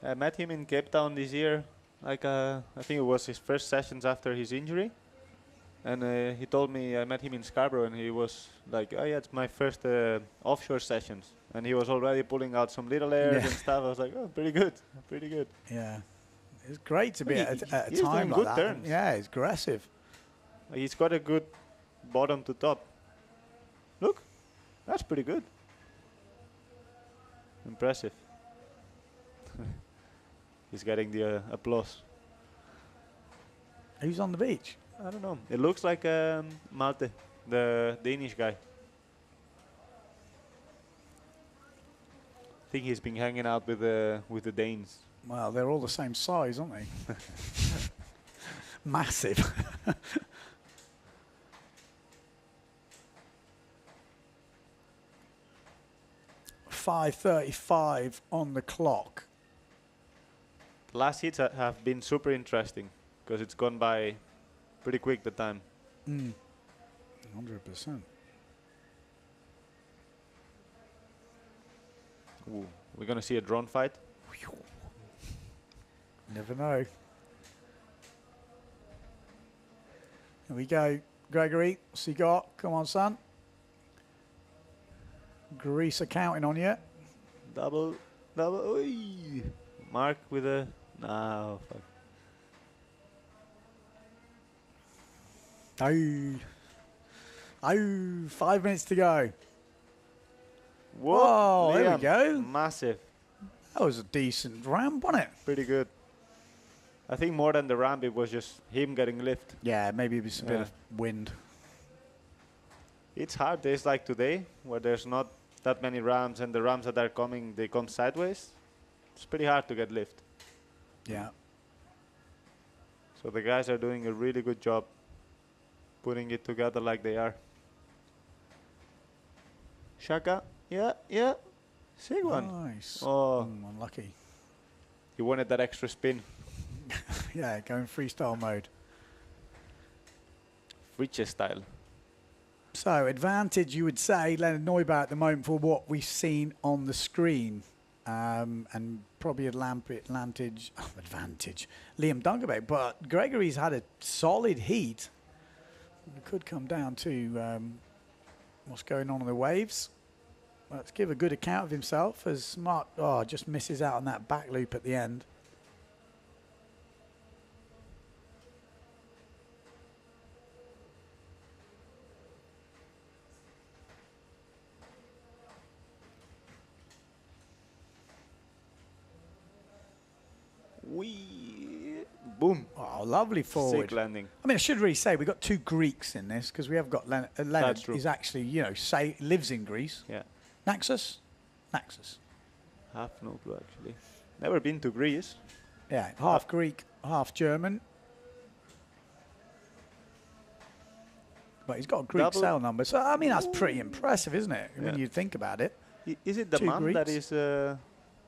I met him in Cape Town this year. Like I think it was his first sessions after his injury. And he told me I met him in Scarborough, and he was like, "Oh yeah, it's my first offshore sessions." And he was already pulling out some little airs Yeah. and stuff. I was like, "Oh, pretty good, pretty good." Yeah. It's great to be He- at a he's time doing like good that. turns. Yeah, it's aggressive. He's got a good bottom to top. Look, that's pretty good. Impressive. He's getting the applause. Who's on the beach? I don't know. It looks like Malte, the Danish guy. I think he's been hanging out with the Danes. Well, they're all the same size, aren't they? Massive. 5:35 on the clock. The last hits have been super interesting because it's gone by pretty quick the time. 100%. Ooh, we're gonna see a drone fight. Never know. Here we go. Gregory, what's he got? Come on, son. Greece are counting on you. Double. Oy. Mark with a... No, fuck. Oh, 5 minutes to go. Whoa, Whoa, there we go. Massive. That was a decent ramp, wasn't it? Pretty good. I think more than the ramp, it was just him getting lift. Yeah, maybe it was a bit of wind. It's hard days like today, where there's not that many ramps, and the ramps that are coming, they come sideways. It's pretty hard to get lift. Yeah. So the guys are doing a really good job putting it together like they are. Shaka, yeah. Sick one. Nice. Oh, Unlucky. you wanted that extra spin. Yeah, going freestyle mode. Fritje style. So, advantage, you would say, Leonard Neuber at the moment for what we've seen on the screen. And probably advantage, Liam Dunkerbeck. But Gregory's had a solid heat. It could come down to what's going on in the waves. Let's give a good account of himself as Mark just misses out on that back loop at the end. Boom. Oh, lovely forward. Sick landing. I mean, I should really say we've got two Greeks in this because we have got Leonard is actually, lives in Greece. Yeah. Naxos? Half no clue, actually. Never been to Greece. Yeah, half Greek, half German. But he's got a Greek cell number. So, I mean, that's pretty impressive, isn't it? When you think about it. Is it the Two mom that Greeks. is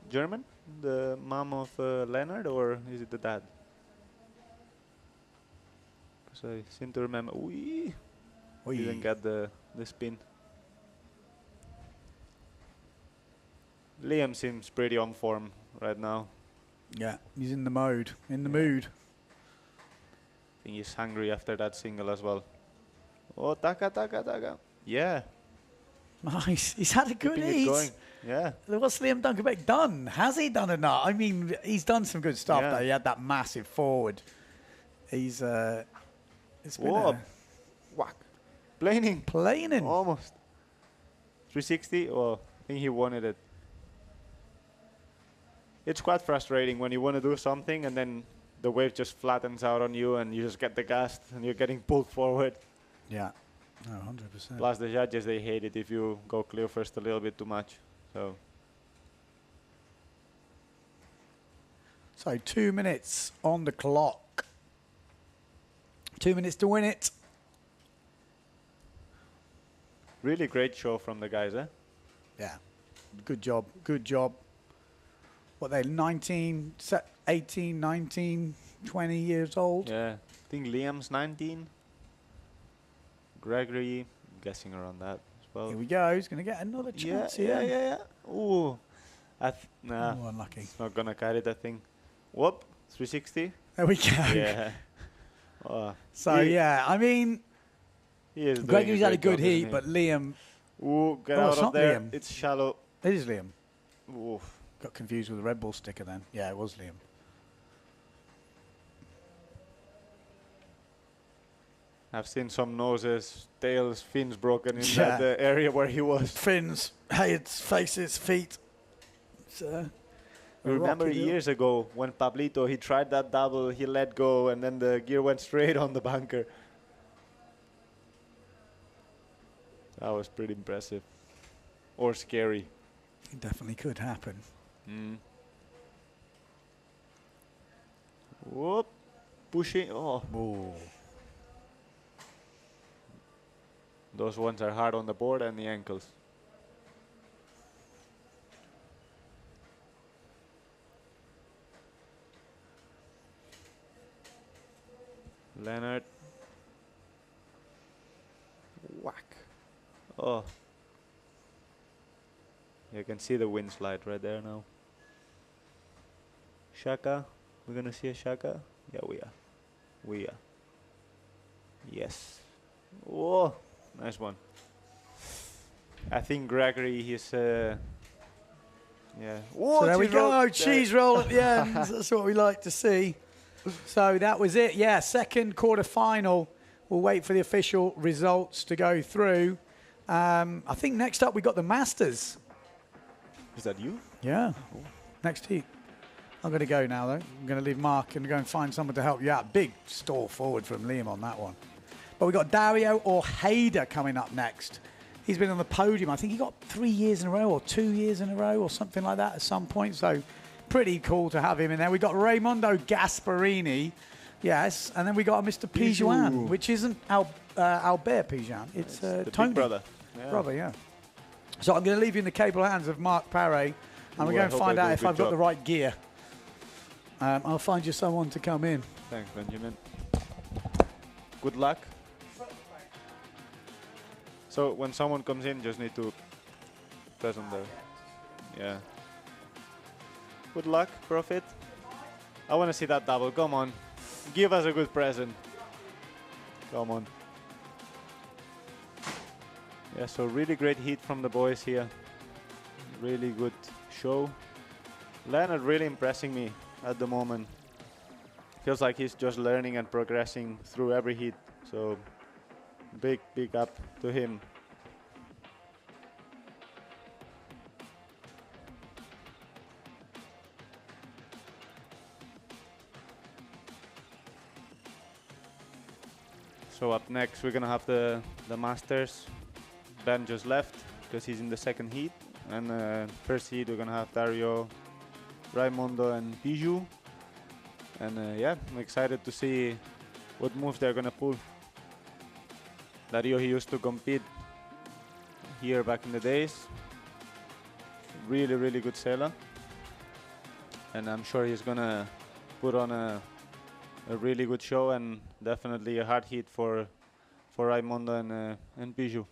German? The mom of Leonard, or is it the dad? Because I seem to remember. We didn't get the spin. Liam seems pretty on form right now. Yeah, he's in the mode, in the mood. I think he's hungry after that single as well. Oh, taka. Yeah. Nice. He's had a good Keeping it heat. going. Yeah. What's Liam Dunkerbeck done? Has he done enough? I mean, he's done some good stuff, though. He had that massive forward. He's, it's been Whoa. Whack. Planing. Almost. 360. Oh, I think he wanted it. It's quite frustrating when you want to do something and then the wave just flattens out on you and you just get the gust and you're getting pulled forward. Yeah. No, 100%. Plus the judges, they hate it if you go clear first a little bit too much. So 2 minutes on the clock. 2 minutes to win it. Really great show from the guys, eh? Yeah. Good job. What, they're 19, 18, 19, 20 years old? Yeah. I think Liam's 19. Gregory, I'm guessing around that as well. Here we go. He's going to get another chance here. Yeah. Ooh. Nah. Oh, unlucky. It's not going to carry that thing. Whoop. 360. There we go. Yeah. So, I mean, Gregory's had a good job, heat, but Liam... Ooh, get Oh, out it's of not there. Liam. It's shallow. It is Liam. Oof. Got confused with the Red Bull sticker then. Yeah, it was Liam. I've seen some noses, tails, fins broken in that area where he was. Fins, heads, faces, feet. It's a Remember rocky deal. years ago when Pablito, he tried that double, he let go, and then the gear went straight on the bunker. That was pretty impressive. Or scary. It definitely could happen. Whoop. Pushing. Oh. Oh. Those ones are hard on the board and the ankles. Leonard. Whack. Oh. You can see the wind slide right there now. Shaka. We're gonna see a Shaka? Yeah, we are. We are. Yes. Whoa. Nice one. I think Gregory, he's yeah. Whoa, So there we cheese roll. go. Cheese roll at the end. That's what we like to see. So that was it. Yeah, second quarter final. We'll wait for the official results to go through. I think next up we got the Masters. Is that you? Yeah. Next heat. I'm going to go now, though. I'm going to leave Mark and go and find someone to help you out. Big stall forward from Liam on that one. But we've got Dario Ojeda coming up next. He's been on the podium. I think he got 3 years in a row or 2 years in a row or something like that at some point. So pretty cool to have him in there. We've got Raimondo Gasparini. Yes. And then we got a Mr. Pijuan, which isn't Albert Pijuan. It's the Tony. big brother. Yeah. Brother, yeah. So I'm going to leave you in the capable hands of Mark Paré. And we're going to find out if I've got the right gear. I'll find you someone to come in. Thanks, Benjamin. Good luck. So when someone comes in, just need to press on there. Yeah. Good luck, Prophet. I want to see that double. Come on. Give us a good present. Come on. Yeah, so really great heat from the boys here. Really good show. Leonard really impressing me at the moment. Feels like he's just learning and progressing through every heat. So big up to him. So up next we're gonna have the Masters. Ben just left because he's in the second heat. And first heat we're gonna have Dario, Raimondo and Bijou. And yeah, I'm excited to see what moves they're gonna pull. Dario, he used to compete here back in the days. Really good sailor. And I'm sure he's gonna put on a really good show and definitely a hard heat for Raimondo and Bijou.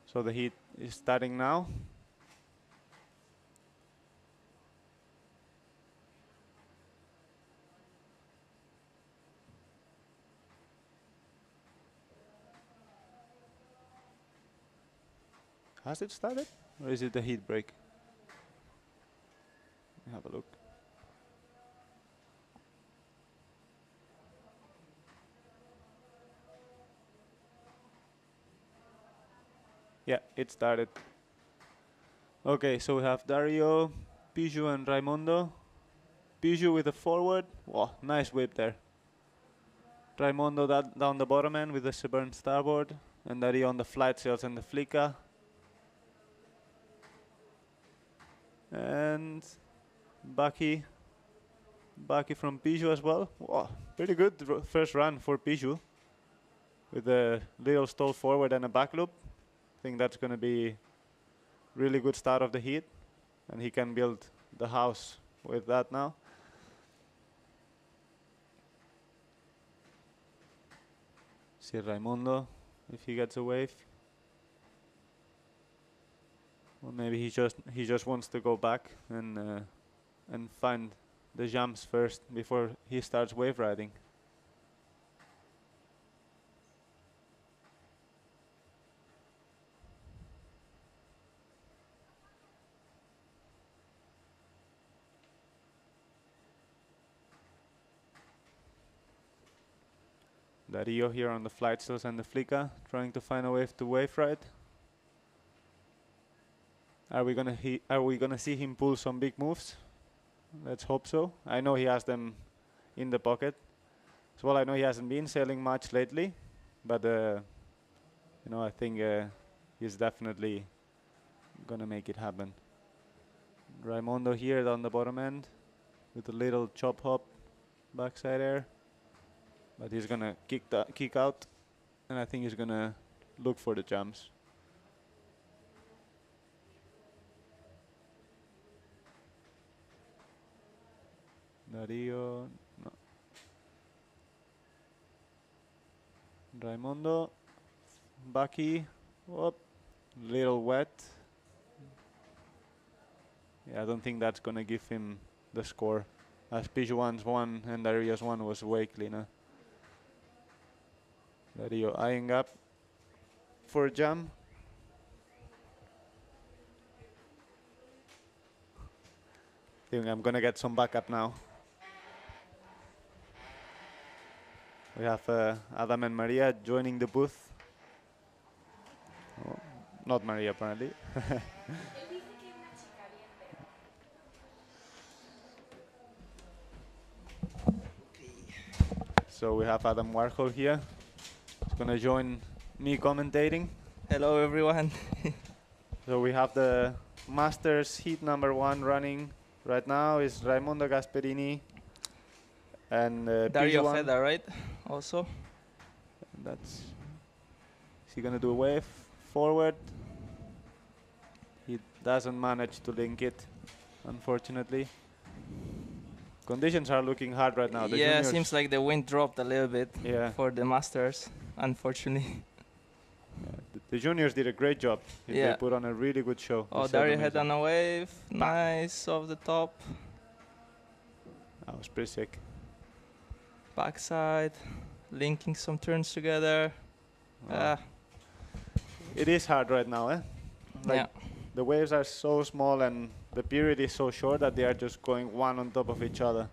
So the heat is starting now. Has it started? Or is it a heat break? Have a look. Yeah, it started. Okay, so we have Dario, Bijou and Raimondo. Bijou with the forward. Wow, nice whip there. Raimondo down the bottom end with the stubborn starboard. And Dario on the flight sails and the flicka. And Baki from Bijou as well. Wow, pretty good first run for Bijou. With a little stall forward and a back loop. I think that's going to be really good start of the heat. And he can build the house with that now. See Raimondo if he gets a wave. Or maybe he just wants to go back and find the jumps first before he starts wave riding. Dario here on the flight stills and the flicka, trying to find a wave to wave ride. Are we gonna see him pull some big moves? Let's hope so. I know he has them in the pocket. So well, I know he hasn't been sailing much lately, but you know, I think he's definitely gonna make it happen. Raimondo here down the bottom end with a little chop hop backside air, but he's gonna kick out, and I think he's gonna look for the jumps. Dario, no. Raimondo, Bucky, whoop, little wet. Yeah, I don't think that's gonna give him the score, as Pijuan's one and Dario's one was way cleaner. Dario eyeing up for a jump. I think I'm gonna get some backup now. We have Adam and Maria joining the booth. Oh, not Maria, apparently. So we have Adam Warhol here. He's gonna join me commentating. Hello, everyone. So we have the Masters heat number 1 running right now. Is Raimondo Gasperini and Dario Pijuan. Feda, right? Also. That's. Is he gonna do a wave forward? He doesn't manage to link it, unfortunately. Conditions are looking hard right now. The Yeah, juniors, seems like the wind dropped a little bit for the Masters, unfortunately. the juniors did a great job. Yeah. They put on a really good show. Oh, Dario had on a wave. Nice off the top. That was pretty sick. Backside, linking some turns together. It is hard right now, eh? Like Yeah. the waves are so small and the period is so short that they are just going one on top of each other.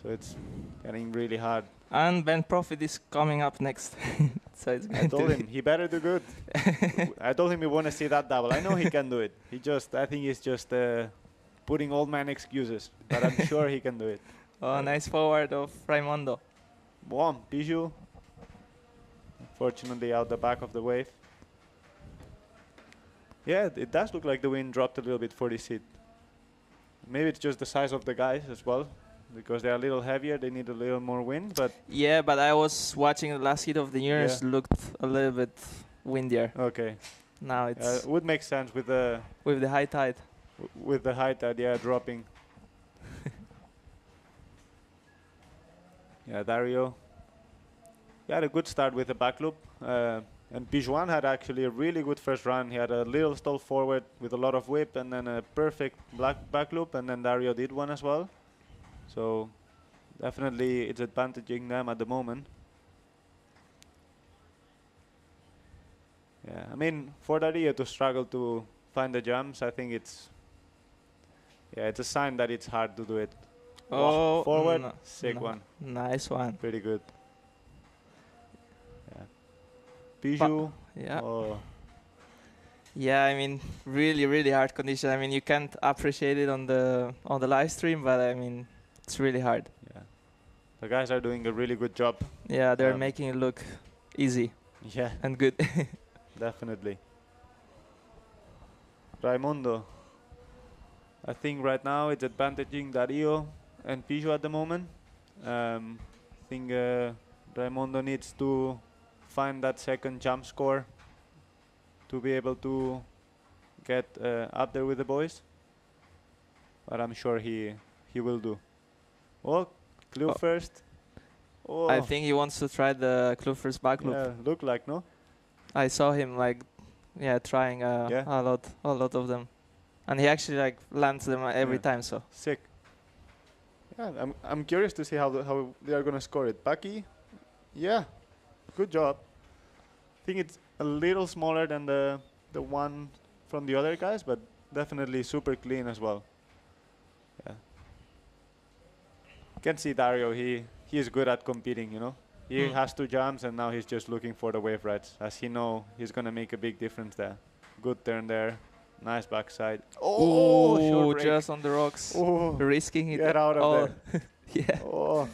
So it's getting really hard. And Ben Profit is coming up next. So it's I told him he better do good. I told him we want to see that double. I know he can do it. I think he's just putting old man excuses, but I'm sure he can do it. Oh, nice forward of Raimondo. Boom, Bijou. Fortunately out the back of the wave. Yeah, it does look like the wind dropped a little bit for this heat. Maybe it's just the size of the guys as well, because they're a little heavier, they need a little more wind, but... Yeah, but I was watching the last heat of the juniors, looked a little bit windier. Okay. Now it's... it would make sense with the... With the high tide. With the high tide, yeah, dropping. Yeah, Dario. He had a good start with the back loop. And Pijuan had actually a really good first run. He had a little stall forward with a lot of whip and then a perfect back loop, and then Dario did one as well. So definitely it's advantaging them at the moment. Yeah, I mean, for Dario to struggle to find the jumps, I think it's a sign that it's hard to do it. Oh, forward, sick one. Nice one. Pretty good. Yeah. Bijou. Yeah. Oh. Yeah, I mean, really, really hard condition. I mean, you can't appreciate it on the live stream, but I mean, it's really hard. Yeah. The guys are doing a really good job. Yeah, they're making it look easy. Yeah. And good. Definitely. Raimondo. I think right now it's advantaging Dario and Bijou at the moment. I think Raimondo needs to find that second jump score to be able to get up there with the boys. But I'm sure he will do. Oh, clue first. Oh. I think he wants to try the clue first back loop. Yeah, look like, no? I saw him trying a lot of them, and he actually lands them every time. So sick. Yeah, I'm curious to see how they are gonna score it. Bucky, yeah, good job. I think it's a little smaller than the one from the other guys, but definitely super clean as well. Yeah. Can see Dario. He is good at competing. You know, he has 2 jumps, and now he's just looking for the wave rides, as he know he's gonna make a big difference there. Good turn there. Nice backside. Oh, short break. just on the rocks. Oh, Risking it. get out of oh. there. Yeah. Oh, I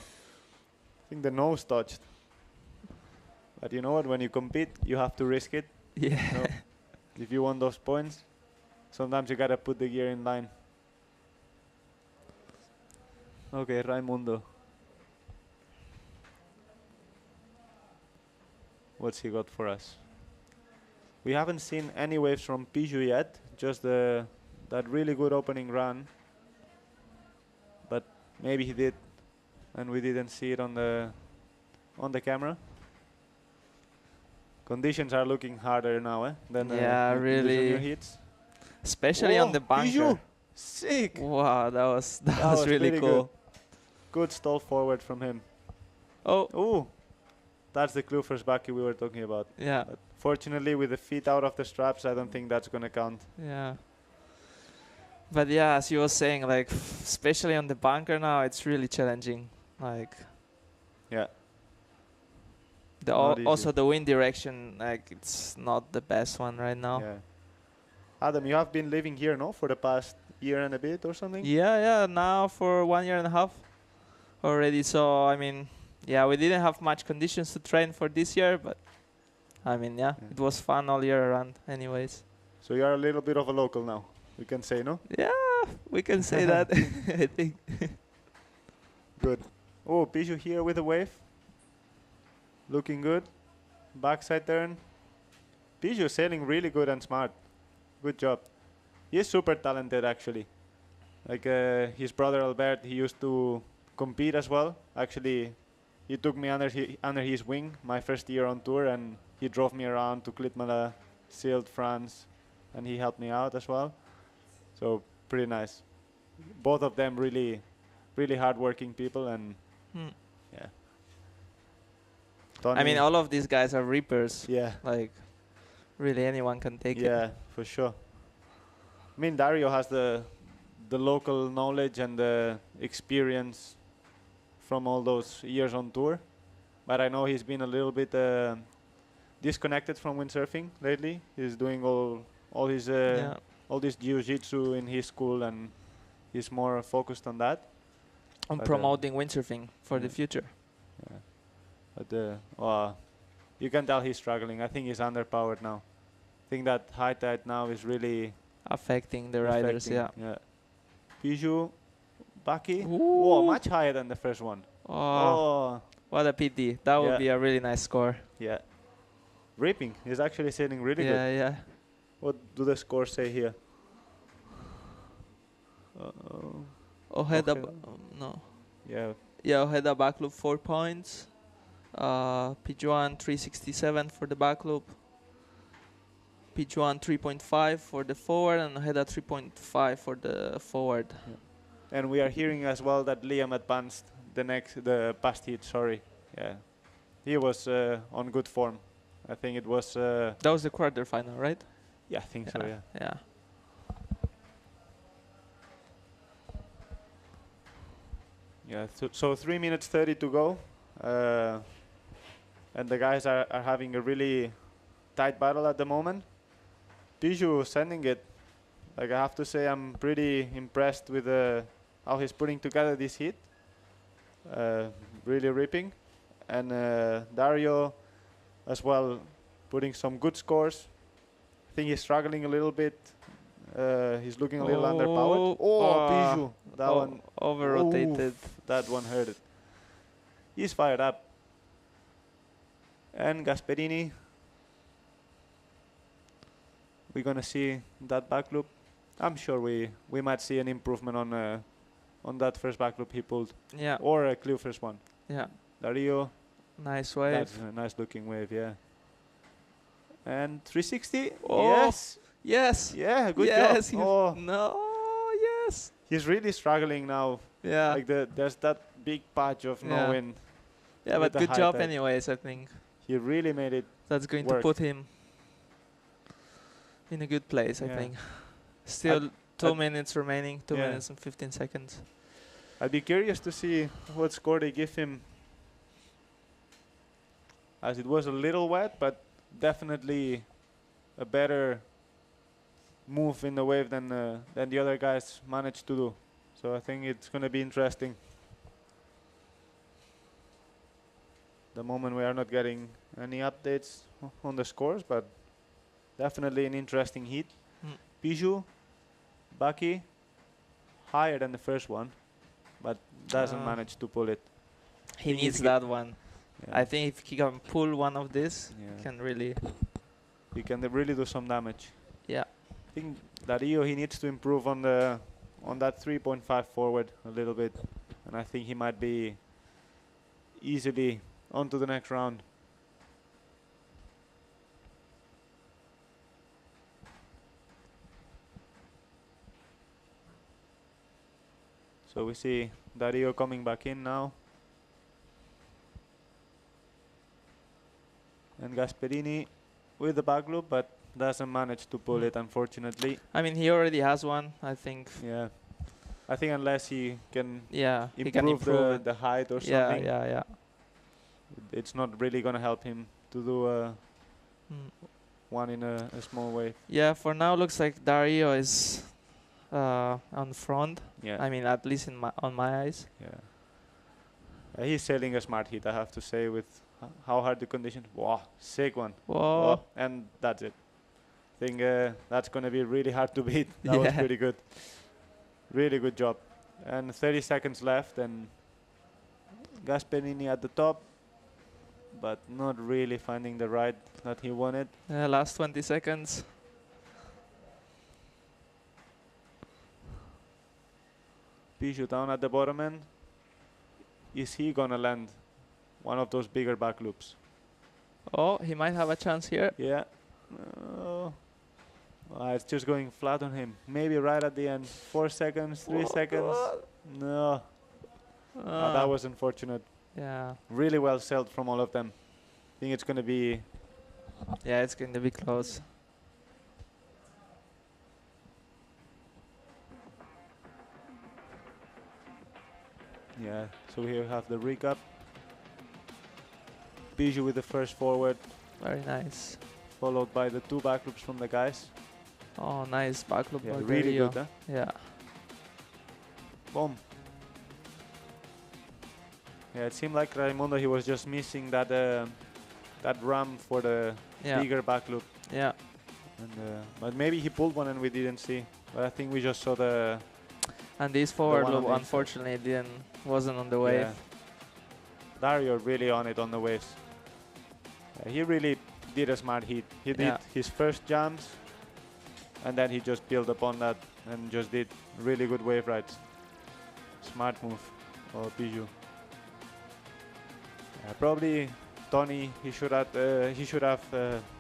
think the nose touched. But you know what? When you compete, you have to risk it. Yeah. You know, if you want those points, sometimes you gotta put the gear in line. Okay, Raimundo. What's he got for us? We haven't seen any waves from Piju yet, just that really good opening run. But maybe he did, and we didn't see it on the camera. Conditions are looking harder now, than Yeah, the really. junior heats. Especially on the bunker. Piju! Sick! Wow, that was really pretty cool. Good stall forward from him. Oh, Ooh, that's the clue first backy we were talking about. yeah, But fortunately, with the feet out of the straps, I don't think that's gonna count. yeah. But yeah, as you were saying, like, especially on the bunker now, it's really challenging. Like, Yeah. the Not easy. also the wind direction, like, it's not the best one right now. Yeah. Adam, you have been living here, no, for the past year and a bit or something? Yeah, now for 1.5 years already. So, I mean, yeah, we didn't have much conditions to train for this year, but I mean, yeah, it was fun all year around anyways. So you are a little bit of a local now, we can say, no? Yeah, we can say that, I think. Good. Oh, Piju here with a wave. Looking good. Backside turn. Piju sailing really good and smart. Good job. He is super talented, actually. Like his brother Albert, he used to compete as well. Actually, he took me under his wing my first year on tour, and he drove me around to Klitmala, sailed France, and he helped me out as well. So pretty nice. Both of them really, really hardworking people, and yeah. I mean, all of these guys are reapers. Yeah. Like, really anyone can take it. Yeah, for sure. I mean, Dario has the local knowledge and the experience from all those years on tour, but I know he's been a little bit disconnected from windsurfing lately. He's doing all his all this jiu-jitsu in his school, and he's more focused on that. On But, promoting windsurfing for the future. Yeah. But you can tell he's struggling. I think he's underpowered now. I think that high tide now is really Affecting the riders, affecting, yeah. Piju, Baki. Ooh. Whoa, much higher than the first one. Oh, what a pity. That would Yeah. be a really nice score. Yeah. Ripping. He's actually sailing really good. Yeah. What do the scores say here? Ojeda, Okay. no. Yeah. Yeah, Ojeda back loop 4 points. Pijuan 367 for the back loop. Pijuan 3.5 for the forward, and Ojeda 3.5 for the forward. And we are hearing as well that Liam advanced the past heat, sorry. Yeah. He was on good form. I think it was That was the quarterfinal, right? yeah, I think so, yeah. Yeah. Yeah, so 3 minutes 30 to go. And the guys are having a really tight battle at the moment. Piju sending it. Like, I have to say, I'm pretty impressed with how he's putting together this heat. Really ripping. And Dario as well, putting some good scores. I think he's struggling a little bit. He's looking a little underpowered. Piju. That one. Over-rotated. That one hurt it. He's fired up. And Gasperini. We're gonna see that back loop. I'm sure we might see an improvement on that first back loop he pulled. Yeah. Or a clear first one. Yeah. Dario. Nice wave. That's a nice looking wave, yeah. And 360. Oh. Yes. Yes. Yeah, good yes. job. Oh. No. Yes. He's really struggling now. Yeah. Like there's that big patch of no wind. Yeah, with but the good high job tide. anyways, I think. He really made it. That's going work. to put him in a good place, I Yeah. think. Still 2 minutes remaining, 2 minutes and 15 seconds. I'd be curious to see what score they give him, as it was a little wet, but definitely a better move in the wave than the other guys managed to do. So I think it's going to be interesting. The moment we are not getting any updates on the scores, but definitely an interesting heat. Bijou, Bucky, higher than the first one, but doesn't manage to pull it. He needs that one. Yeah. I think if he can pull one of this, he can really... He can really do some damage. Yeah. I think Dario, he needs to improve on that 3.5 forward a little bit, and I think he might be easily on to the next round. So we see Dario coming back in now. And Gasperini with the back loop, but doesn't manage to pull it, unfortunately. I mean, he already has one, I think. Yeah. I think unless he can improve the height or something. Yeah. It's not really going to help him to do one in a small wave. Yeah, for now looks like Dario is on front. Yeah. I mean, at least on my eyes. Yeah. He's sailing a smart hit, I have to say, with how hard the conditions. Wow, sick one. Whoa. And that's it. I think that's going to be really hard to beat. That was pretty good. Really good job. And 30 seconds left, and Gasperini at the top, but not really finding the ride that he wanted. Last 20 seconds. Bijou down at the bottom end. Is he gonna land one of those bigger back loops? Oh, he might have a chance here. Yeah. It's just going flat on him. Maybe right at the end. 4 seconds, 3 seconds. No. That was unfortunate. Yeah. Really well sailed from all of them. I think it's gonna be... Yeah, it's going to be close. Yeah, so here we have the recap. Bijou with the first forward. Very nice. Followed by the 2 back loops from the guys. Oh, nice back loop. Yeah, really good, huh? Yeah. Boom. Yeah, it seemed like Raimundo, he was just missing that that ram for the bigger back loop. Yeah. And, but maybe he pulled one and we didn't see. But I think we just saw the... And this forward loop, unfortunately, wasn't on the wave. Yeah. Dario really on it on the waves. He really did a smart hit. He did his first jumps, and then he just built upon that and just did really good wave rides. Smart move of Bijou. Probably Tony, he should have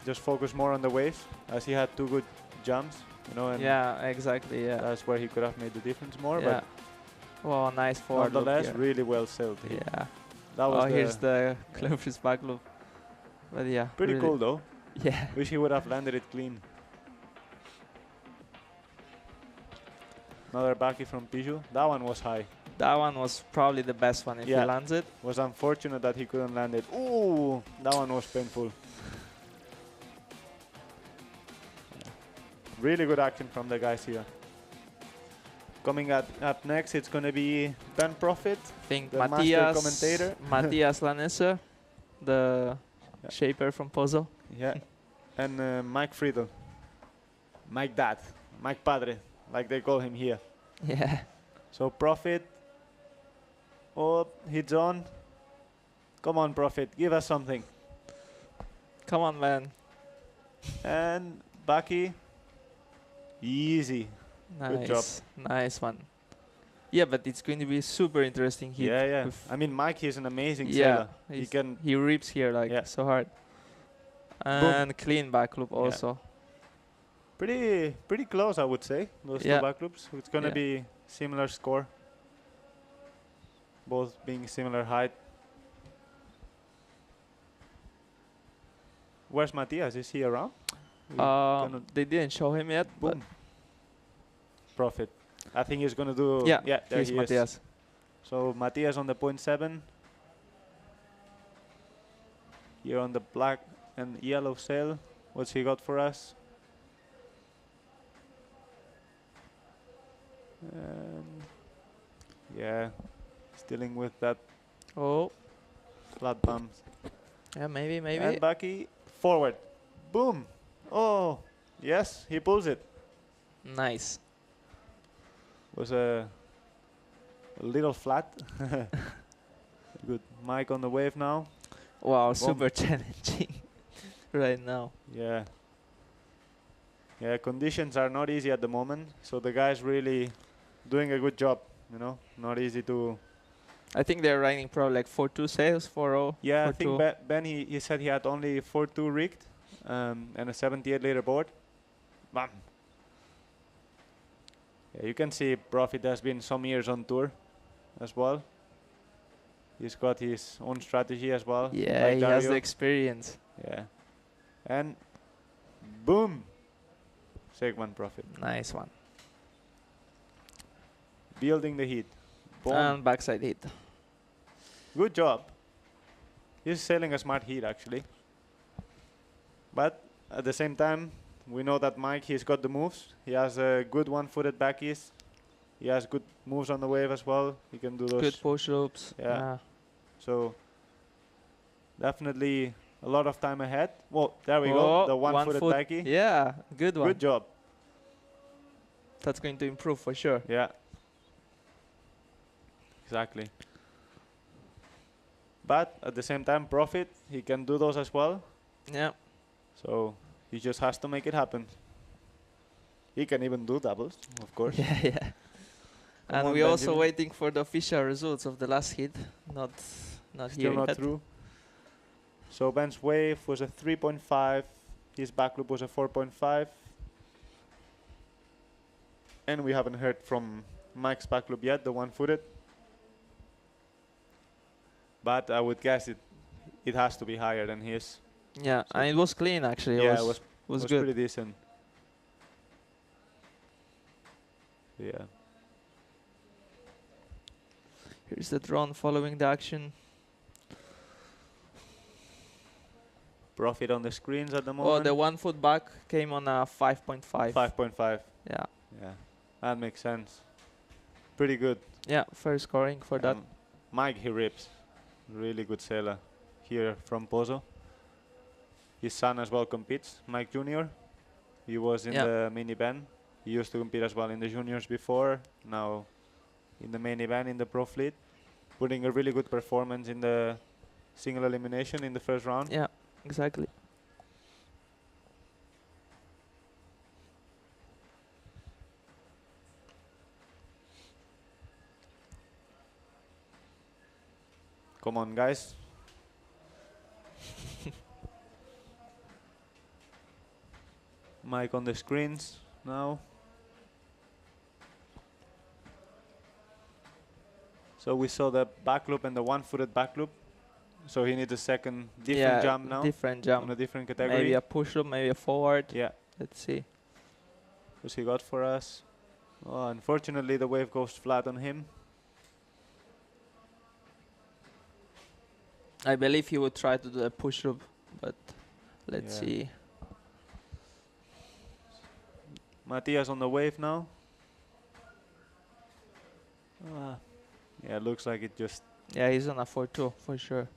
just focused more on the waves, as he had 2 good jumps, you know. And yeah, exactly. Yeah, that's where he could have made the difference more. Yeah. But well, nice forward loop. Nonetheless, really well sailed. Yeah. That was here's the closest back loop. But yeah, pretty cool though. Yeah. Wish he would have landed it clean. Another backy from Bijou. That one was high. That one was probably the best one if he lands it. Was unfortunate that he couldn't land it. Ooh, that one was painful. Really good action from the guys here. Coming up next, it's going to be Ben Profit, I think the Matthias, master commentator. Matthias Lanesse, the shaper from Pozo. Yeah, and Mike Friedel. Mike Dad, Mike Padre, like they call him here. Yeah. So Profit, oh, hits on. Come on, Profit, give us something. Come on, man. And Bucky, easy. Nice. Good job. Nice one. Yeah, but it's going to be super interesting hit. Yeah, yeah. I mean, Mike is an amazing sailor. He rips here like so hard. And boom. Clean back loop also. Pretty close, I would say. Those 2 back loops. It's going to be similar score. Both being similar height. Where's Matthias? Is he around? They didn't show him yet. Boom. Profit. I think he's going to do... Yeah, there he's he Matthias. Is. So Matthias on the 0.7. Here on the black and yellow sail. What's he got for us? Yeah, dealing with that Oh, flat bumps. yeah, maybe. And Bucky forward. Boom. Oh, yes, he pulls it. Nice. Was a little flat. Good. Mike on the wave now. Wow, super challenging right now. Yeah. Yeah, conditions are not easy at the moment, so the guy's really doing a good job, you know. Not easy to... I think they're riding probably like 4-2 sails, 4-0. Yeah, I 4-2. think Ben, he said he had only 4.2 rigged and a 78 liter board. Bam. Yeah, you can see Profit has been some years on tour as well. He's got his own strategy as well. Yeah, like he has the Dario. experience. Yeah. And boom. Segment Profit. Nice one. Building the heat. Boom. And backside hit. Good job. He's sailing a smart heat actually. But at the same time, we know that Mike, he's got the moves. He has a good one-footed backies. He has good moves on the wave as well. He can do those. Good push-ups. Yeah. So definitely a lot of time ahead. Well, there we go. The one-footed backy. Yeah, good one. Good job. That's going to improve for sure. Yeah. Exactly. But at the same time, Profit, he can do those as well. Yeah. So he just has to make it happen. He can even do doubles, of course. Yeah. And on, we're also Benjamin. waiting for the official results of the last hit. Not Still here not yet. through. So Ben's wave was a 3.5. His back loop was a 4.5. And we haven't heard from Mike's back loop yet, the one-footed. But I would guess it has to be higher than his. Yeah, So and it was clean actually. Yeah, it it was good. pretty decent. Yeah. Here's the drone following the action. Profit on the screens at the Oh, moment. the 1 foot back came on a 5.5. 5.5. Yeah. Yeah, that makes sense. Pretty good. Yeah, fair scoring for that. Mike, he rips. Really good sailor here from Pozo. His son as well competes, Mike Jr. He was in the main event. He used to compete as well in the juniors before. Now in the main event in the pro fleet. Putting a really good performance in the single elimination in the first round. Yeah, exactly. Come on, guys. Mike on the screens now. So we saw the back loop and the one-footed back loop. So he needs a second different jump now. Different jump. On a different category. Maybe a push up, maybe a forward. Yeah. Let's see. What's he got for us? Oh, unfortunately, the wave goes flat on him. I believe he would try to do a push up, but let's see. Matthias on the wave now. Yeah, looks like it just... Yeah, he's on a 4-2 for sure.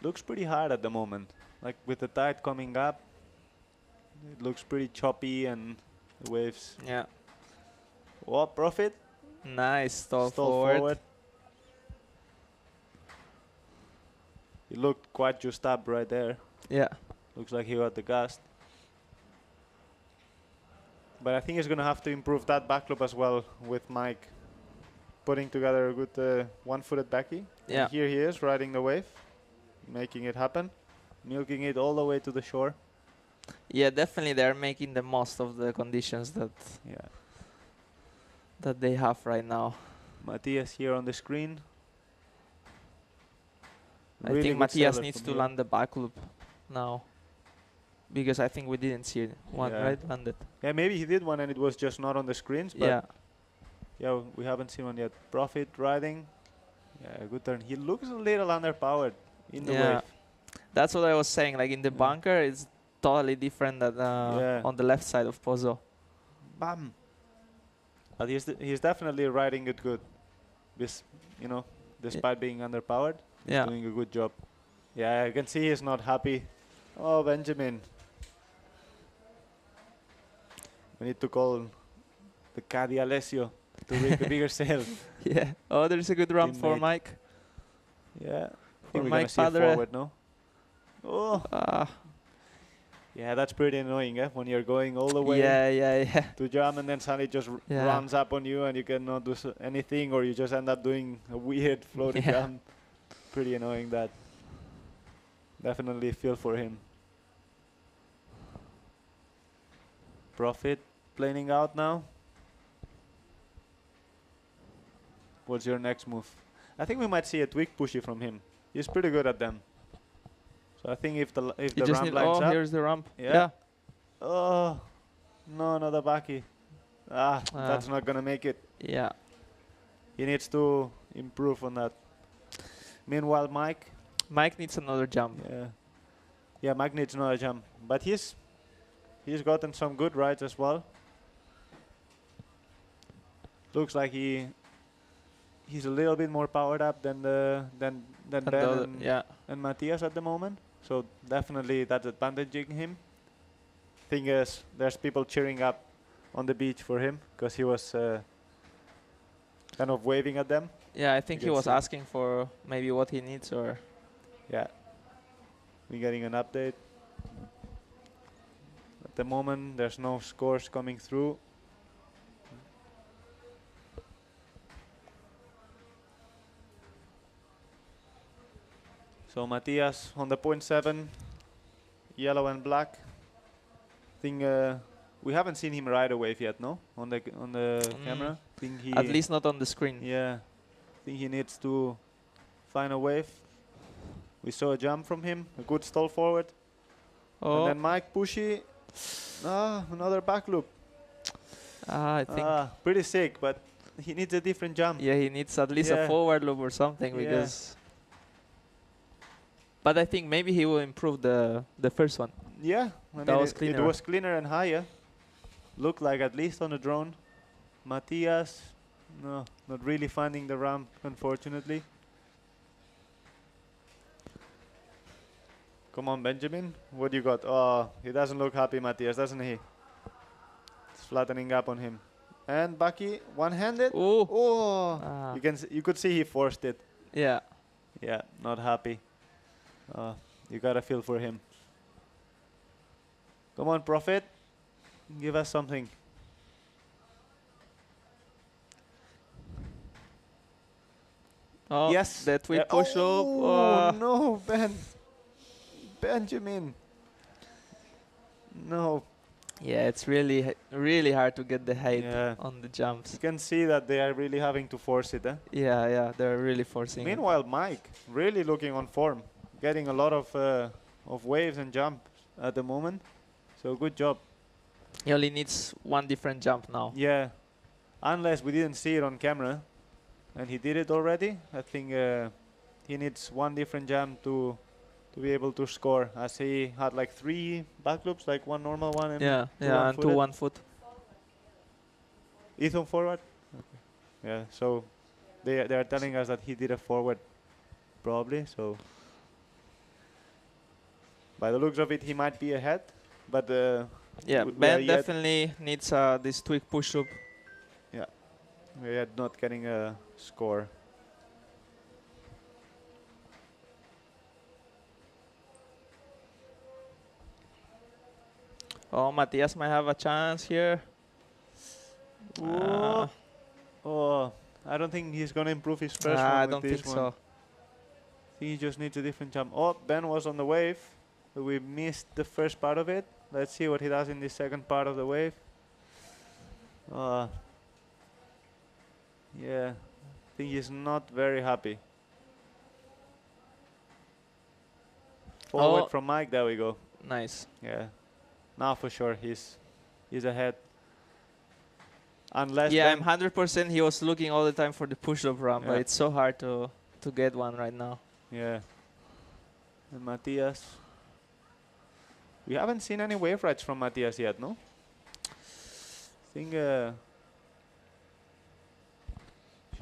Looks pretty hard at the moment. Like with the tide coming up, it looks pretty choppy and the waves... Yeah. Oh, Profit. Nice, stall forward. He looked quite juiced up right there. Yeah. Looks like he got the gust. But I think he's going to have to improve that back loop as well with Mike putting together a good one-footed backy. Yeah. And here he is riding the wave, making it happen, milking it all the way to the shore. Yeah, definitely they're making the most of the conditions that they have right now. Matthias here on the screen. I think Matthias needs to land the back loop now. Because I think we didn't see one, right? Landed. Yeah, maybe he did one and it was just not on the screens. But yeah, we haven't seen one yet. Profit riding. Yeah, good turn. He looks a little underpowered in the wave. That's what I was saying. Like in the bunker, it's totally different than on the left side of Pozo. Bam. But he's definitely riding it good. This, you know, despite being underpowered, he's doing a good job. Yeah, I can see he's not happy. Oh, Benjamin. We need to call the caddy Alessio to rig the bigger sail. Yeah. Oh, there's a good run for Mike. Yeah. For we're Mike gonna see Padre. forward, no? Oh. Yeah, that's pretty annoying, eh? When you're going all the way to jump and then suddenly just runs up on you and you cannot do anything, or you just end up doing a weird floating jump. Pretty annoying, that. Definitely feel for him. Profit planing out now. What's your next move? I think we might see a tweak pushy from him. He's pretty good at them. So I think if the ramp lines up. Here's the ramp. Yeah. Oh, no, not a backy. That's not gonna make it. Yeah. He needs to improve on that. Meanwhile, Mike needs another jump. Yeah, Mike needs another jump. But he's gotten some good rides as well. Looks like he's a little bit more powered up than Ben and Matthias at the moment. So definitely that's advantaging him. Thing is, there's people cheering up on the beach for him because he was kind of waving at them. Yeah, I think he was asking for maybe what he needs, or. Yeah. We're getting an update. At the moment, there's no scores coming through. So Matthias on the 0.7, yellow and black. Think we haven't seen him ride a wave yet, no? On the camera. Think he at least not on the screen. Yeah, think he needs to find a wave. We saw a jump from him, a good stall forward. And then Mike pushy. Another back loop. I think pretty sick, but he needs a different jump. Yeah, he needs at least a forward loop or something because. But I think maybe he will improve the first one. Yeah, I mean, it was cleaner and higher. Looked like, at least on the drone. Matthias, no, not really finding the ramp, unfortunately. Come on, Benjamin, what do you got? Oh, he doesn't look happy, Matthias, doesn't he? It's flattening up on him. And Bucky, one-handed. Oh, you could see he forced it. Yeah. Yeah, not happy. You gotta feel for him. Come on, Prophet. Give us something. Oh, yes. That we push up. Oh, no, Benjamin. No. Yeah, it's really hard to get the height on the jumps. You can see that they are really having to force it. Yeah, they're really forcing. Meanwhile, Mike really looking on form, getting a lot of waves and jumps at the moment. So good job. He only needs one different jump now. Yeah, unless we didn't see it on camera, and he did it already. I think he needs one different jump to be able to score, as he had like 3 back loops, like one normal one and and 2 1 foot. Ethan forward. Okay. Yeah, so they are telling us that he did a forward, probably. So by the looks of it, he might be ahead, but Ben definitely needs this tweak push loop. Yeah, we are not getting a score. Oh, Matthias might have a chance here. I don't think he's going to improve his first one. I don't think so. I think he just needs a different jump. Oh, Ben was on the wave. But we missed the first part of it. Let's see what he does in the second part of the wave. Yeah, I think he's not very happy. Forward from Mike, there we go. Nice. Yeah. Now for sure he's ahead. Unless I'm 100% he was looking all the time for the push-up ramp, but it's so hard to get one right now. Yeah. And Matthias. We haven't seen any wave rides from Matthias yet, no? I think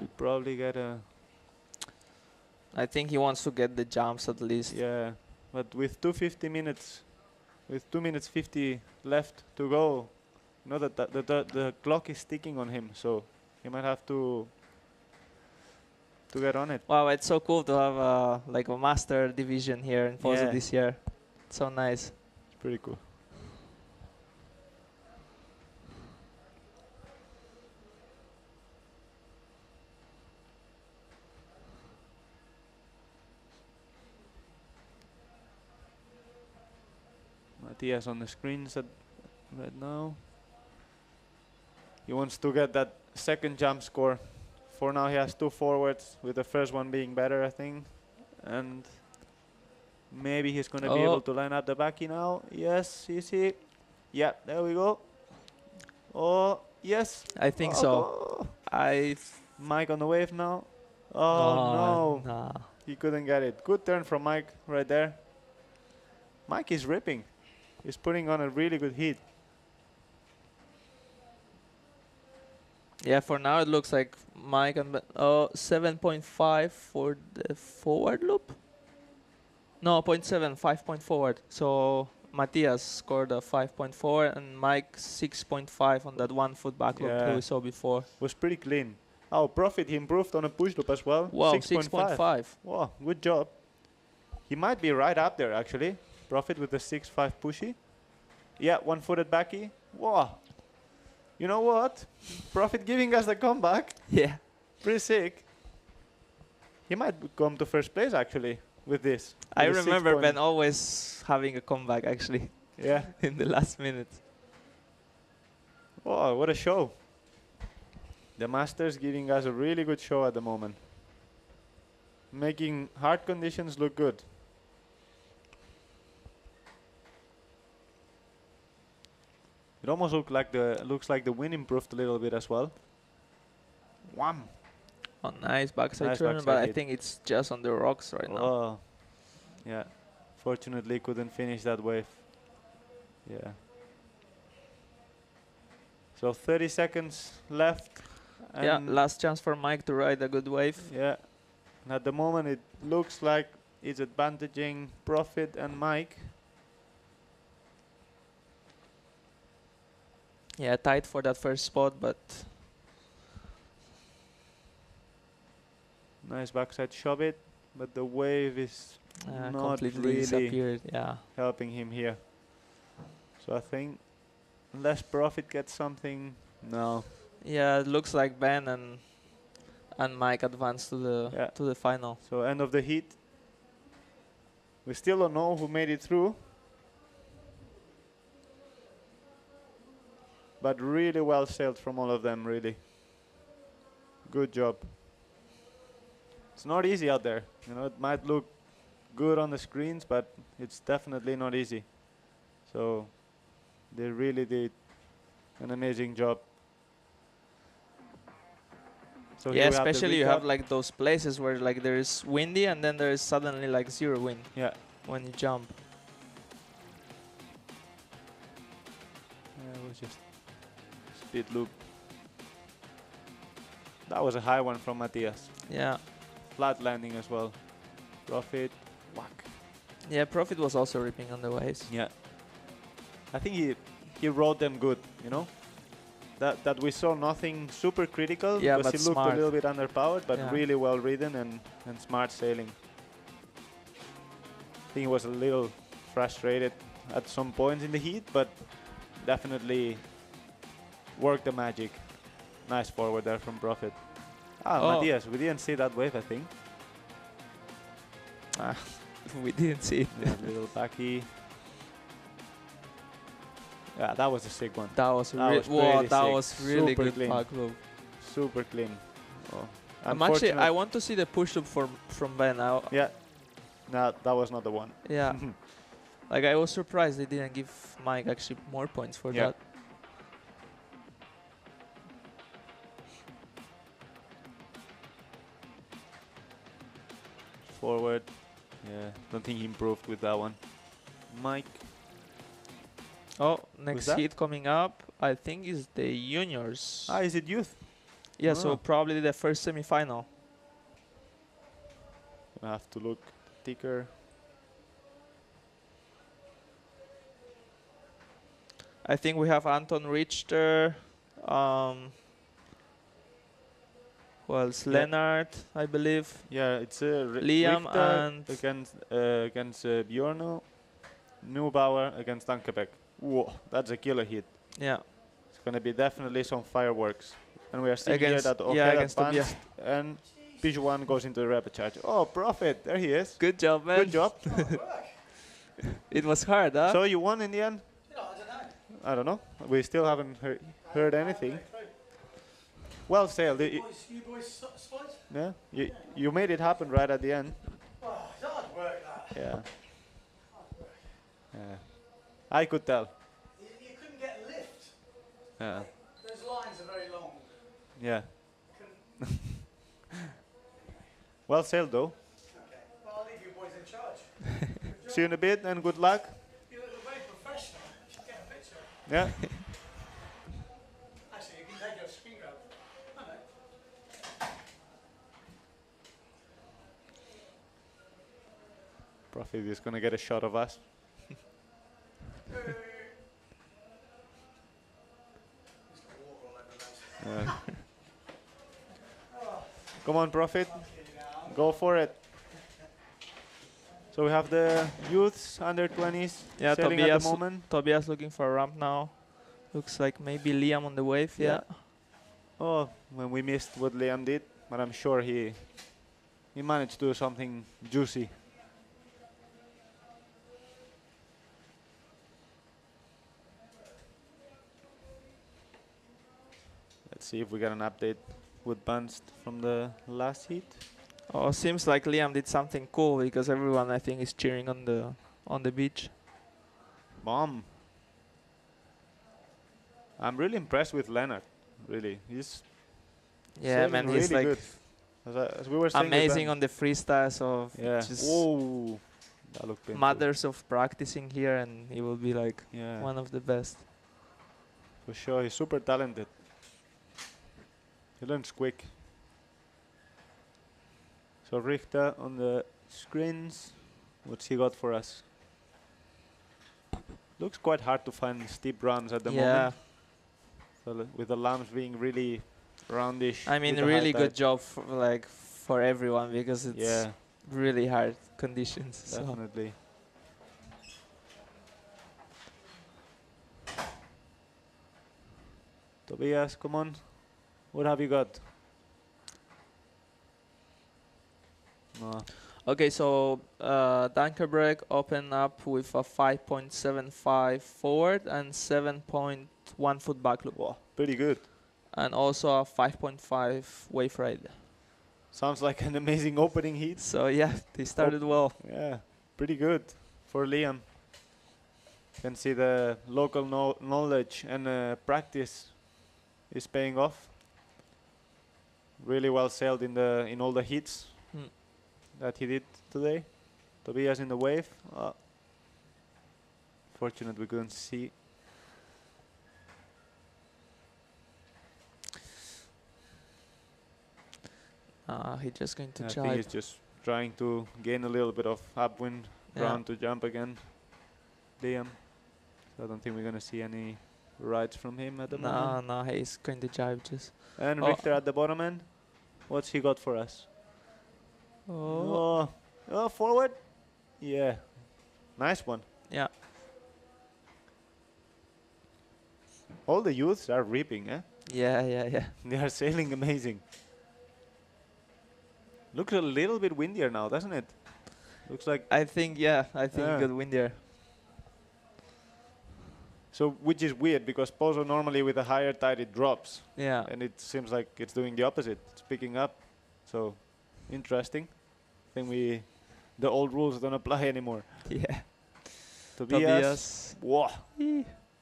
We probably get a... I think he wants to get the jumps at least. Yeah, but with 2:50 minutes, with 2 minutes 50 left to go, you know that the clock is ticking on him, so he might have to get on it. Wow, it's so cool to have like a master division here in Pozo Yeah. this year. It's so nice. It's pretty cool. Matthias on the screens right now. He wants to get that second jump score. For now he has 2 forwards, with the first one being better, I think. And maybe he's going to be able to line up the backy now. Yes, is he? Yeah, there we go. Oh, yes. I think so. Mike on the wave now. Oh, no. Nah. He couldn't get it. Good turn from Mike right there. Mike is ripping. He's putting on a really good heat. Yeah, for now it looks like Mike and 7.5 for the forward loop. No, 0.7, 5 point forward. So Matthias scored a 5.4 and Mike 6.5 on that 1 foot back loop who we saw before. Was pretty clean. Oh, Profit, he improved on a push loop as well. Wow, 6.5. Wow, good job. He might be right up there actually. Profit with the 6.5 pushy. Yeah, 1-footed backy. Wow. You know what? Profit giving us the comeback. Yeah. Pretty sick. He might come to first place actually with this. I remember Ben always having a comeback actually. Yeah. In the last minute. Oh, what a show. The Masters giving us a really good show at the moment. Making hard conditions look good. It almost looks like the wind improved a little bit as well. Wham! Oh, nice backside Nice turn, backside but I hit. think it's just on the rocks right now. Oh, yeah. Fortunately, couldn't finish that wave. Yeah. So 30 seconds left. Yeah, and last chance for Mike to ride a good wave. yeah. And at the moment, it looks like it's advantaging Profit and Mike. Yeah, tight for that first spot, but nice backside shove it, but the wave is not completely really disappeared. Yeah. helping him here. So I think unless Profit gets something, no. Yeah, it looks like Ben and Mike advanced to the final. So end of the heat. We still don't know who made it through. But really well sailed from all of them, really. Good job. It's not easy out there. You know, it might look good on the screens, but it's definitely not easy. So they really did an amazing job. So Yeah, here we have the especially you have recap. like those places where like there is windy and then there is suddenly like 0 wind. Yeah. When you jump. It was just speed loop. That was a high one from Matthias. Yeah. Flat landing as well. Profit. Whack. Yeah, Profit was also ripping on the waves. Yeah. I think he rode them good, you know? That we saw nothing super critical, Yeah, because but he looked smart. a little bit underpowered, but Yeah. really well ridden and smart sailing. I think he was a little frustrated at some points in the heat, but definitely worked the magic. Nice forward there from Profit. Matthias, we didn't see that wave, I think. We didn't see it. Yeah, little backy. Yeah, that was a sick one. That was pretty really Super good clean. back loop. Super clean. Oh. I want to see the push loop from Ben now. Yeah. No, that was not the one. Yeah. Like I was surprised they didn't give Mike actually more points for Yeah. that. Forward. Yeah, don't think he improved with that one. Mike. Oh, next that? heat coming up, I think is the juniors. Is it youth? Yeah, so probably the first semi-final. I have to look thicker. I think we have Anton Richter. Who else? Yeah. Leonard, I believe. Yeah, it's Liam Richter and against Bjorno. Neubauer against Dankebek. Whoa, that's a killer hit. Yeah. It's going to be definitely some fireworks. And we are seeing Against- here that yeah, Ojeda against Tobias. advanced and Pijuan goes into the repechage. Oh, Prophet, there he is. Good job, man. Good job. It was hard, huh? So you won in the end? I don't know. We still haven't heard anything. Well sailed. You boys spies? Yeah, you made it happen right at the end. Oh, it's hard work, that. Yeah. Yeah. I could tell. You couldn't get a lift. Yeah. Those lines are very long. Yeah. Well sailed though. Okay. Well, I'll leave you boys in charge. See you in a bit and good luck. You look very professional. You should get a picture. Yeah. Actually, you can take your screen grab. I know. Prophet is gonna get a shot of us. Come on, Prophet. Go for it. So we have the youths under 20s Yeah, sailing at Tobias, the moment. Tobias looking for a ramp now. Looks like maybe Liam on the wave, yeah. Oh, when we missed what Liam did, but I'm sure he managed to do something juicy. Let's see if we get an update with Bunst from the last heat. Oh, seems like Liam did something cool because everyone I think is cheering on the beach. Bomb. I'm really impressed with Leonard. Really, he's Yeah, man, sailing he's really like good. As we were saying with amazing Ben. on the freestyle. So Yeah. just Whoa. That looked painful. mothers of practicing here, and he will be like Yeah. one of the best. For sure, he's super talented. He learns quick. So Richter on the screens. What's he got for us? Looks quite hard to find steep runs at the moment. So with the lamps being really roundish. I mean, with the really high good tide. job for everyone because it's Yeah, really hard conditions. So. definitely. Tobias, come on. What have you got? No. Okay, so Dankerberg opened up with a 5.75 forward and 7.1 foot back loop. Wow, pretty good. And also a 5.5 wave ride. Sounds like an amazing opening heat. So yeah, they started well. Yeah, pretty good for Liam. Can see the local knowledge and practice is paying off. Really well sailed in all the heats that he did today. Tobias in the wave. Fortunate we couldn't see. He's just going to I try. think he's just trying to gain a little bit of upwind ground to jump again. Liam. So I don't think we're going to see any rides from him at the moment. No, he's going to jive just. And Richter at the bottom end. What's he got for us? Oh. Oh, forward. Yeah. Nice one. Yeah. All the youths are ripping, eh? Yeah. They are sailing amazing. Looks a little bit windier now, doesn't it? Looks like... I think good wind there. So, which is weird, because Pozo normally with a higher tide it drops. Yeah. And it seems like it's doing the opposite. It's picking up. So, interesting. I think the old rules don't apply anymore. Yeah. Tobias. Wow.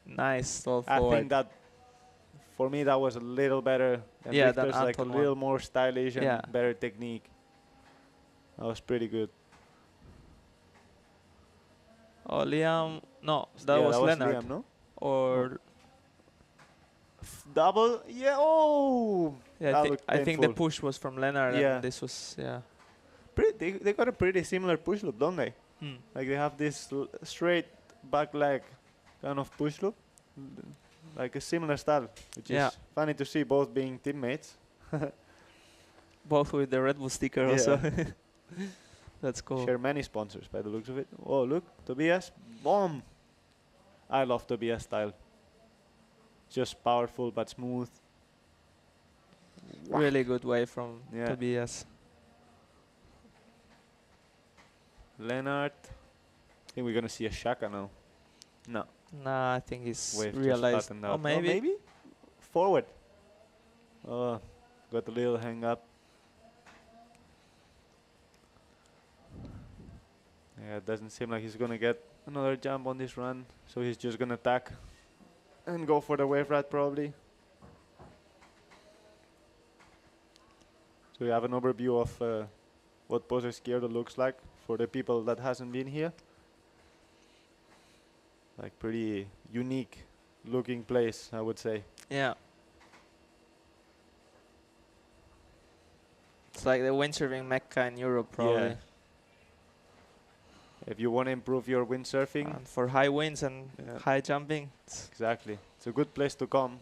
Nice stall I forward. think that, for me, that was a little better. And Yeah, than Richter's like a Anton little more stylish and Yeah. better technique. That was pretty good. Oh, Liam. No, that was Leonard. Liam, no? Or Double. Yeah. Oh! Yeah, That looked I think the painful. push was from Lennart, Yeah. and this was They got a pretty similar push loop, don't they? Like they have this straight back leg kind of push loop, like a similar style, which Yeah. is funny to see both being teammates. both with the Red Bull sticker also. That's cool. Share many sponsors by the looks of it. Oh, look, Tobias, bomb! I love Tobias style. Just powerful but smooth. Really good way from Yeah. Tobias. Lennart. I think we're gonna see a Shaka now. No. Nah, I think he's Wave just realized. flattened Oh, out. maybe. Forward. Oh, got a little hang up. Yeah, it doesn't seem like he's gonna get another jump on this run, so he's just gonna attack and go for the wave rat probably. So we have an overview of what Pozo Izquierdo looks like for the people that hasn't been here. Like pretty unique looking place, I would say. Yeah. It's like the windsurfing mecca in Europe, probably. Yeah. If you want to improve your windsurfing, And for high winds and Yeah. high jumping. exactly, it's a good place to come.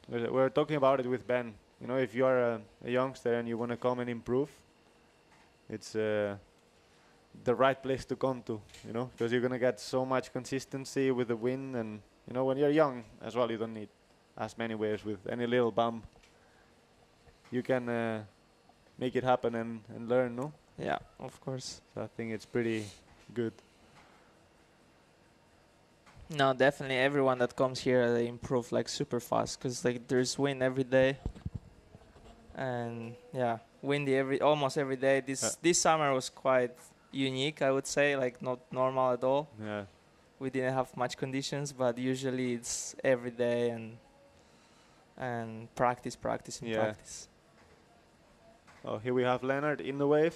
We're talking about it with Ben. You know, if you are a youngster and you want to come and improve, it's the right place to come to, you know, because you're going to get so much consistency with the wind. And, you know, when you're young as well, you don't need as many waves. With any little bump, you can make it happen and learn, no? Yeah, of course. So I think it's pretty good. No, definitely everyone that comes here, they improve like super fast because like there's wind every day. And yeah, windy almost every day. This summer was quite unique, I would say, like not normal at all. Yeah. We didn't have much conditions, but usually it's every day and practice and Yeah. practice. Oh, here we have Lennart in the wave.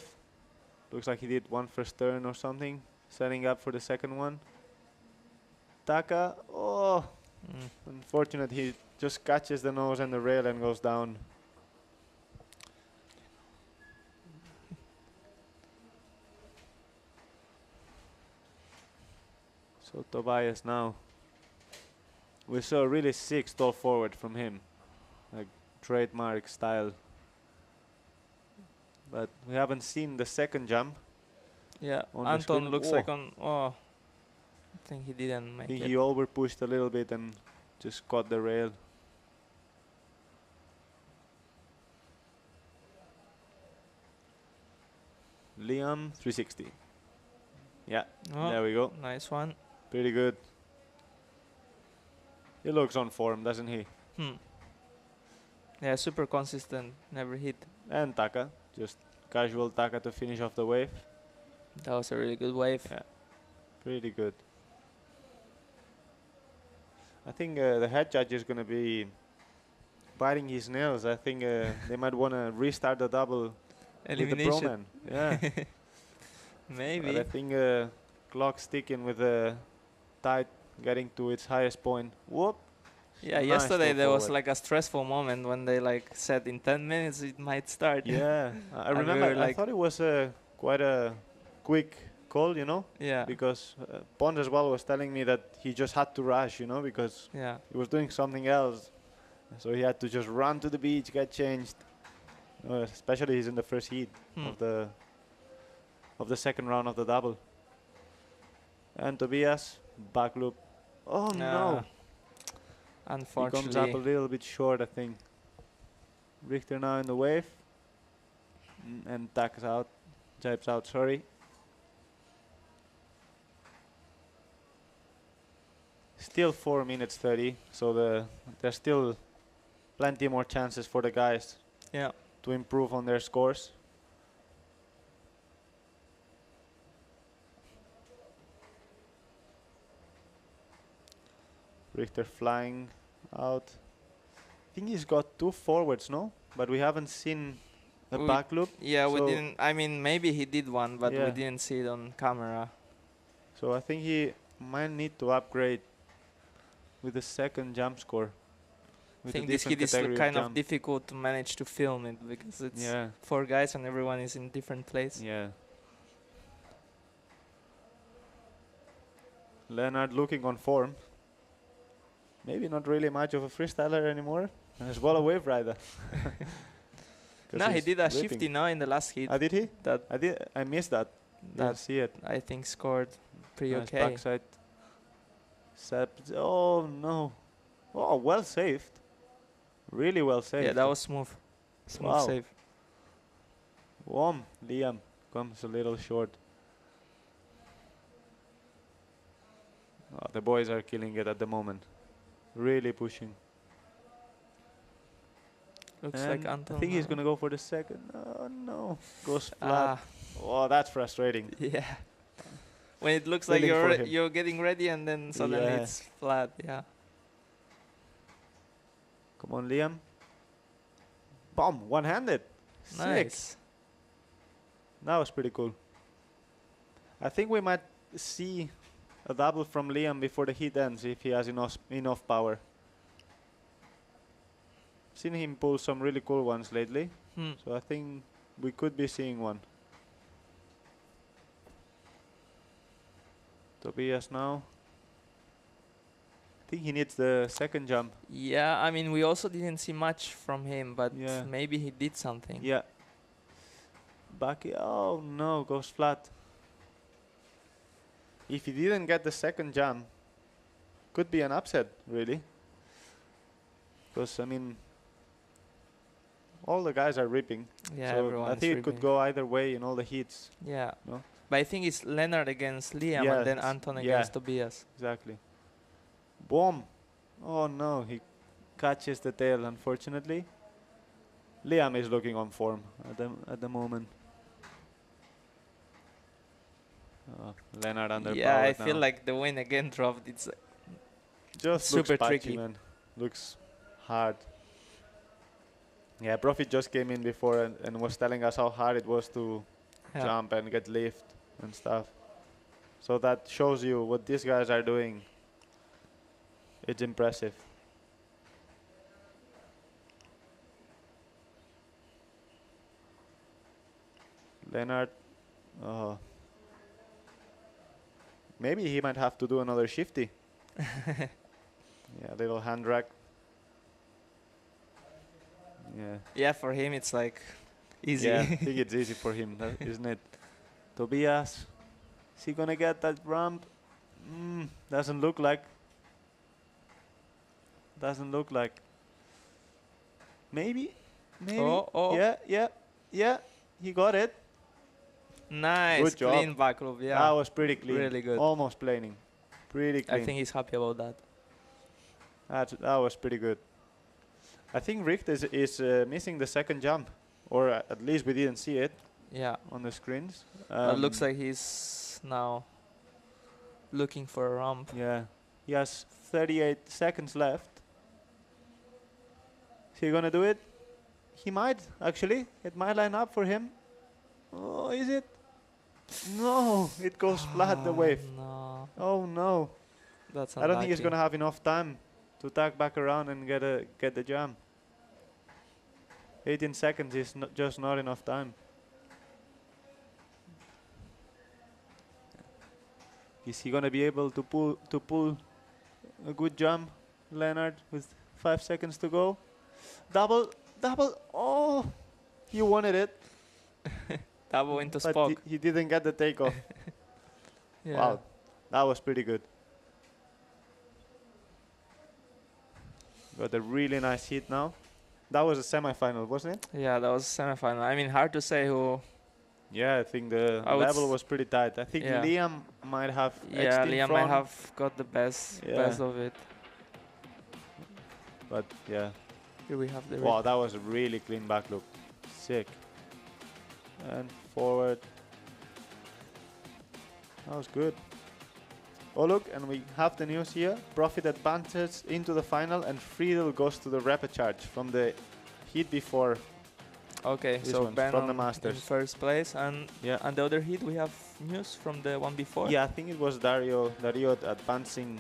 Looks like he did one first turn or something, setting up for the second one. Taka, oh, unfortunate, he just catches the nose and the rail and goes down. So Tobias now. We saw a really sick stall forward from him, like trademark style. But we haven't seen the second jump. Yeah, On the Anton screen. looks Oh. like on. Oh, I think he didn't I make think it. he over pushed a little bit and just caught the rail. Liam 360. Yeah, Oh, there we go. nice one. Pretty good. He looks on form, doesn't he? Yeah, super consistent. Never hit. And Taka, just casual Taka to finish off the wave. That was a really good wave. Yeah, pretty good. I think the head judge is going to be biting his nails. I think they might want to restart the double with the pro Elimination. man. Yeah. Maybe. But I think clock sticking with the tide getting to its highest point. Whoop. Yeah, Nice yesterday go there was forward. like a stressful moment when they like said in 10 minutes it might start. Yeah. I And we remember, were I like- thought it was quite a quick call, you know, Yeah. because Pond as well was telling me that he just had to rush, you know, because Yeah. he was doing something else. So he had to just run to the beach, get changed. Especially he's in the first heat of the second round of the double. And Tobias, back loop. Oh no. He comes up a Unfortunately. little bit short, I think. Richter now in the wave. And tacks out. Jibes out, sorry. Still 4 minutes 30, so there's still plenty more chances for the guys Yeah. to improve on their scores. Richter flying out. I think he's got 2 forwards, no? But we haven't seen a We- back loop. Yeah, we So- didn't. I mean, maybe he did one, but Yeah. we didn't see it on camera. So I think he might need to upgrade with the second jump score. I think this heat is kind of difficult to manage to film it because it's 4 guys and everyone is in different place. Yeah. Leonard looking on form. Maybe not really much of a freestyler anymore. As well a wave rider. No, he did a shifty now in the last heat. Did he? That I missed that. Didn't see it. I think scored pretty nice okay. Backside. Oh no. Oh, well saved. Really well saved. Yeah, that was smooth. Smooth save. Liam comes a little short. Oh, the boys are killing it at the moment. Really pushing. Looks like Anton. I think he's gonna go for the second. Oh no. Goes flat. Oh, that's frustrating. Yeah. When it looks like you're getting ready and then suddenly it's flat. Yeah. Come on, Liam. Bomb. One-handed. Nice. Sick. That was pretty cool. I think we might see a double from Liam before the heat ends if he has enough power. Seen him pull some really cool ones lately, so I think we could be seeing one. Tobias now. I think he needs the second jump. Yeah, I mean, we also didn't see much from him, but maybe he did something. Yeah. Back. Oh no, goes flat. If he didn't get the second jump, could be an upset, really. Because, I mean, all the guys are ripping. Yeah, so everyone's I think ripping. it could go either way in all the heats. Yeah. No? But I think it's Leonard against Liam and then Anton against Tobias. Exactly. Boom. Oh no, he catches the tail, unfortunately. Liam is looking on form at the moment. Leonard underpowered. Yeah, I feel like the win again dropped. It's just super looks patchy, tricky. man. Looks hard. Yeah, Profit just came in before and was telling us how hard it was to jump and get lift and stuff. So that shows you what these guys are doing. It's impressive. Leonard. Maybe he might have to do another shifty. Yeah, little hand rack. Yeah. Yeah, for him it's like easy. Yeah, I think it's easy for him, isn't it? Tobias, is he gonna get that ramp? Doesn't look like. Doesn't look like. Maybe. Oh. Yeah. He got it. Nice. Good job. Clean back loop. Yeah. That was pretty clean. Really good. Almost planing. Pretty clean. I think he's happy about that. That was pretty good. I think Richt is missing the second jump, or at least we didn't see it. Yeah. On the screens. It looks like he's now looking for a ramp. Yeah. He has 38 seconds left. Is he gonna do it? He might, actually. It might line up for him. Oh, is it? No, it goes flat, the wave. No. Oh no. That's I don't think he's gonna have enough time to tack back around and get the jump. 18 seconds is just not enough time. Is he gonna be able to pull a good jump, Leonard, with 5 seconds to go? Double. Oh, you wanted it. Double into but Spock. He didn't get the takeoff. Yeah. Wow, that was pretty good. Got a really nice hit now. That was a semi-final, wasn't it? Yeah, that was semi-final. I mean, hard to say who. Yeah, I think the level was pretty tight. I think Liam might have. Yeah, Liam might have got the best of it. But yeah. Here we have the. Wow, that was a really clean back loop. Sick. And forward. That was good. Oh look, and we have the news here. Profit advances into the final and Friedel goes to the rapid charge from the heat before. Okay, so Ben from the Masters. in first place, and the other heat we have news from the one before. Yeah, I think it was Dario advancing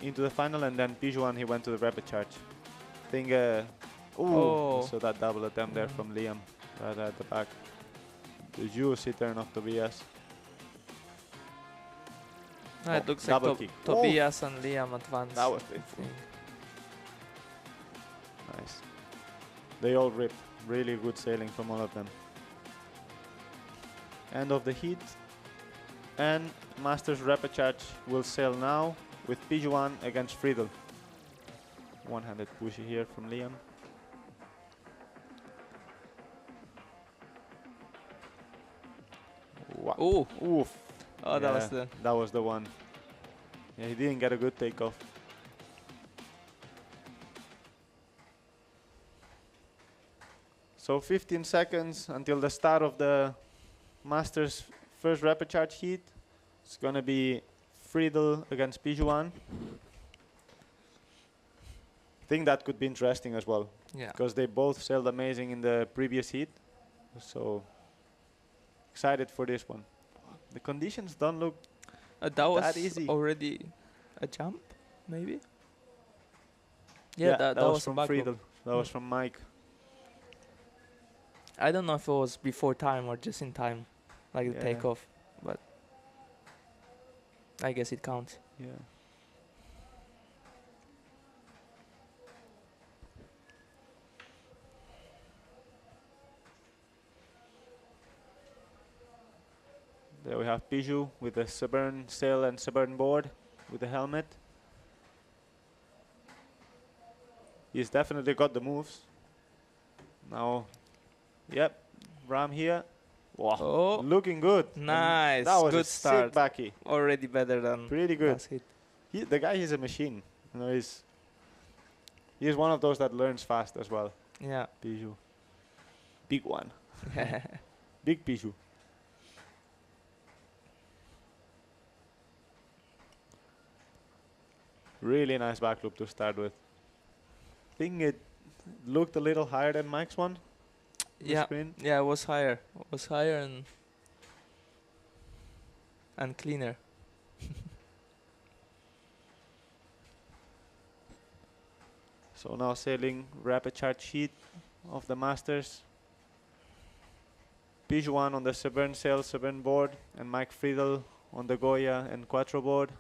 into the final, and then Pijuan he went to the rapid charge. think. Oh. So that double attempt there from Liam, right at the back. The juicy turn of Tobias. It looks double like kick. Tobias and Liam advanced. That was I painful. think. Nice. They all ripped. Really good sailing from all of them. End of the heat. And Masters Repechage will sail now with Pijuan against Friedel. One-handed pushy here from Liam. Wow. Ooh. Oof. Oh, that was the. That was the one. Yeah, he didn't get a good takeoff. So 15 seconds until the start of the Masters first Repechage heat. It's gonna be Friedel against Pijuan. I think that could be interesting as well. Yeah. Because they both sailed amazing in the previous heat. So excited for this one. The conditions don't look That was that easy. already a jump, maybe? Yeah, that was was from back Friedel. loop. That was from Mike. I don't know if it was before time or just in time, like the Yeah. takeoff, but I guess it counts. Yeah. There we have Piju with the stubborn sail and stubborn board with the helmet. He's definitely got the moves. Now, yep, Ram here. Wow, Oh. looking good. And Nice, that was good a start. sick backy. Already better than Pretty good. last hit. The guy is a machine. You know, he's one of those that learns fast as well. Yeah. Piju, big one, big Piju. Really nice back loop to start with. I think it looked a little higher than Mike's one. on the Yeah. screen. Yeah, it was higher. It was higher and cleaner. So now sailing Repechage sheet of the Masters. Pijuan on the Severn sail, Severn board, and Mike Friedel on the Goya and Quattro board.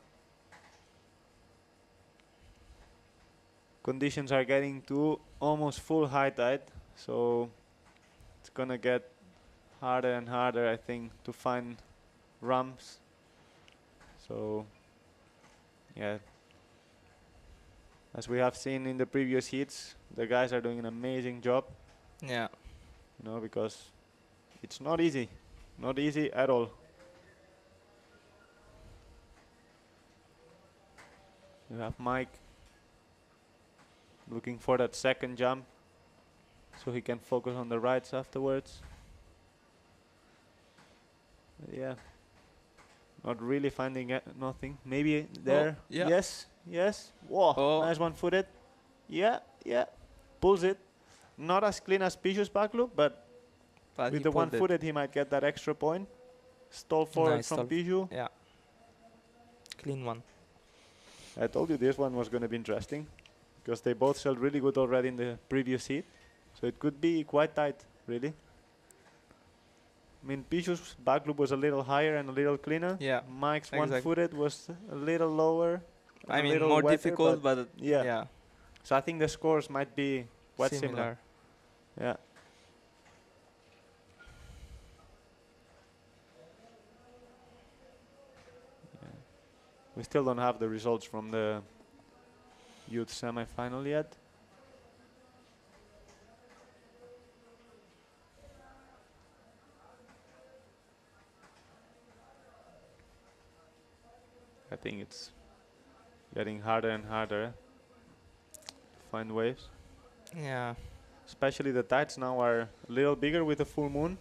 Conditions are getting to almost full high tide, so it's gonna get harder and harder, I think, to find ramps. So, yeah. As we have seen in the previous heats, the guys are doing an amazing job, Yeah. you know, because it's not easy at all. You have Mike looking for that second jump so he can focus on the rides afterwards. Yeah, not really finding nothing. Maybe there. yeah. Yes, yes. Whoa, Oh. nice one-footed. Yeah, yeah. Pulls it. Not as clean as Piju's back loop, but But with he the pulled it. one-footed he might get that extra point. Stall forward Nice from stall. Piju. Yeah. Clean one. I told you this one was going to be interesting because they both sailed really good already in the previous heat. So it could be quite tight, really. I mean, Piju's back loop was a little higher and a little cleaner. Yeah. Mike's exactly. one-footed was a little lower. I a mean, little more wetter, difficult, but yeah. yeah. So I think the scores might be quite similar. Yeah. We still don't have the results from the youth semi-final yet. I think it's getting harder and harder to find waves. Yeah. Especially the tides now are a little bigger with the full moon.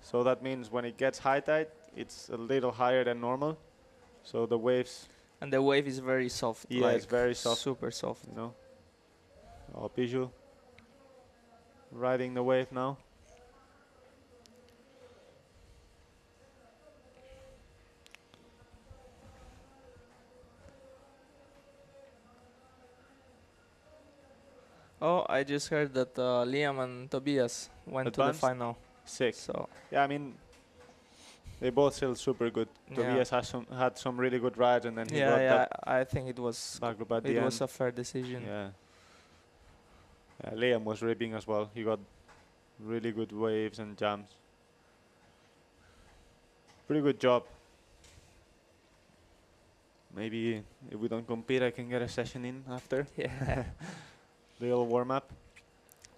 So that means when it gets high tide, it's a little higher than normal. So the waves, And the wave is very soft. yeah, like it's very soft, Super soft. you know. Oh, Piju riding the wave now. Oh, I just heard that Liam and Tobias went Advanced? to the final. Sick. So Yeah, I mean, they both still super good. Yeah. Tobias had some really good rides, and then he got yeah, that I think it was back loop at the it end. was a fair decision. Yeah. Liam was ripping as well. He got really good waves and jumps. Pretty good job. Maybe if we don't compete, I can get a session in after. Yeah. Little warm up.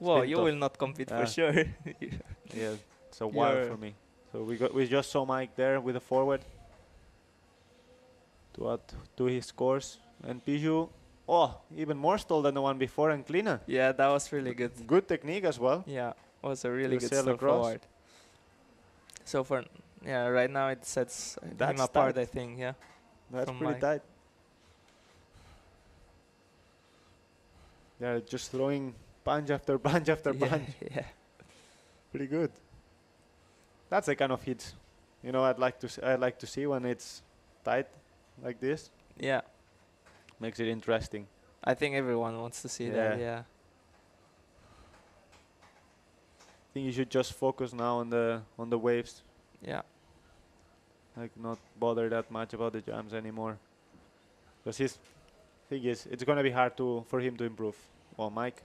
Well, been you tough. will not compete for Yeah. sure. Yeah, it's a while You're- for me. So we just saw Mike there with a forward to add to his scores, and Piju, even more stall than the one before and cleaner. Yeah, that was really good. Good technique as well. Yeah, was a really You good sail step across. forward. So for right now it sets him That's apart, tight. I think. Yeah. That's From pretty Mike. tight. They're just throwing punch after punch after punch. Yeah. Pretty good. That's the kind of hits, I'd like to see when it's tight like this. Yeah. Makes it interesting. I think everyone wants to see that. Yeah. Yeah. I think you should just focus now on the waves. Yeah. Like not bother that much about the jams anymore. Because his thing is, it's gonna be hard for him to improve. Oh, Mike.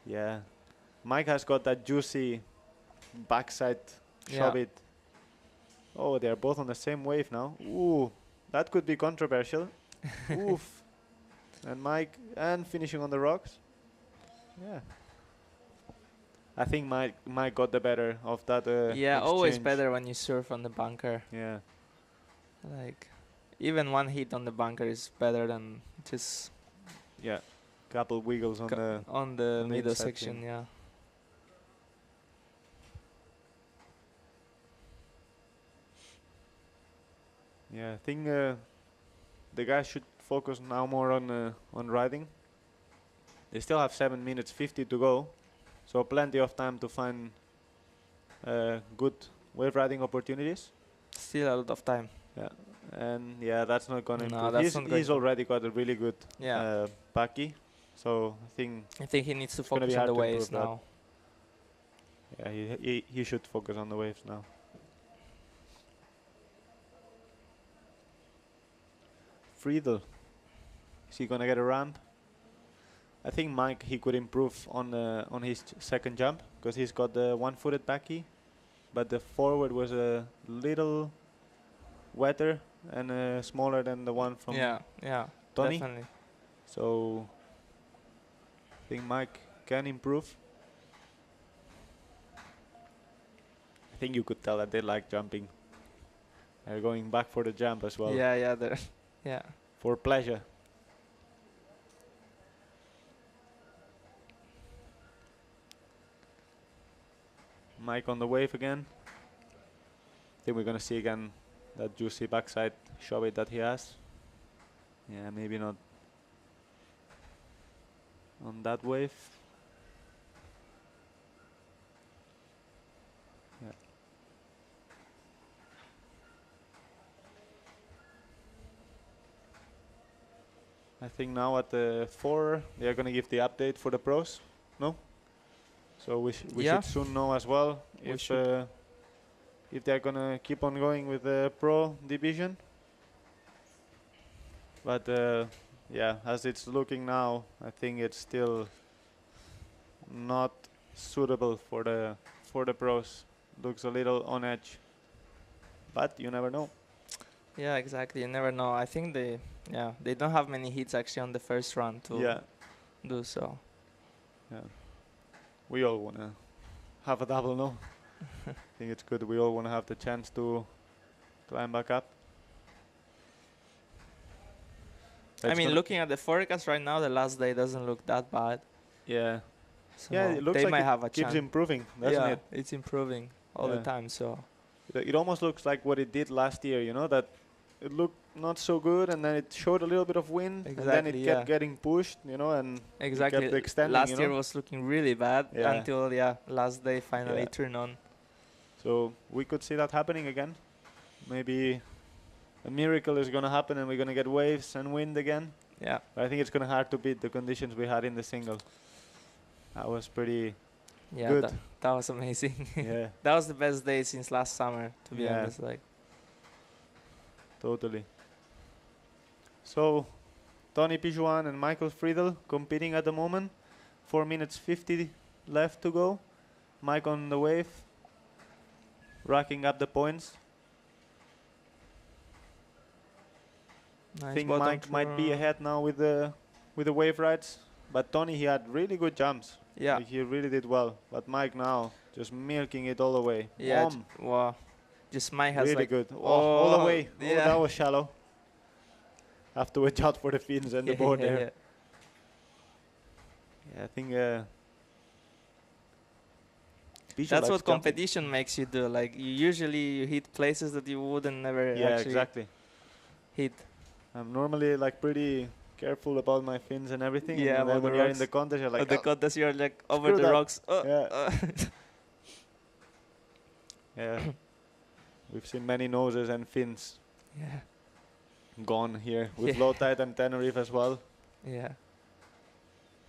Yeah, Mike has got that juicy backside shove Yeah. it. Oh, they're both on the same wave now. Ooh, that could be controversial. Oof. And Mike finishing on the rocks. Yeah. I think Mike got the better of that. Yeah, always exchange. better when you surf on the bunker. Yeah. Like, even one hit on the bunker is better than just Yeah. Couple wiggles on the on the on the middle inside section. thing. Yeah. Yeah, I think the guys should focus now more on riding. They still have 7 minutes 50 to go, so plenty of time to find good wave riding opportunities. Still a lot of time. Yeah, and that's not gonna No, improve. that's not going He's to- already got a really good Yeah. backy, so I think he needs to gonna be focus on hard the to waves improve that. now. he should focus on the waves now. Friedel, is he gonna get a ramp? I think Mike, he could improve on his second jump because he's got the one-footed backy, but the forward was a little wetter and smaller than the one from Yeah, Tony. definitely. So I think Mike can improve. I think you could tell that they like jumping. They're going back for the jump as well. Yeah, yeah. For pleasure. Mike on the wave again. I think we're gonna see again that juicy backside shove it that he has. Yeah, maybe not on that wave. Yeah. I think now at the 4 they are gonna give the update for the pros. No? So we Yeah. should soon know as well We if they're gonna keep on going with the pro division. But as it's looking now, I think it's still not suitable for the pros. Looks a little on edge, but you never know. Yeah, exactly. You never know. I think they don't have many hits actually on the first run to do so. Yeah, we all wanna have a double, no? I think it's good. We all wanna have the chance to climb back up. I mean, looking at the forecast right now, the last day doesn't look that bad. Yeah. So Yeah, it looks they like might it have a keeps chance. improving, doesn't Yeah, it? it's improving all the Yeah. time. So It almost looks like what it did last year, that it looked not so good and then it showed a little bit of wind and then it Exactly, kept yeah. getting pushed, and exactly. it kept extending, Last year was looking really bad Yeah. until last day finally Yeah. turned on. So we could see that happening again. Maybe a miracle is going to happen and we're going to get waves and wind again. Yeah. But I think it's gonna hard to beat the conditions we had in the single. That was pretty Yeah, good. that was amazing. Yeah, That was the best day since last summer, to be Yeah. honest. Like, totally. So, Tony Pijuan and Michael Friedel competing at the moment. 4 minutes 50 left to go. Mike on the wave, racking up the points. nice I think bottom Mike might be turn. ahead now with the wave rides, but Tony, he had really good jumps. Yeah. Like, he really did well. But Mike now just milking it all the way. Yeah. Boom. Wow. Just Mike has Really like good. Oh, all the way. Oh, Yeah. that was shallow. Have to watch out for the fins and the board there. Yeah. Yeah, I think. That's what competition makes you do. Like you hit places that you wouldn't never Yeah, actually exactly. hit. I'm normally like pretty careful about my fins and everything. Yeah, and then about when the you're in rocks. the contest, you're like, At the "Oh, contest, you're like over screw the that." rocks. Yeah. Yeah. We've seen many noses and fins Yeah. gone here with Yeah. low tide and Tenerife as well. Yeah.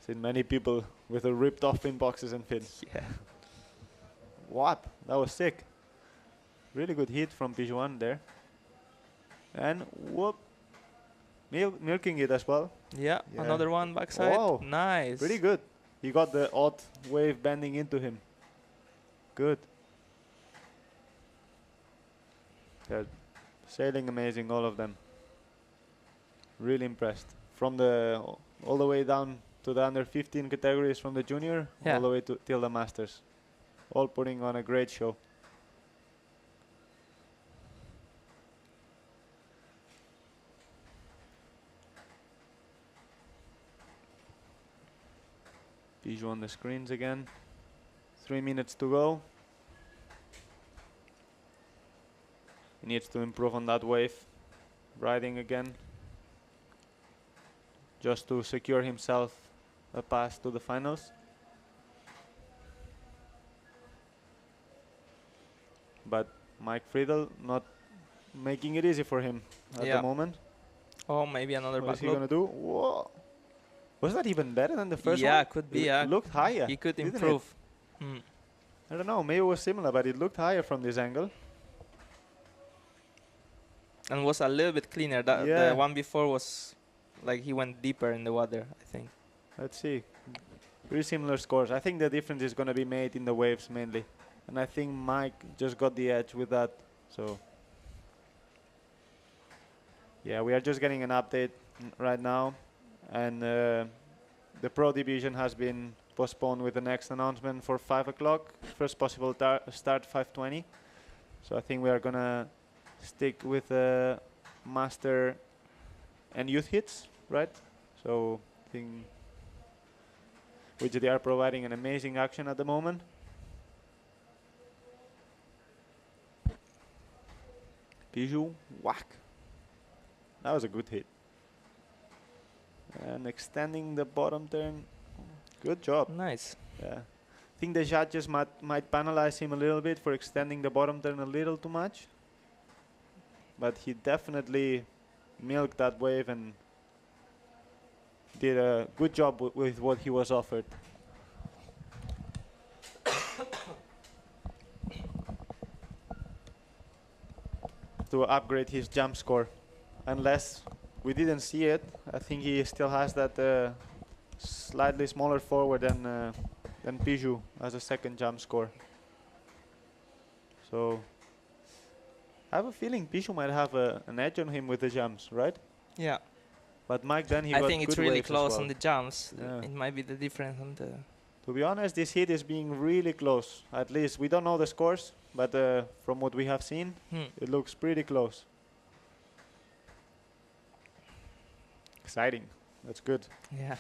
Seen many people with a ripped off fin boxes and fins. Yeah. What? That was sick. Really good hit from Pijuan there. And whoop. Milking it as well. Yeah. Yeah. Another one backside. Wow. Nice. Pretty good. He got the odd wave bending into him. Good. They're sailing amazing, all of them. Really impressed. From the all the way down to the under 15 categories from the junior, Yeah. all the way to till the masters. All putting on a great show. Bijou on the screens again. 3 minutes to go. He needs to improve on that wave. Riding again. Just to secure himself a pass to the finals. But Mike Friedel not making it easy for him at Yeah. the moment. Oh, maybe another What is back he loop. gonna do? Whoa. Was that even better than the first one? Yeah, could be. Yeah. Looked higher. He could didn't it? improve. Mm. I don't know, maybe it was similar, but it looked higher from this angle. And was a little bit cleaner. That Yeah. The one before was like he went deeper in the water, I think. Let's see. Pretty similar scores. I think the difference is going to be made in the waves mainly. And I think Mike just got the edge with that. So, yeah, we are just getting an update right now. And the Pro Division has been postponed with the next announcement for 5 o'clock. First possible start 5:20. So I think we are going to stick with Master and Youth hits, right? So I think which they are providing an amazing action at the moment. Bijou, whack. That was a good hit. And extending the bottom turn. Good job. Nice. Yeah. I think the judges might penalize him a little bit for extending the bottom turn a little too much. But he definitely milked that wave and did a good job with what he was offered. To upgrade his jump score. Unless we didn't see it, I think he still has that slightly smaller forward than Bijou as a second jump score. So I have a feeling Bijou might have an edge on him with the jumps, right? Yeah. But Mike then he I got think it's good really waves as close well. on the jumps. Yeah. It might be the difference on the. To be honest, this hit is being really close. At least we don't know the scores, but from what we have seen, it looks pretty close. Exciting. That's good. Yeah.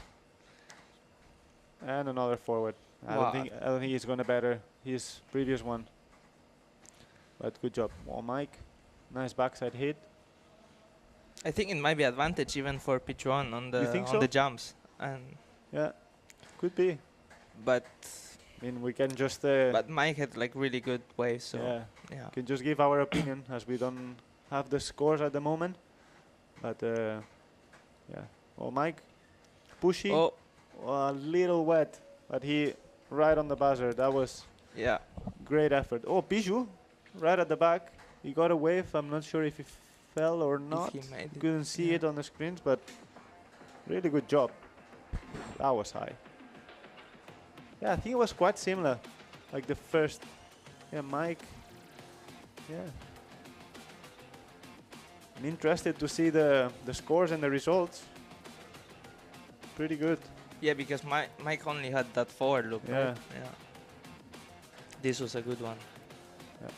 And another forward. I don't think he's gonna better his previous one. But good job. Oh, Mike. Nice backside hit. I think it might be advantage even for Pichuan on the You think on so? the jumps. And Yeah. Could be. but I mean, we can just but Mike had like really good waves, so yeah, yeah. can just give our opinion as we don't have the scores at the moment. But yeah, Oh, Mike. Pushy. Oh, A little wet, but he right on the buzzer. That was yeah. great effort. Oh, Bijou, right at the back. He got a wave. I'm not sure if he fell or not. If he made it. Couldn't see Yeah. it on the screens, but really good job. That was high. Yeah, I think it was quite similar. Like the first. Yeah, Mike. Yeah. I'm interested to see the scores and the results. Pretty good. Yeah, because Mike only had that forward loop, Yeah. right? Yeah. This was a good one. Yeah.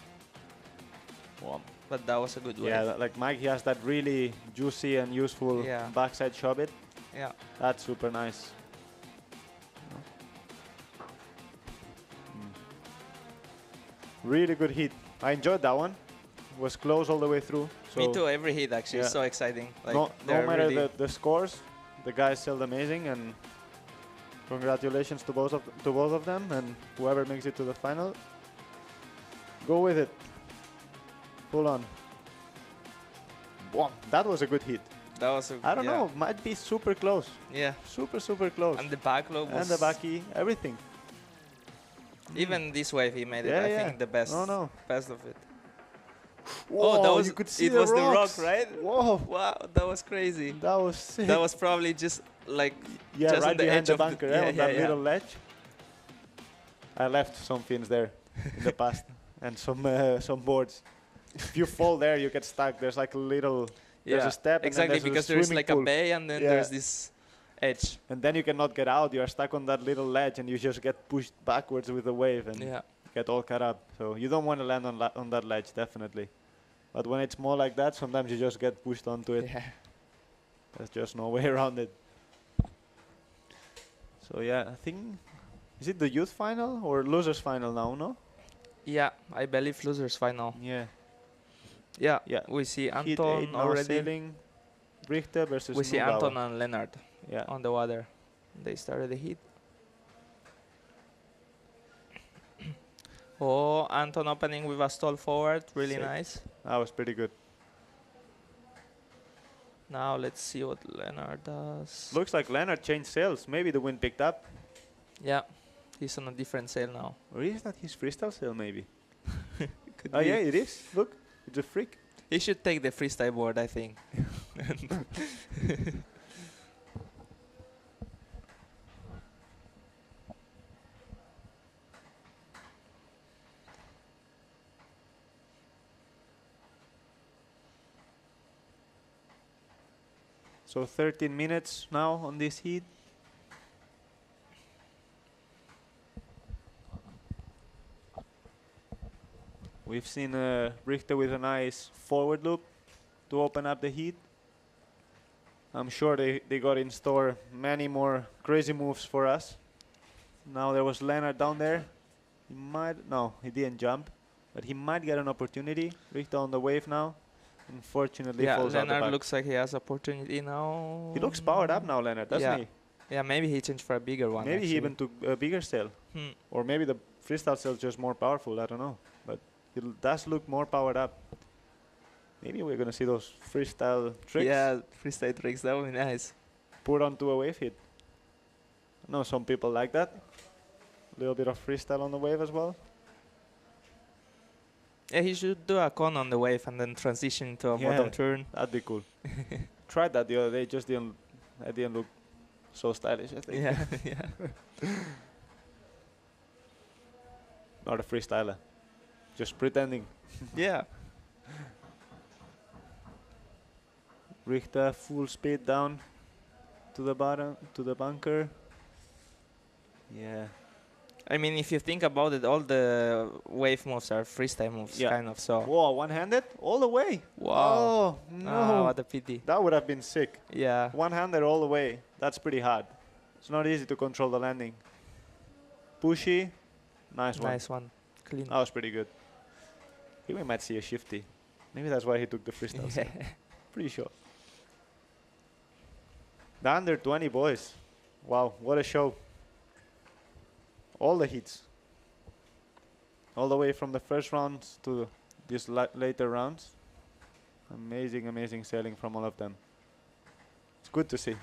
Wow. But that was a good wave. Yeah, like Mike, he has that really juicy and useful Yeah. backside shove it. Yeah. That's super nice. Really good hit. I enjoyed that one. Was close all the way through. So Me too. Every hit actually yeah. is so exciting. Like no they're matter really the scores, the guys sailed amazing, and congratulations to both of them, and whoever makes it to the final. Go with it. Full on. Wow, that was a good hit. that was. I don't know, might be super close. Yeah. Super close. And the back loop was. And the backy, everything. Even this wave he made it. Yeah, I yeah. think the best. No. Best of it. Whoa, that was. you could see it the was the rock, rocks. right? Whoa, Wow, that was crazy. that was sick. That was probably just like. yeah, just on right the behind edge the of the- bunker, yeah, on yeah, that yeah. little ledge. I left some fins there in the past, and some boards. If you fall there, you get stuck. There's like a little. There's Yeah, a step. exactly, and then because there's there's swimming like pool. a bay and then Yeah. there's this edge. And then you cannot get out. You are stuck on that little ledge, and you just get pushed backwards with the wave and Yeah. get all cut up. So you don't want to land on that ledge, definitely. But when it's more like that, sometimes you just get pushed onto it. Yeah. There's just no way around it. So yeah, I think, is it the youth final or losers final now, no? Yeah, I believe losers final. Yeah. Yeah. Yeah. We see Heat Anton 8 now already. sailing. Richter versus We see Neubauer. Anton and Leonard Yeah. on the water. They started the heat. Oh, Anton opening with a stall forward, really Sick. nice. That was pretty good. Now let's see what Leonard does. Looks like Leonard changed sails. Maybe the wind picked up. Yeah, he's on a different sail now. Or is that his freestyle sail, maybe? Could Oh be. yeah, it is. Look, it's a freak. He should take the freestyle board, I think. So 13 minutes now on this heat. We've seen Richter with a nice forward loop to open up the heat. I'm sure they got in store many more crazy moves for us. Now there was Leonard down there. He didn't jump, but he might get an opportunity. Richter on the wave now. Unfortunately, Yeah, falls out the Leonard back. looks like he has opportunity now. He looks powered up now, Leonard, doesn't Yeah. he? Yeah, maybe he changed for a bigger one. Maybe he actually. even took a bigger sail. Or maybe the freestyle sail is just more powerful, I don't know. But it does look more powered up. Maybe we're going to see those freestyle tricks Yeah, freestyle tricks, that would be nice. put onto a wave hit. I know some people like that. A little bit of freestyle on the wave as well. Yeah, he should do a con on the wave and then transition into a bottom turn. That'd be cool. Tried that the other day, just didn't look so stylish, I think. Yeah, yeah. Not a freestyler. Just pretending. Yeah. Richter full speed down to the bottom, to the bunker. Yeah. I mean, if you think about it, all the wave moves are freestyle moves, Yeah. kind of. So. Whoa, one-handed all the way. Wow. Oh, no. Ah, what a pity. That would have been sick. Yeah. One-handed all the way. That's pretty hard. It's not easy to control the landing. Pushy. Nice one. Nice one. Clean. That was pretty good. Here we might see a shifty. Maybe that's why he took the freestyle. set. Pretty sure. The under 20 boys. Wow, what a show. All the hits. All the way from the first rounds to these later rounds. Amazing, amazing sailing from all of them. It's good to see.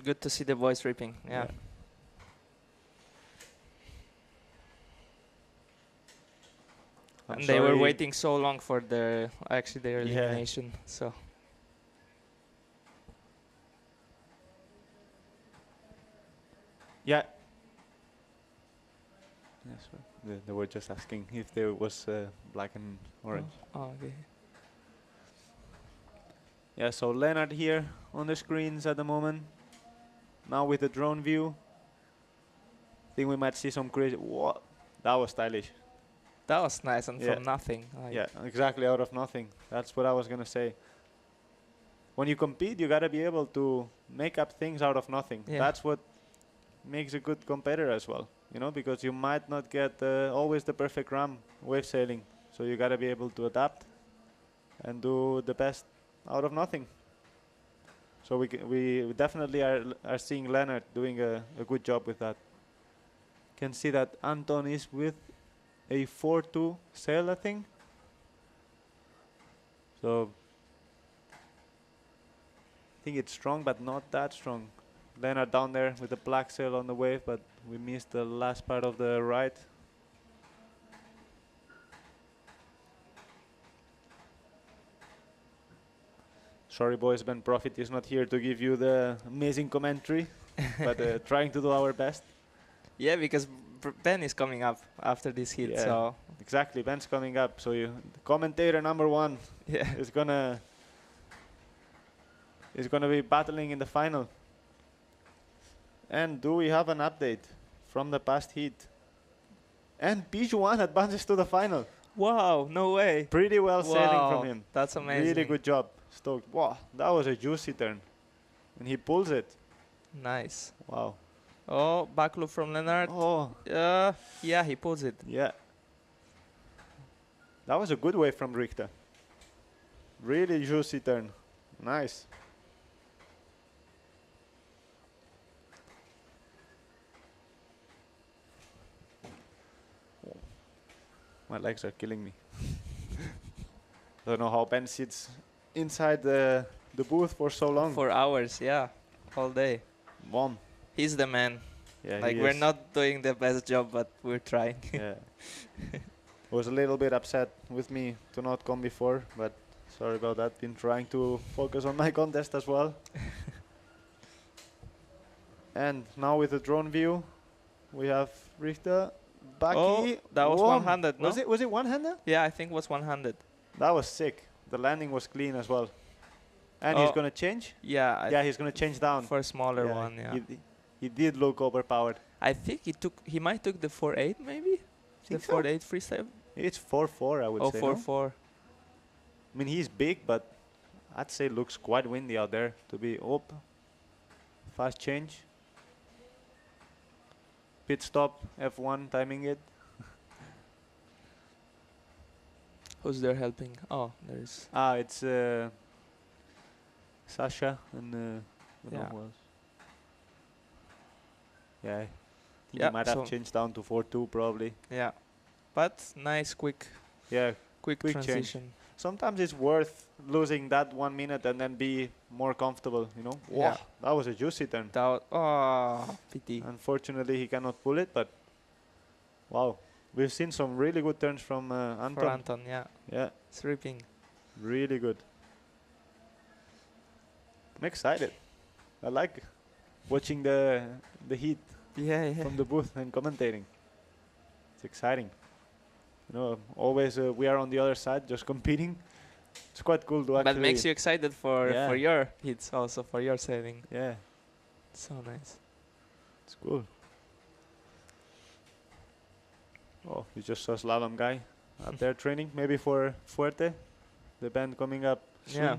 Good to see the boys ripping. Yeah. And they were waiting so long for their elimination. So. Yeah. Yes, they were just asking if there was black and orange. Oh, okay. Yeah, so Leonard here on the screens at the moment. Now with the drone view, I think we might see some crazy. What? That was stylish. That was nice and from nothing. Like Yeah, exactly, out of nothing. That's what I was gonna say. When you compete, you gotta be able to make up things out of nothing. Yeah. That's what makes a good competitor as well. You know, because you might not get always the perfect ram wave sailing. So you gotta be able to adapt and do the best out of nothing. So we definitely are seeing Leonard doing a good job with that. Can see that Anton is with a 4-2 sail, I think. So I think it's strong, but not that strong. Leonard down there with the black sail on the wave, but we missed the last part of the ride. Sorry, boys, Ben Profit is not here to give you the amazing commentary, but trying to do our best. Yeah, because Ben is coming up after this hit, so exactly, Ben's coming up. So the commentator number 1 is gonna be battling in the final. And do we have an update from the past heat? And Pijuan advances to the final. Wow, no way. Pretty well sailing from him. That's amazing. Really good job. Stoked. Wow, that was a juicy turn. And he pulls it. Nice. Wow. Oh, back loop from Leonard. Oh. Yeah, he pulls it. Yeah. That was a good wave from Richter. Really juicy turn. Nice. My legs are killing me. I don't know how Ben sits inside the booth for so long. For hours, yeah. All day. Mom. He's the man. Yeah, like, we're not doing the best job, but we're trying. Yeah. Was a little bit upset with me to not come before, but sorry about that. Been trying to focus on my contest as well. And now with the drone view, we have Richter. Baki. Oh, that was one-handed, no? Was it one-handed? Yeah, I think it was one-handed. That was sick. The landing was clean as well. And he's going to change? Yeah. He's going to change down. For a smaller one, yeah. He did look overpowered. I think he might took the 4.8 maybe? The 4.8 freestyle? It's 4.4, I would say. 4.4. I mean, he's big, but I'd say looks quite windy out there to be fast change. Pit stop, F1, timing it. Who's there helping? Oh, there is. It's Sasha and I don't know who else. Yeah, he might have changed down to 4.2 probably. Yeah, but nice, quick transition. Change. Sometimes it's worth losing that 1 minute and then be more comfortable, you know? Yeah. That was a juicy turn. Pity. Unfortunately, he cannot pull it, but wow. We've seen some really good turns from Anton. For Anton, yeah. Yeah. It's ripping. Really good. I'm excited. I like watching the heat from the booth and commentating. It's exciting. You know, always we are on the other side just competing. It's quite cool to actually... But makes you excited for your hits also, for your sailing. Yeah. So nice. It's cool. Oh, you just saw Slalom guy out there training, maybe for Fuerte, the band coming up soon. Yeah.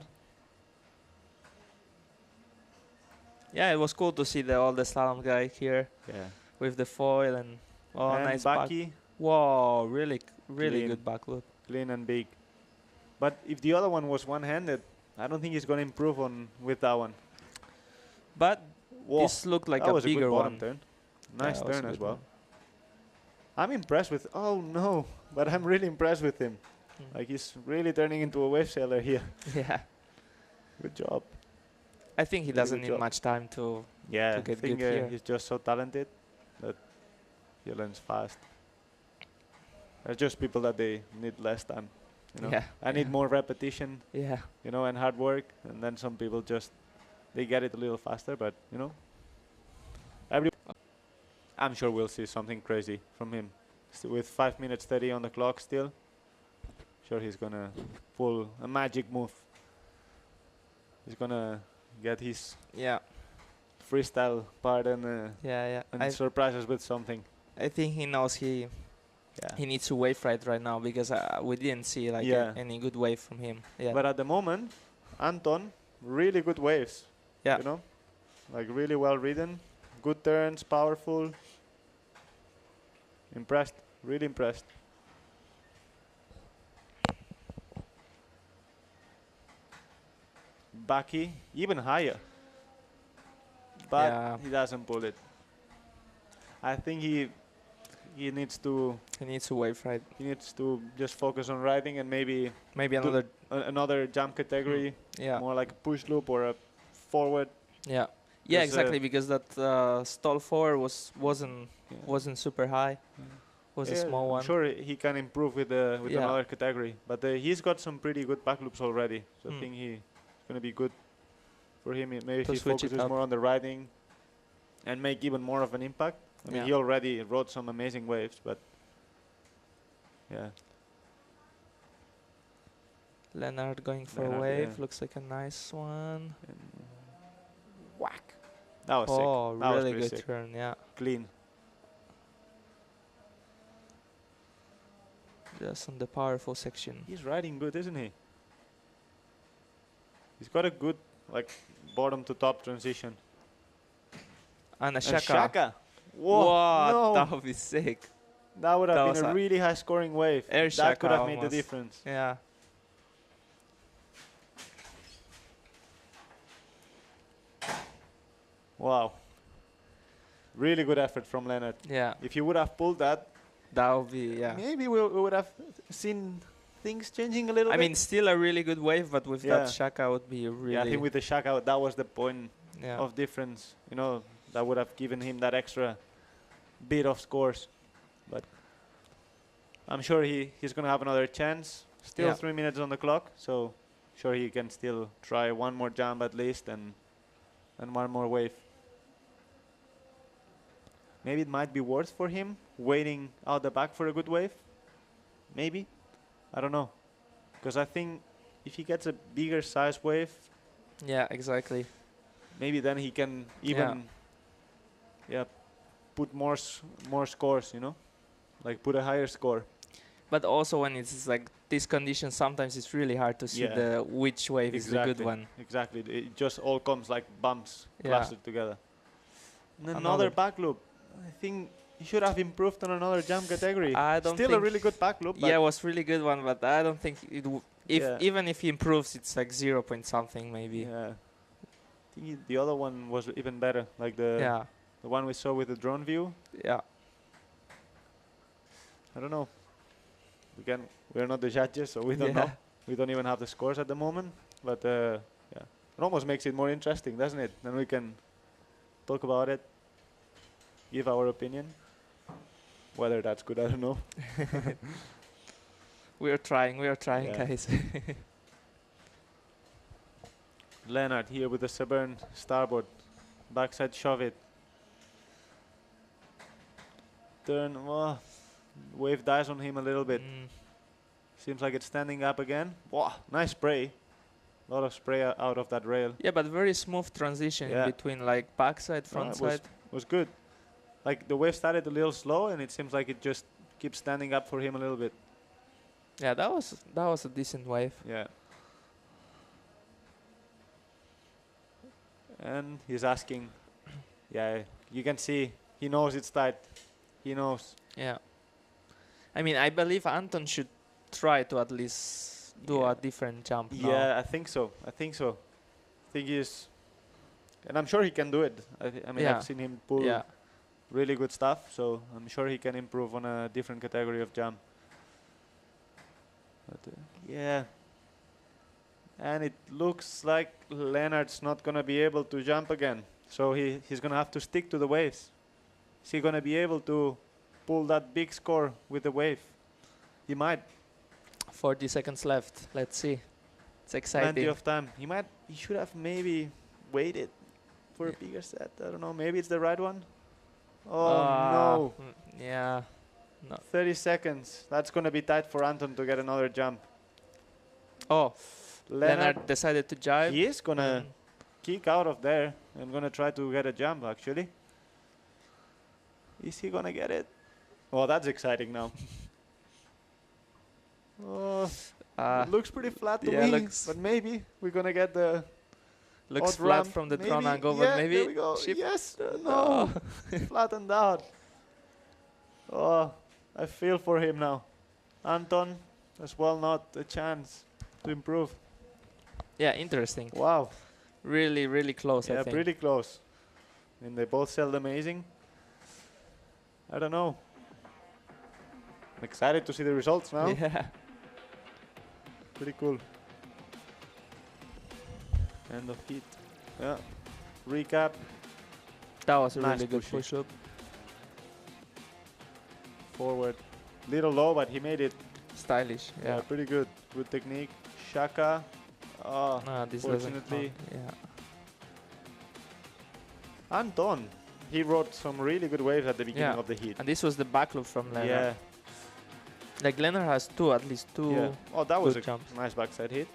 Yeah, it was cool to see all the Slalom guy here. Yeah. With the foil and nice back. Wow, really clean. Good back loop. Clean and big. But if the other one was one-handed, I don't think he's going to improve with that one. But this looked like a bigger one. Turn. Nice turn as well. I'm impressed with... Oh, no. But I'm really impressed with him. Like, he's really turning into a wave sailor here. Yeah. Good job. I think he doesn't need much time to Yeah, to I get think good here. he's just so talented that he learns fast. There's just people that they need less time. You know? Yeah. I need more repetition, Yeah. you know, and hard work. And then some people just, they get it a little faster. But, you know, I'm sure we'll see something crazy from him. With 5 minutes 30 on the clock still, sure he's going to pull a magic move. He's going to get his Yeah. freestyle part and Yeah. surprise us with something. I think he knows he needs to wave right now because we didn't see like any good wave from him. Yeah. But at the moment, Anton, really good waves. Yeah. You know, like really well ridden, good turns, powerful. Impressed, really impressed. Baki, even higher. But he doesn't pull it. I think he needs to. He needs to wave right. He needs to just focus on riding and maybe another jump category. Yeah. More like a push loop or a forward. Yeah. Yeah, exactly, because that stall forward wasn't super high. Was a small one. I'm sure he can improve with another category, but he's got some pretty good back loops already. So I think he's gonna be good for him. Maybe he focuses more on the riding and make even more of an impact. I mean, he already rode some amazing waves, but yeah. Leonard going for a wave, looks like a nice one. And whack! That was sick. Oh, that really was good sick. turn, yeah. Clean. Just on the powerful section. He's riding good, isn't he? He's got a good, like, bottom to top transition. And a And shaka. shaka. Whoa, no. That would be sick. That would have been a really high scoring wave. Air that shaka could have made the almost. difference. Yeah. Wow. Really good effort from Leonard. Yeah. If he would have pulled that, would be, maybe we would have seen things changing a little bit. I mean, still a really good wave, but with that shaka would be really... Yeah, I think with the shaka, that was the point Yeah. of difference. You know, that would have given him that extra bit of scores. But I'm sure he's going to have another chance. Still 3 minutes on the clock, so sure he can still try one more jump at least and one more wave. Maybe it might be worth for him waiting out the back for a good wave. Maybe. I don't know. Because I think if he gets a bigger size wave, Yeah, exactly. maybe then he can even put more scores, you know? Like put a higher score. But also when it's like this condition, sometimes it's really hard to see which wave is the good one. Exactly. It just all comes like bumps Yeah. clustered together. And another back loop. I think he should have improved on another jump category. I don't Still a think really good back loop. Yeah, it was really good one, but I don't think it even if he improves, it's like 0 point something maybe. Yeah. I think the other one was even better, like the one we saw with the drone view. Yeah. I don't know. We're not the judges, so we don't know. We don't even have the scores at the moment. But it almost makes it more interesting, doesn't it? Then we can talk about it, give our opinion. Whether that's good, I don't know. We are trying, guys. Leonard here with the stubborn starboard, backside shove it. Turn, wave dies on him a little bit. Seems like it's standing up again. Wow, nice spray. A lot of spray out of that rail. Yeah, but very smooth transition between like backside, frontside. Was good. Like the wave started a little slow, and it seems like it just keeps standing up for him a little bit. Yeah, that was a decent wave. Yeah. And he's asking. Yeah, you can see he knows it's tight. He knows. Yeah. I mean, I believe Anton should try to at least do a different jump now. Yeah, I think so. I think he's, and I'm sure he can do it. I mean, I've seen him pull really good stuff, so I'm sure he can improve on a different category of jump. But and it looks like Leonard's not gonna be able to jump again. So he's going to have to stick to the waves. Is he going to be able to pull that big score with the wave? He might. 40 seconds left. Let's see. It's exciting. Plenty of time. He should have maybe waited for a bigger set. I don't know. Maybe it's the right one. Oh, no. Yeah. No. 30 seconds. That's going to be tight for Anton to get another jump. Oh, Leonard decided to jibe. He is going to kick out of there and going to try to get a jump, actually. Is he going to get it? Oh, that's exciting now. Oh, it looks pretty flat to me, but maybe we're going to get the looks odd flat ramp. from the Maybe. drone angle, Yeah, but maybe there we go. ship. Yes, no, flattened out. Oh, I feel for him now. Anton, as well, not a chance to improve. Yeah, interesting. Wow. Really, really close, I Yeah, think. pretty close. And they both sailed amazing. I don't know. I'm excited to see the results now. Yeah. Pretty cool. End of heat. Yeah. Recap. That was a Nice really good pushy. push-up. Forward. Little low, but he made it. Stylish, yeah. Pretty good. Good technique. Shaka. Oh, This doesn't fortunately. count. Yeah. Anton. He rode some really good waves at the beginning of the heat. And this was the back loop from Leonard. Yeah. Like Leonard has at least two. Yeah. Oh, that was good a jumps. nice backside hit.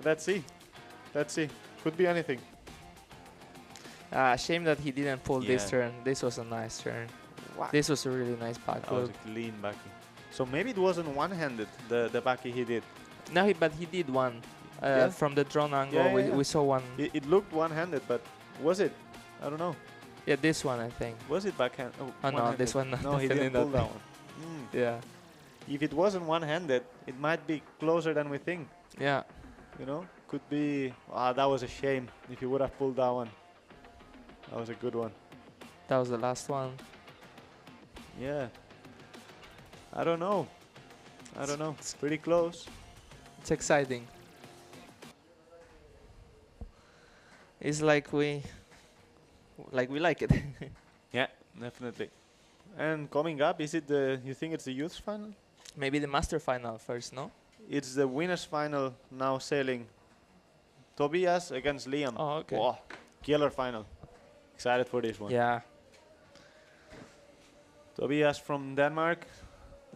Let's see. Let's see. Could be anything. Shame that he didn't pull this Yeah. turn. This was a nice turn. Wow. This was a really nice back That was loop. a clean backy. So maybe it wasn't one-handed, the backy he did. No, but he did one. Yeah? From the drone angle, Yeah, yeah, we saw one. It looked one-handed, but was it? I don't know. Yeah, this one, I think. Was it backhand? Oh, Oh, no, this one. No, he definitely didn't pull not. that one. Yeah. If it wasn't one-handed, it might be closer than we think. Yeah. You know, could be. That was a shame. If he would have pulled that one, that was a good one. That was the last one. Yeah. I don't know. I don't know. It's pretty close. It's exciting. It's like we like it. Yeah, definitely. And coming up, is it the? You think it's the youth final? Maybe the master final first, no? It's the winners final now sailing. Tobias against Liam. Oh, okay. Wow, killer final. Excited for this one. Yeah. Tobias from Denmark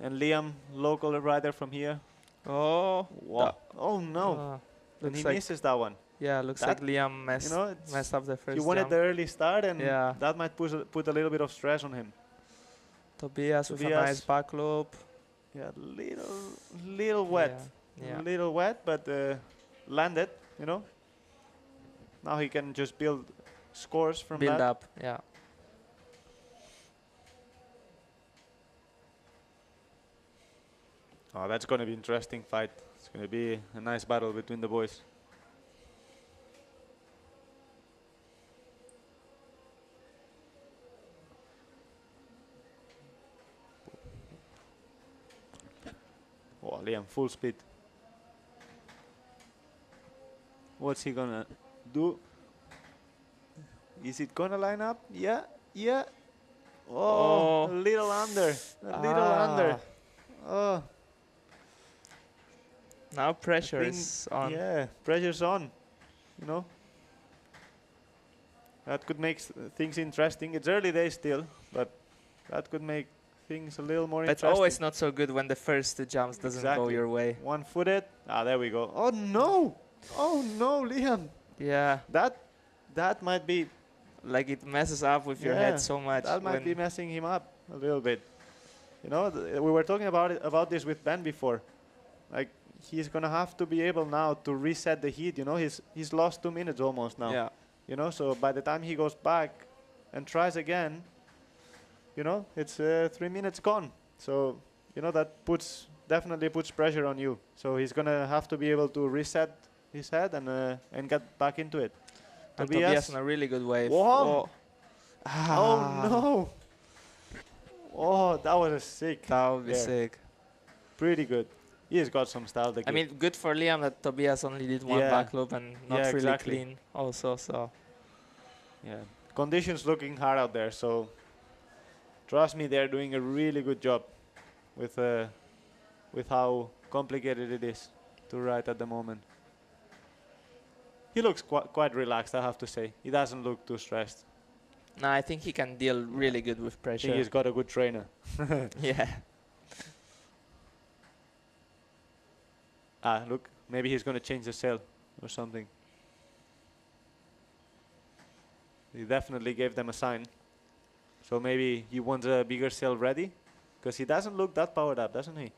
and Liam, local rider from here. Oh. Wow. Oh no. And Looks he like misses that one. Yeah, looks That- like Liam messed, You know, it's messed up the first he wanted jump. the early start, and Yeah. that might put a little bit of stress on him. Tobias with a nice back loop. Yeah, little wet. Yeah. Little wet, but landed, you know. Now he can just build scores from Build that. up, yeah. Oh, that's going to be interesting fight. It's going to be a nice battle between the boys. Oh, Liam, full speed. What's he gonna do? Is it gonna line up? Yeah, yeah. Oh, a little under. A little under. Oh. Now pressure's on. Yeah, pressure's on. You know. That could make things interesting. It's early days still, but that could make things a little more But interesting. it's always not so good when the first two jumps doesn't go your way. One-footed. There we go. Oh no! Oh no, Liam. Yeah. That might be. Like it messes up with your head so much. That might be messing him up a little bit. You know, we were talking about this with Ben before. Like he's gonna have to be able now to reset the heat. You know, he's lost 2 minutes almost now. Yeah. You know, so by the time he goes back and tries again, you know, it's 3 minutes gone. So you know that definitely puts pressure on you. So he's gonna have to be able to reset his head and get back into it. And Tobias on a really good wave. Whoa. Oh. Oh no! Oh, that was a sick. That would be sick. Pretty good. He's got some style. The I kid. mean, good for Liam that Tobias only did one Yeah. back loop and not Yeah, really exactly. clean also. So Yeah, conditions looking hard out there. So trust me, they're doing a really good job with how complicated it is to ride at the moment. He looks quite relaxed, I have to say. He doesn't look too stressed. no, I think he can deal really good with I pressure. think he's got a good trainer. Yeah. Ah, look, maybe he's going to change the sail or something. He definitely gave them a sign. So maybe he wants a bigger sail ready, because he doesn't look that powered up, doesn't he?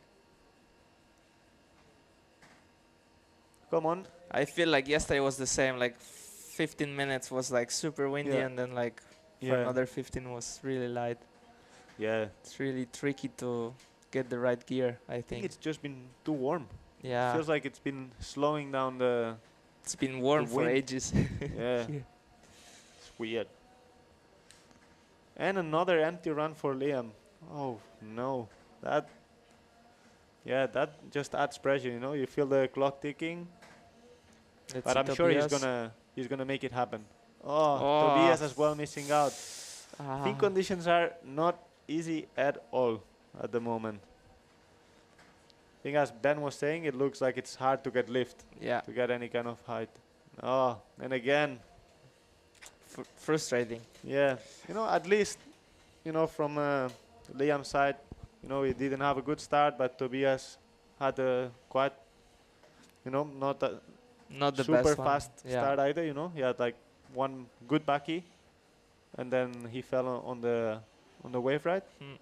Come on. I feel like yesterday was the same. Like 15 minutes was like super windy, Yeah. and then like for Yeah. another 15 was really light. Yeah. It's really tricky to get the right gear, I I think. think it's just been too warm. Yeah. Feels like it's been slowing down the... It's been warm the for wind. ages. Yeah. It's weird. And another empty run for Liam. Oh, no. That just adds pressure, you know? You feel the clock ticking. Let's But see I'm sure Tobias. he's gonna make it happen. Oh, Oh. Tobias as well missing out. I think Ah. conditions are not easy at all at the moment. I think as Ben was saying, it looks like it's hard to get lift, Yeah. to get any kind of height. Oh, and again, Frustrating. yeah, you know, at least, you know, from Liam's side, you know, he didn't have a good start, but Tobias had a quite, you know, not a Not the super best one. fast Yeah. start either, you know. He had like one good backy, and then he fell on the wave ride. Mm.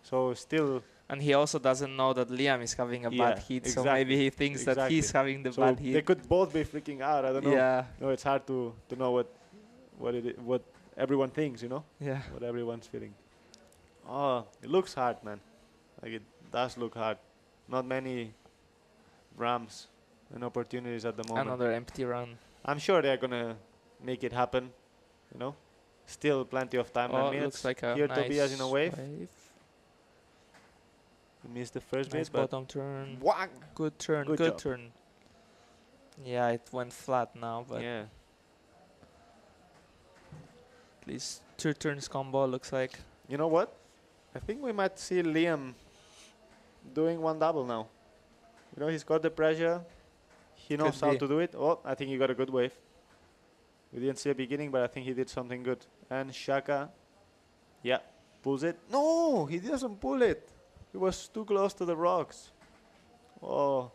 So still, And he also doesn't know that Liam is having a bad Yeah, heat, so exactly, maybe he thinks that he's exactly. having the so bad they heat. could both be freaking out. I don't know. Yeah. No, it's hard to know what everyone thinks, you know, Yeah. what everyone's feeling. Oh, it looks hard, man. Like it does look hard. Not many ramps and opportunities at the moment. Another empty run. I'm sure they're gonna make it happen, you know. Still plenty of time. 9 Oh, minutes. looks like a Here nice Tobias in a wave. wave. He missed the first Nice bit, but bottom turn. whang! Good turn. Good Good job. turn. Yeah, it went flat now, but yeah. at least 2 turns combo looks like. You know what? I think we might see Liam doing one double now. You know, he's got the pressure. He knows Could how be. to do it. Oh, I think he got a good wave. We didn't see a beginning, but I think he did something good. And Shaka, yeah, pulls it. No, he doesn't pull it. He was too close to the rocks. Oh.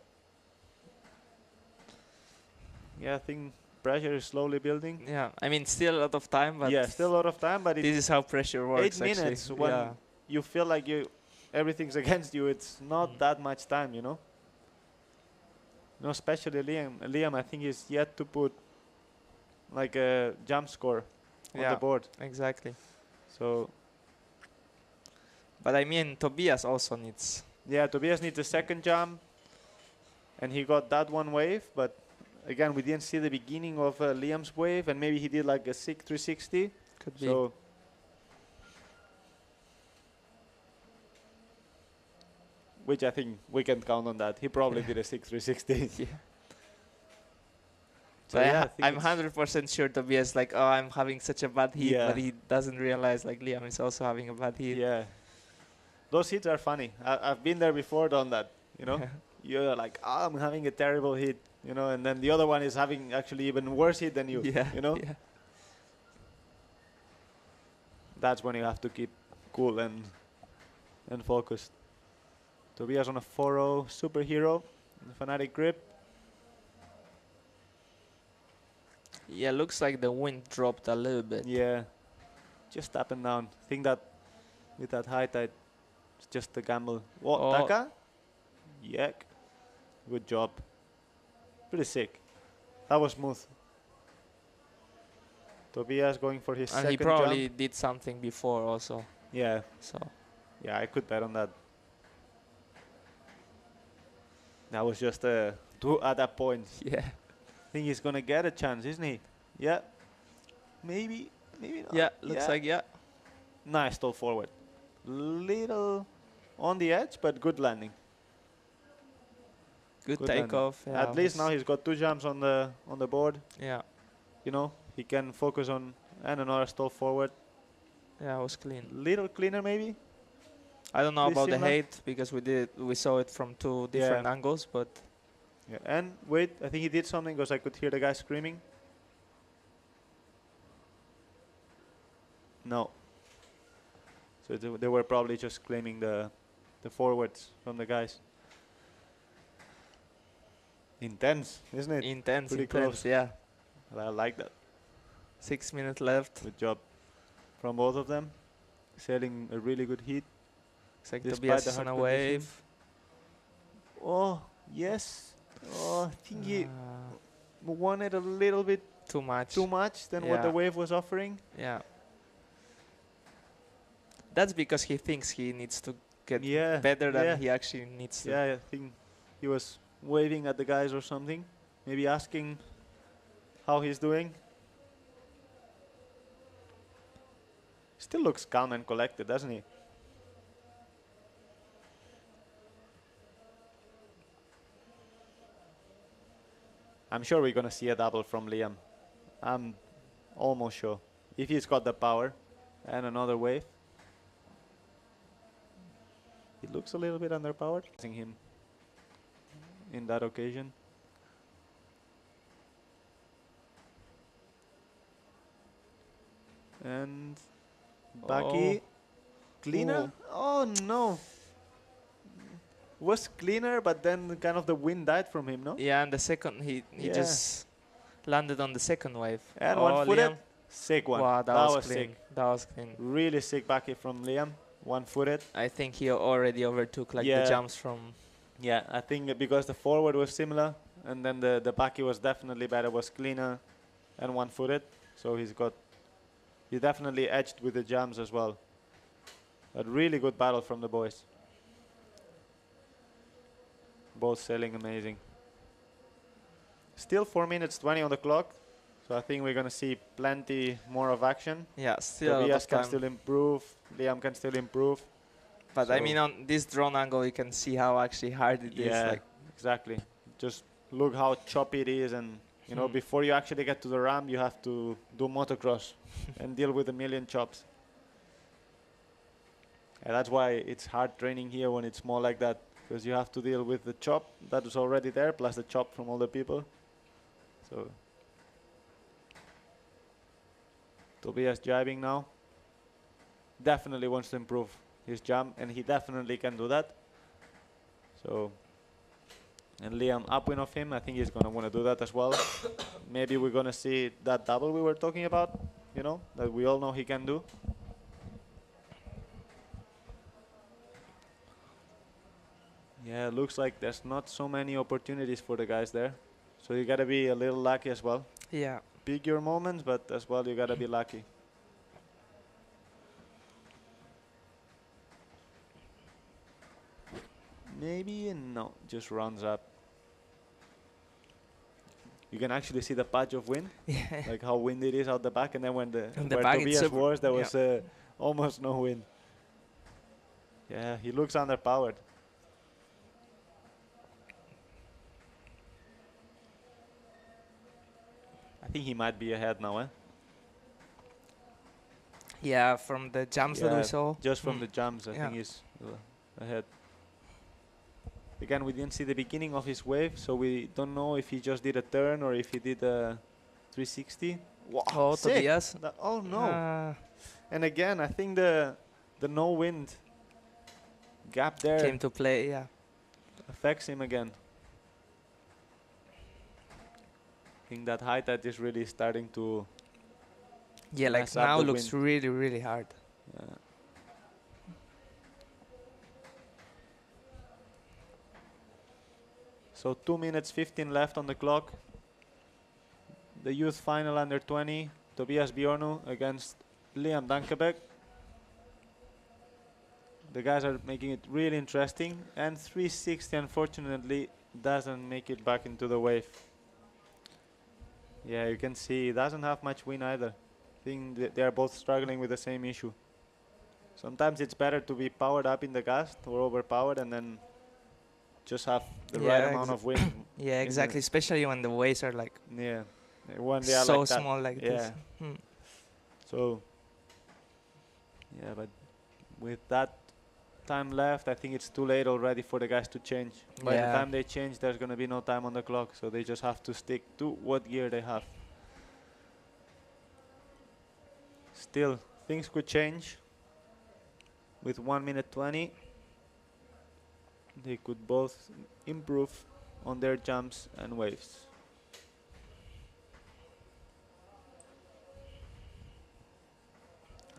Yeah, I think pressure is slowly building. Yeah, I mean, still a lot of time, but Yeah, still a lot of time, but this it's is how pressure works. 8 minutes actually. when Yeah. you feel like everything's against you. It's not Mm. that much time, you know. No, especially Liam. Liam, I think he's yet to put like a jump score on Yeah. the board. Exactly. So But I mean, Tobias also needs. yeah, Tobias needs a second jump, and he got that one wave. But again, we didn't see the beginning of Liam's wave, and maybe he did like a 360. Could be. So which I think we can count on that. He probably did a 360. Yeah. So But yeah, I think I'm it's- 100% sure Tobias like, oh, I'm having such a bad heat, Yeah. but he doesn't realize like Liam is also having a bad heat. Yeah. Those hits are funny. I've been there before, done that, you know. You're like, I'm having a terrible hit, you know, and then the other one is having actually even worse hit than you, Yeah. you know. Yeah. That's when you have to keep cool and focused. Tobias on a 4-0 superhero, fanatic grip. Yeah, looks like the wind dropped a little bit. Yeah, just up and down. Think that with that high tide, it's just a gamble. What, Oh. Taka? Yuck. Good job. Pretty sick. That was smooth. Tobias going for his And second he probably jump. did something before also. Yeah, So yeah, I could bet on that. That was just two at that point. yeah. I think he's gonna get a chance, isn't he? Yeah. Maybe not. Yeah, looks like yeah. Nice stall forward. Little on the edge, but good landing. Good Good, and takeoff. Yeah, at least was- now he's got 2 jumps on the board. Yeah, You know, he can focus on and another stall forward. yeah, it was clean. Little cleaner maybe. I don't know Pretty about the similar. height because we saw it from 2 different Yeah. angles, but Yeah. And wait, I think he did something because I could hear the guy screaming. No. So they were probably just claiming the forwards from the guys. Intense, isn't it? intense, Pretty intense. close. Yeah, I like that. 6 minutes left. Good job from both of them. Sailing a really good heat. It's like Despite Tobias the is on hard a wave. Oh, yes. Oh, I think he Uh, wanted a little bit too much. too much than what the Yeah. wave was offering. Yeah. That's because he thinks he needs to get Yeah, better than yeah. he actually needs to. Yeah, I think he was waving at the guys or something. Maybe asking how he's doing. Still looks calm and collected, doesn't he? I'm sure we're gonna see a double from Liam. I'm almost sure. If he's got the power and another wave. He looks a little bit underpowered. Using him in that occasion. And Baki cleaner? Oh no. Was cleaner, but then kind of the wind died from him, no? Yeah, and the second he Yeah. just landed on the second wave. And Oh, one footed. Liam. Sick one. Wow, that was clean. sick. That was clean. Really sick Baki from Liam. One footed. I think he already overtook like Yeah. the jumps from. Yeah, I think because the forward was similar, and then the Baki was definitely better, was cleaner, and one footed. So he definitely edged with the jumps as well. A really good battle from the boys. Both sailing amazing. Still 4 minutes 20 on the clock, so I think we're gonna see plenty more of action. Yeah, still a lot Tobias of can time. still improve. Liam can still improve. But I So- mean, on this drone angle, you can see how actually hard it is. Yeah, Like, exactly. Just look how choppy it is, and you know, before you actually get to the ramp, you have to do motocross and deal with a million chops. And that's why it's hard training here when it's more like that, because you have to deal with the chop that is already there, plus the chop from all the people. So Tobias driving now. Definitely wants to improve his jump, and he definitely can do that. So, and Liam upwind of him, I think he's gonna want to do that as well. Maybe we're gonna see that double we were talking about, you know, that we all know he can do. Yeah, looks like there's not so many opportunities for the guys there. So you gotta be a little lucky as well. yeah. Pick your moments, but as well you gotta be lucky. Maybe no, just runs up. You can actually see the patch of wind, Yeah. like how windy it is out the back, and then when And the where back it's Tobias super- was, there yeah. was almost no wind. Yeah, he looks underpowered. I think he might be ahead now, eh? Yeah, from the jumps that Yeah, we saw. just from the jumps, I Yeah. think he's ahead. Again, we didn't see the beginning of his wave, so we don't know if he just did a turn or if he did a 360. Wow, Oh, sick. Tobias. Oh no! Uh, And again, I think the no wind gap there came to play, yeah. affects him again. I think that high tide is really starting to. Yeah, like mess up now the looks wind. really, really hard. So 2 minutes 15 left on the clock. The youth final under 20, Tobias Bjornu against Liam Dankebek. The guys are making it really interesting, and 360 unfortunately doesn't make it back into the wave. Yeah, you can see he doesn't have much wind either. I think they are both struggling with the same issue. Sometimes it's better to be powered up in the gust or overpowered and then just have the Yeah, right amount of wind. Yeah, in exactly. Especially when the waves are like Yeah, when they are so like that. small like yeah. this. Hmm. So, yeah, but with that time left, I think it's too late already for the guys to change. By the Yeah. time they change, there's going to be no time on the clock, so they just have to stick to what gear they have. Still, things could change. With 1 minute 20, they could both improve on their jumps and waves.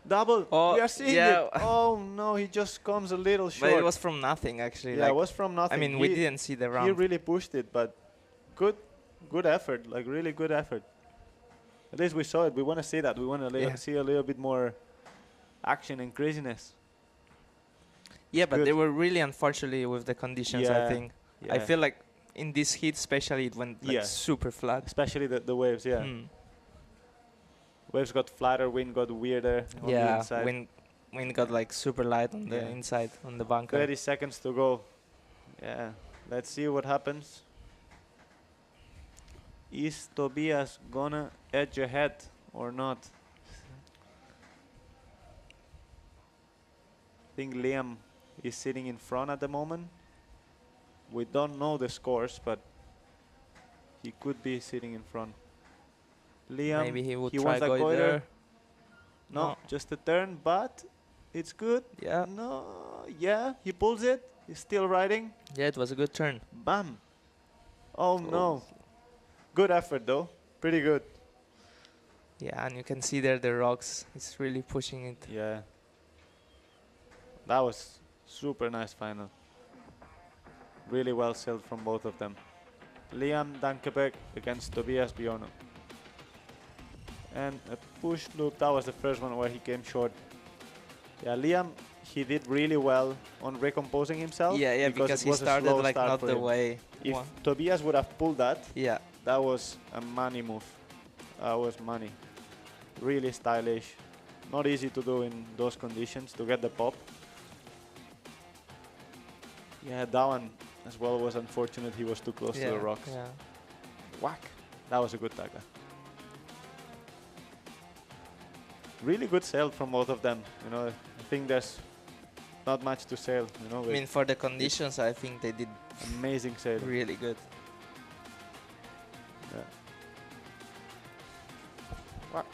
Double! Oh, we are seeing yeah. it! Oh no, he just comes a little short. But it was from nothing actually. Yeah, like, it was from nothing. I mean, we didn't see the He round. really pushed it, but good effort, like really good effort. At least we saw it. We want to see that. We want to see a little bit more action and craziness. Yeah, It's but good. they were really unfortunately with the conditions. I think. I Yeah. feel like in this heat, especially, it went like Yeah. super flat. Especially the waves, yeah. Hmm. Waves got flatter, wind got weirder on the Yeah, inside. wind got like super light on the Yeah. inside on the bunker. 30 seconds to go. Yeah, let's see what happens. Is Tobias gonna edge ahead or not? I think Liam is sitting in front at the moment. We don't know the scores, but he could be sitting in front. Liam, Maybe he would he try wants a go goiter. there. No, No. just a turn, but it's good. Yeah, No, yeah, he pulls it. He's still riding. yeah, it was a good turn. Bam. Oh no. Good effort though. Pretty good. Yeah, and you can see there the rocks. It's really pushing it. Yeah. That was super nice final. Really well sailed from both of them. Liam Dankebek against Tobias Biono. And a push loop, that was the first one where he came short. Yeah, Liam, he did really well on recomposing himself. Yeah, yeah, because it he was a started slow like start not for the him. way. If one. Tobias would have pulled that, Yeah, that was a money move. That was money. Really stylish. Not easy to do in those conditions to get the pop. Yeah, that one as well was unfortunate. He was too close to the rocks. Yeah. Whack. That was a good tackle. Really good sail from both of them. You know, I think there's not much to sail. You know, I mean, for the conditions, I think they did amazing sail. really good. Yeah. Whack.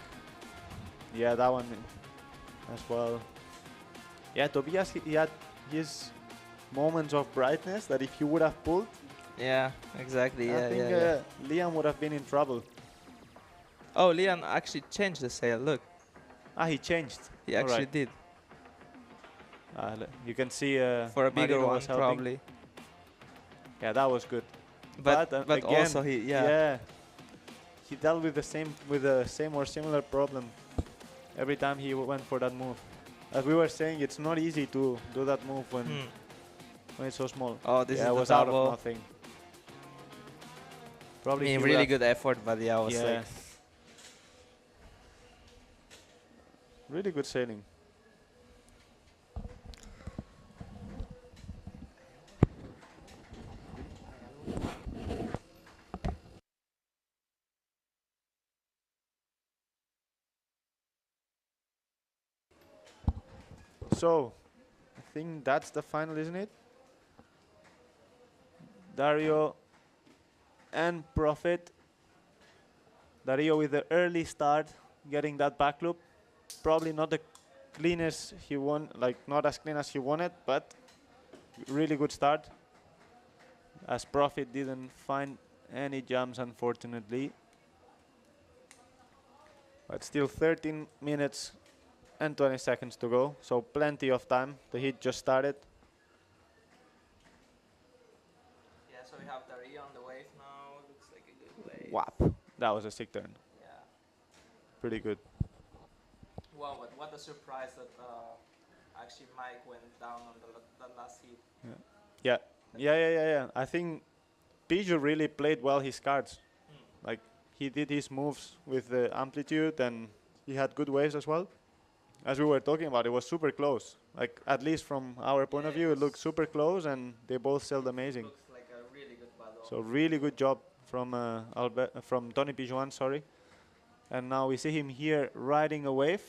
Yeah, that one as well. Yeah, Tobias, he had his moments of brightness that if he would have pulled, Yeah, exactly. I Yeah, think yeah, yeah. Liam would have been in trouble. Oh, Leon actually changed the sail. Look, Ah, he changed. he All actually right. did You can see for a bigger Marino one, was helping. probably. Yeah, that was good. But again, also he he dealt with the same or similar problem every time he went for that move. As we were saying, it's not easy to do that move when it's so small. Oh, this yeah, is it the was out double. of nothing. I Probably mean, he really would good effort, but yeah, I was have- like, really good sailing. So, I think that's the final, isn't it? Dario and Profit. Dario with the early start, getting that back loop. Probably not the cleanest he want, like not as clean as he wanted, but really good start. As Profit didn't find any jumps, unfortunately. But still 13 minutes and 20 seconds to go, so plenty of time. The heat just started. yeah. So we have Dario on the wave now. Looks like a good wave. Whap. That was a sick turn. Yeah. Pretty good. Wow, but what a surprise that actually Mike went down on that last heat. Yeah. I think Piju really played well his cards. Like, he did his moves with the amplitude and he had good waves as well. As we were talking about, it was super close. Like, at least from our point of view, it looked super close and they both sailed amazing. Looks So really good job from from Tony Pijuan, sorry. And now we see him here riding a wave,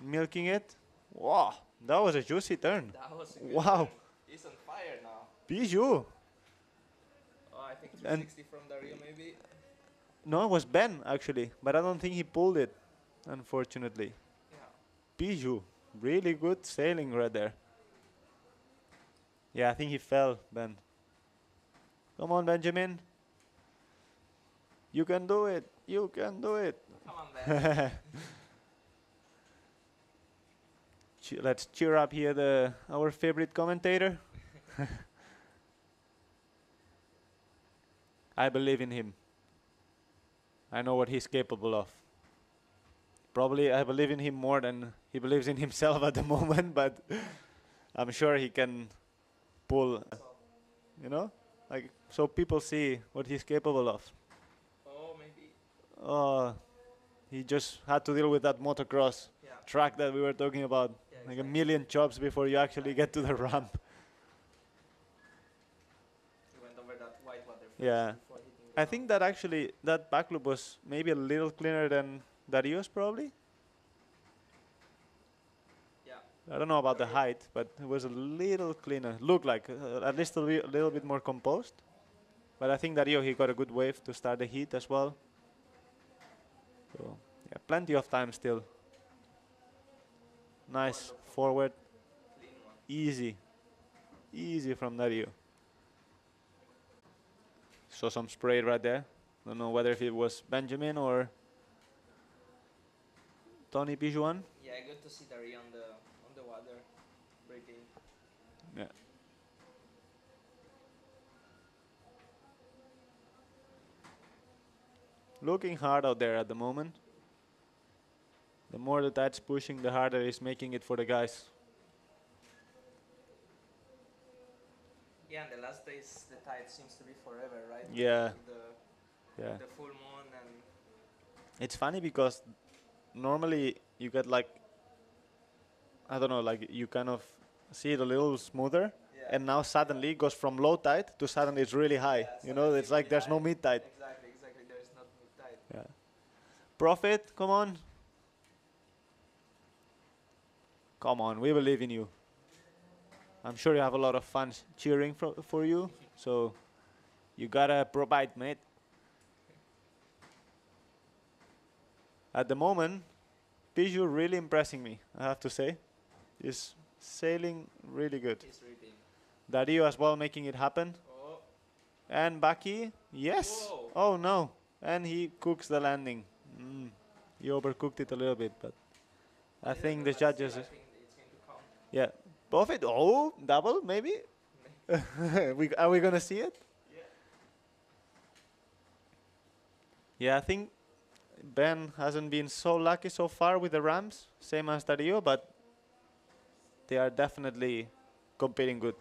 milking it. Wow, that was a juicy turn. That was a good Wow. turn. He's on fire now. Piju. Oh, I think 360 from Dario maybe. No, it was Ben actually, but I don't think he pulled it, unfortunately. Yeah. Piju, really good sailing right there. Yeah, I think he fell, Ben. Come on, Benjamin. You can do it. You can do it. Come on, man. Let's cheer up here our favorite commentator. I believe in him. I know what he's capable of. Probably I believe in him more than he believes in himself at the moment, but I'm sure he can pull, you know, like so people see what he's capable of. Oh, maybe. He just had to deal with that motocross track that we were talking about, like a million chops before you actually get to the ramp. He went over that white water first Yeah, before hitting the I think that actually that back loop was maybe a little cleaner than Dario's probably. Yeah. I don't know about the height, but it was a little cleaner. Looked like at least a little bit more composed. But I think Dario, he got a good wave to start the heat as well. So yeah, plenty of time still. Nice forward, easy from Dario. Saw some spray right there. Don't know whether if it was Benjamin or Tony Pijuan. Yeah, good to see Dario on the water breaking. Yeah. Looking hard out there at the moment. The more the tide's pushing, the harder it's making it for the guys. Yeah, and the last days the tide seems to be forever, right? Yeah. With the full moon and It's funny because normally you get like, I don't know, like you kind of see it a little smoother, and now suddenly it goes from low tide to suddenly it's really high. You know, it's like there's no mid tide. Exactly. There is not mid tide. Yeah. Prophet, come on. Come on, we believe in you. I'm sure you have a lot of fans cheering for you, so you gotta provide, mate. At the moment, Piju really impressing me, I have to say. He's sailing really good. He's ripping. Dario as well making it happen. Oh. And Baki, yes. Whoa. Oh no. And he cooks the landing. He overcooked it a little bit, but I think the judges... I think it's going to count. Yeah. Buffett, oh, double maybe? Are we going to see it? Yeah. Yeah, I think Ben hasn't been so lucky so far with the Rams, same as Dario, but they are definitely competing good.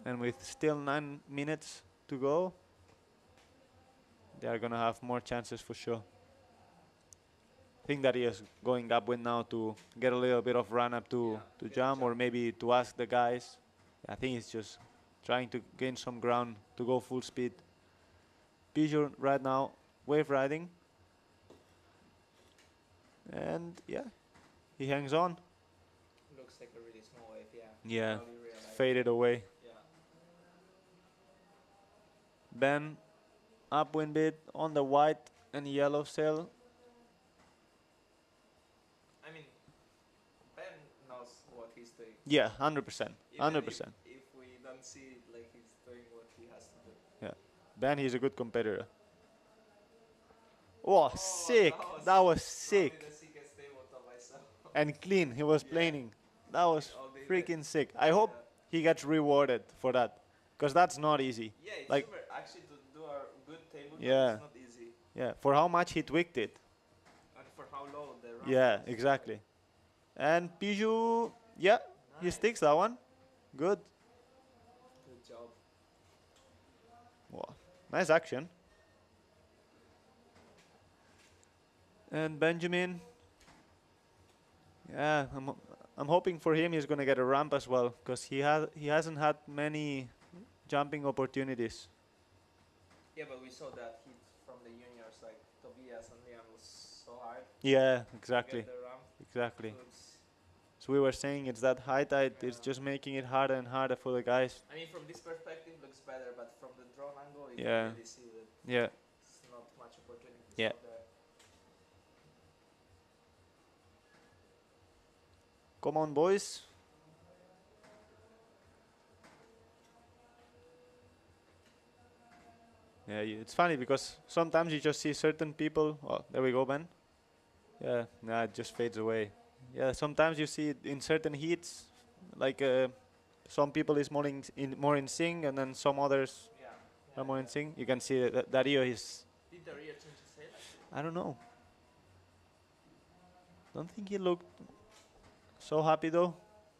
And with still 9 minutes to go, they are going to have more chances for sure. I think that he is going upwind now to get a little bit of run up to jump, or maybe to ask the guys. I think he's just trying to gain some ground to go full speed. Piju right now, wave riding. And yeah, he hangs on. Looks like a really small wave, yeah. Yeah, Now we realize. faded away. Yeah. Ben, upwind bit on the white and yellow sail. I mean, Ben knows what he's doing. Yeah, 100%. Even 100%. If we don't see it, like he's doing what he has to do. Yeah. Ben, he's a good competitor. Oh, sick. That was sick. Probably the sickest tabletop I saw. And clean. He was planing. That was freaking sick. I hope he gets rewarded for that, because that's not easy. Yeah, it's like, super. Actually, to do a good tabletop Yeah. is not easy. yeah, for how much he tweaked it. And for how low the ramp Yeah, is. exactly. And Piju, yeah, he sticks that one. Good. Good job. Wow. Nice action. And Benjamin, yeah, I'm hoping for him he's gonna get a ramp as well, because he hasn't had many jumping opportunities. Yeah, but we saw that hit from the juniors, like Tobias and Liam was so hard. Yeah, to exactly. get the ramp. Exactly. Looks- So we were saying it's that high tide, it's just making it harder and harder for the guys. I mean, from this perspective, looks better, but from the drone angle, you Yeah. can really see that Yeah. it's not much opportunities Yeah. out there. Come on, boys. Yeah, it's funny because sometimes you just see certain people. Oh, there we go, Ben. Yeah, nah, it just fades away. Yeah, sometimes you see it in certain heats, like some people is more in sync, and then some others Yeah. are more in sync. You can see that Dario is. Did the rear change his head? I don't know. Don't think he looked so happy though,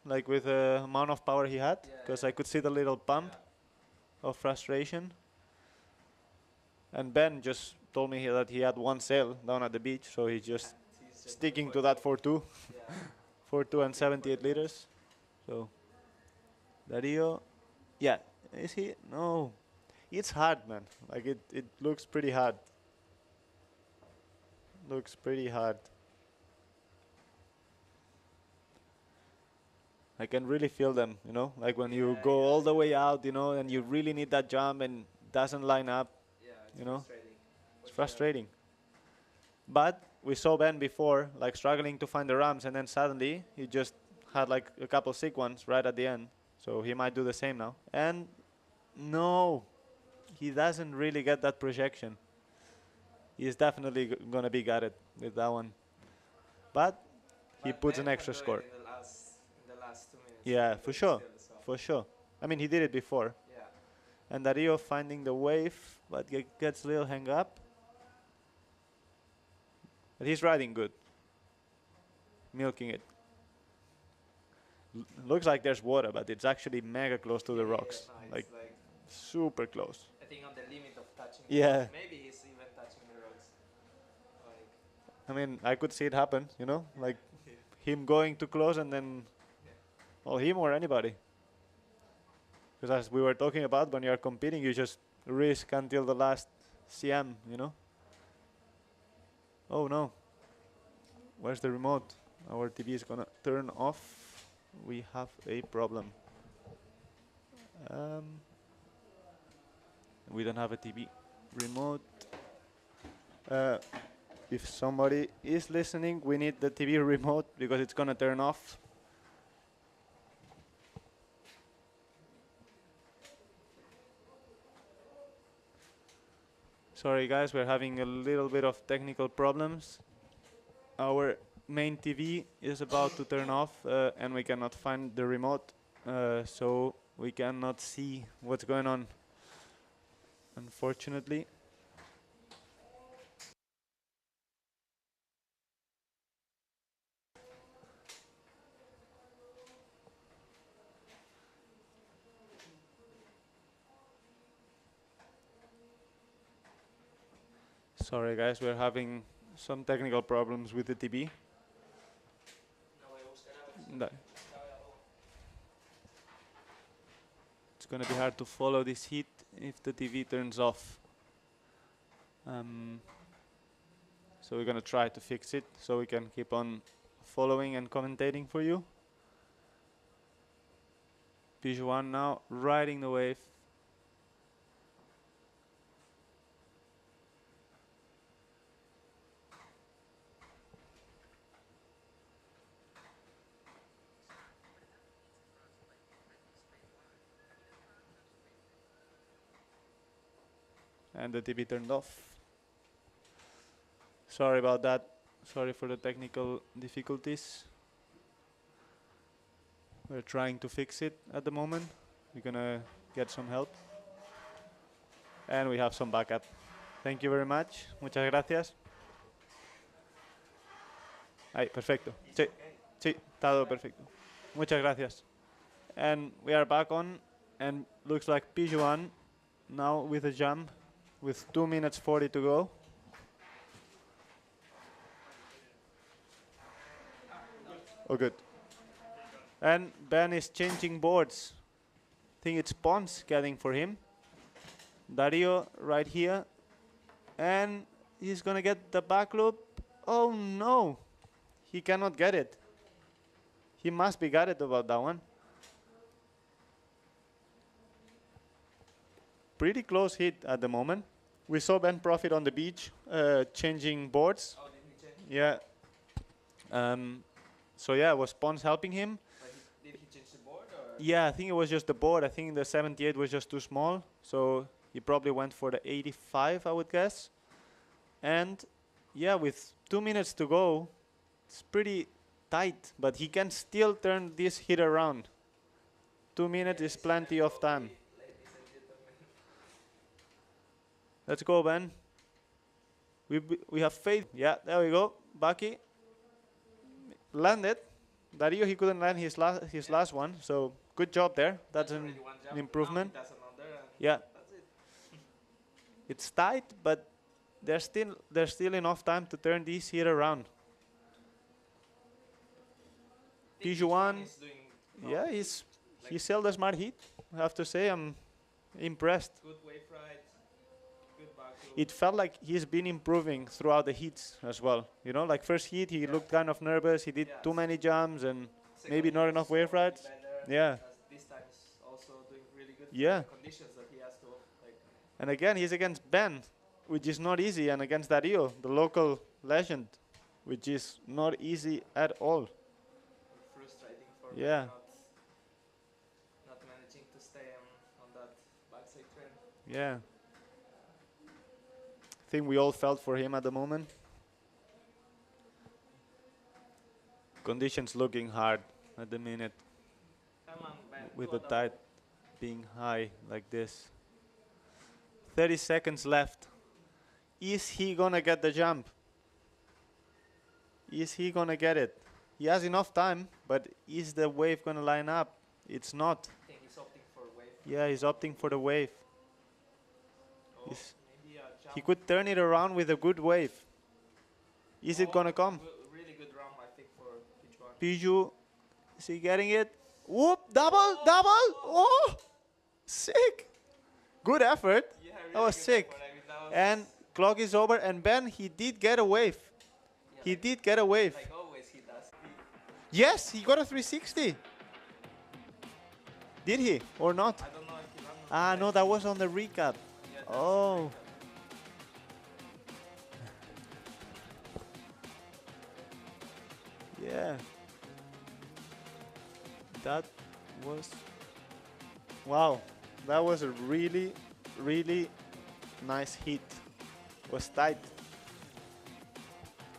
like with the amount of power he had, because I could see the little pump of frustration. And Ben just told me that he had one sail down at the beach, so he's just sticking to that 4.2, 4.2 and 78 liters. So Dario, yeah, is he? No, it's hard, man. Like it looks pretty hard. Looks pretty hard. I can really feel them, you know, like when you go all the way out, you know, and you really need that jump and doesn't line up, you know. It's frustrating. But we saw Ben before, like struggling to find the ramps, and then suddenly he just had like a couple sick ones right at the end. So he might do the same now. And no, he doesn't really get that projection. He's definitely going to be gutted with that one. But he puts an extra score. In the last 2 minutes. Yeah, for sure. For sure. I mean, he did it before. Yeah. And Dario finding the wave, but gets a little hang up. But he's riding good. Milking it. Looks like there's water, but it's actually mega close to the rocks. No, like like super close. I think on the limit of touching Yeah. the rocks. Maybe he's even touching the rocks. Like, I mean, I could see it happen, you know? Like him going too close and then, well, him or anybody. Because as we were talking about, when you're competing, you just risk until the last cm, you know? Oh no. Where's the remote? Our TV is gonna turn off. We have a problem. We don't have a TV remote. If somebody is listening, we need the TV remote because it's gonna turn off. Sorry guys, we're having a little bit of technical problems. Our main TV is about to turn off and we cannot find the remote, so we cannot see what's going on, unfortunately. Sorry guys, we're having some technical problems with the TV. No. It's gonna be hard to follow this heat if the TV turns off. So we're gonna try to fix it so we can keep on following and commentating for you. Pijuan now riding the wave. And the TV turned off. Sorry about that. Sorry for the technical difficulties. We're trying to fix it at the moment. We're gonna get some help. And we have some backup. Thank you very much. Muchas gracias. Ahí, perfecto. Sí, sí, está todo perfecto. Muchas gracias. And we are back on, and looks like Pijuan now with a jump with 2 minutes 40 to go. Oh, good. And Ben is changing boards. think it's Pons getting for him. Dario right here. And he's going to get the back loop. Oh, no. He cannot get it. He must be gutted about that one. Pretty close hit at the moment. We saw Ben Profit on the beach changing boards. Oh, did he change? Yeah. So yeah, was Pons helping him? But did he change the board? Or? Yeah, I think it was just the board. I think the 78 was just too small. So he probably went for the 85, I would guess. And yeah, with 2 minutes to go, it's pretty tight. But he can still turn this hit around. 2 minutes is plenty of time. Let's go, Ben. We have faith. Yeah, there we go. Bucky landed. Dario, he couldn't land his last one. So good job there. That's an improvement. Yeah. That's it. It's tight, but there's still enough time to turn this hit around. Pijuan, yeah, he sold a smart hit. I have to say, I'm impressed. Good wave ride. Good back loop. It felt like he's been improving throughout the heats as well. You know, like first heat, he looked kind of nervous. He did too many jumps and maybe not enough wave rides. Yeah. This time is also doing really good. Yeah. For the conditions that he has to like. And again, he's against Ben, which is not easy, and against Dario, the local legend, which is not easy at all. Frustrating for Yeah. not managing to stay on that backside train. Yeah. I think we all felt for him at the moment. Conditions looking hard at the minute Come on, Ben. with the tide being high like this. 30 seconds left. Is he gonna get the jump? Is he gonna get it? He has enough time, but is the wave gonna line up? It's not. I think he's opting for a wave. Yeah, he's opting for the wave. Oh, maybe a jump. He could turn it around with a good wave. Is it gonna come? Really good round, I think, for each one. Piju, is he getting it? Whoop, double, double! Oh, sick! Good effort. Yeah, really That was good sick. effort. I mean, that was And clock is over, and Ben, he did get a wave. yeah, He did get a wave. like always he does. Yes, he got a 360. Did he or not? I don't know if he landed. Ah, no, that was on the recap. Yeah, that's Oh. Yeah. That was... Wow. That was a really, really nice hit. Was tight.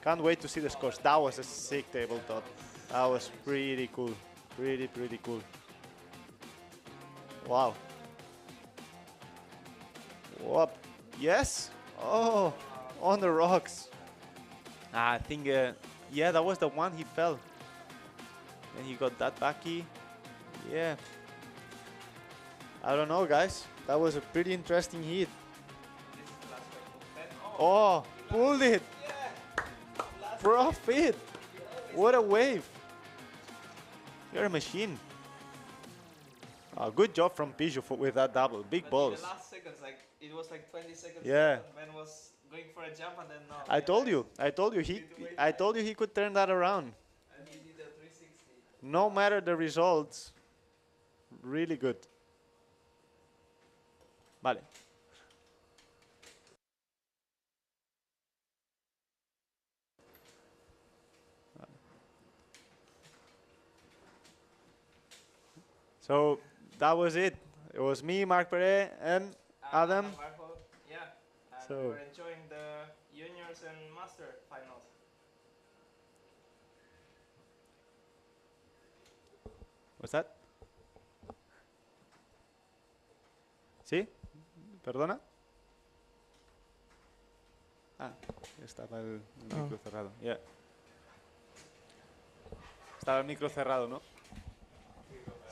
Can't wait to see the scores. That was a sick tabletop. That was pretty cool. Pretty cool. Wow. Whoop. Yes. Oh, on the rocks. I think, yeah, that was the one he fell. And he got that backy. Yeah. I don't know, guys. That was a pretty interesting hit. This is the last wave. Ben, Oh, pulled it. yeah. Profit. What a wave. You're a machine. Good job from Piju with that double. Big But in balls. the last seconds, like it was like 20 seconds. Yeah. left and Ben was going for a jump and then no. I told you he could turn that around. And he did a 360. No matter the results, really good. Vale. So that was it. It was me, Mark Pere, and Adam. Yeah. And So- we're enjoying the juniors and master finals. What's that? ¿Sí? ¿Perdona? Ah, estaba el micro cerrado. Yeah. Estaba el micro cerrado, ¿no?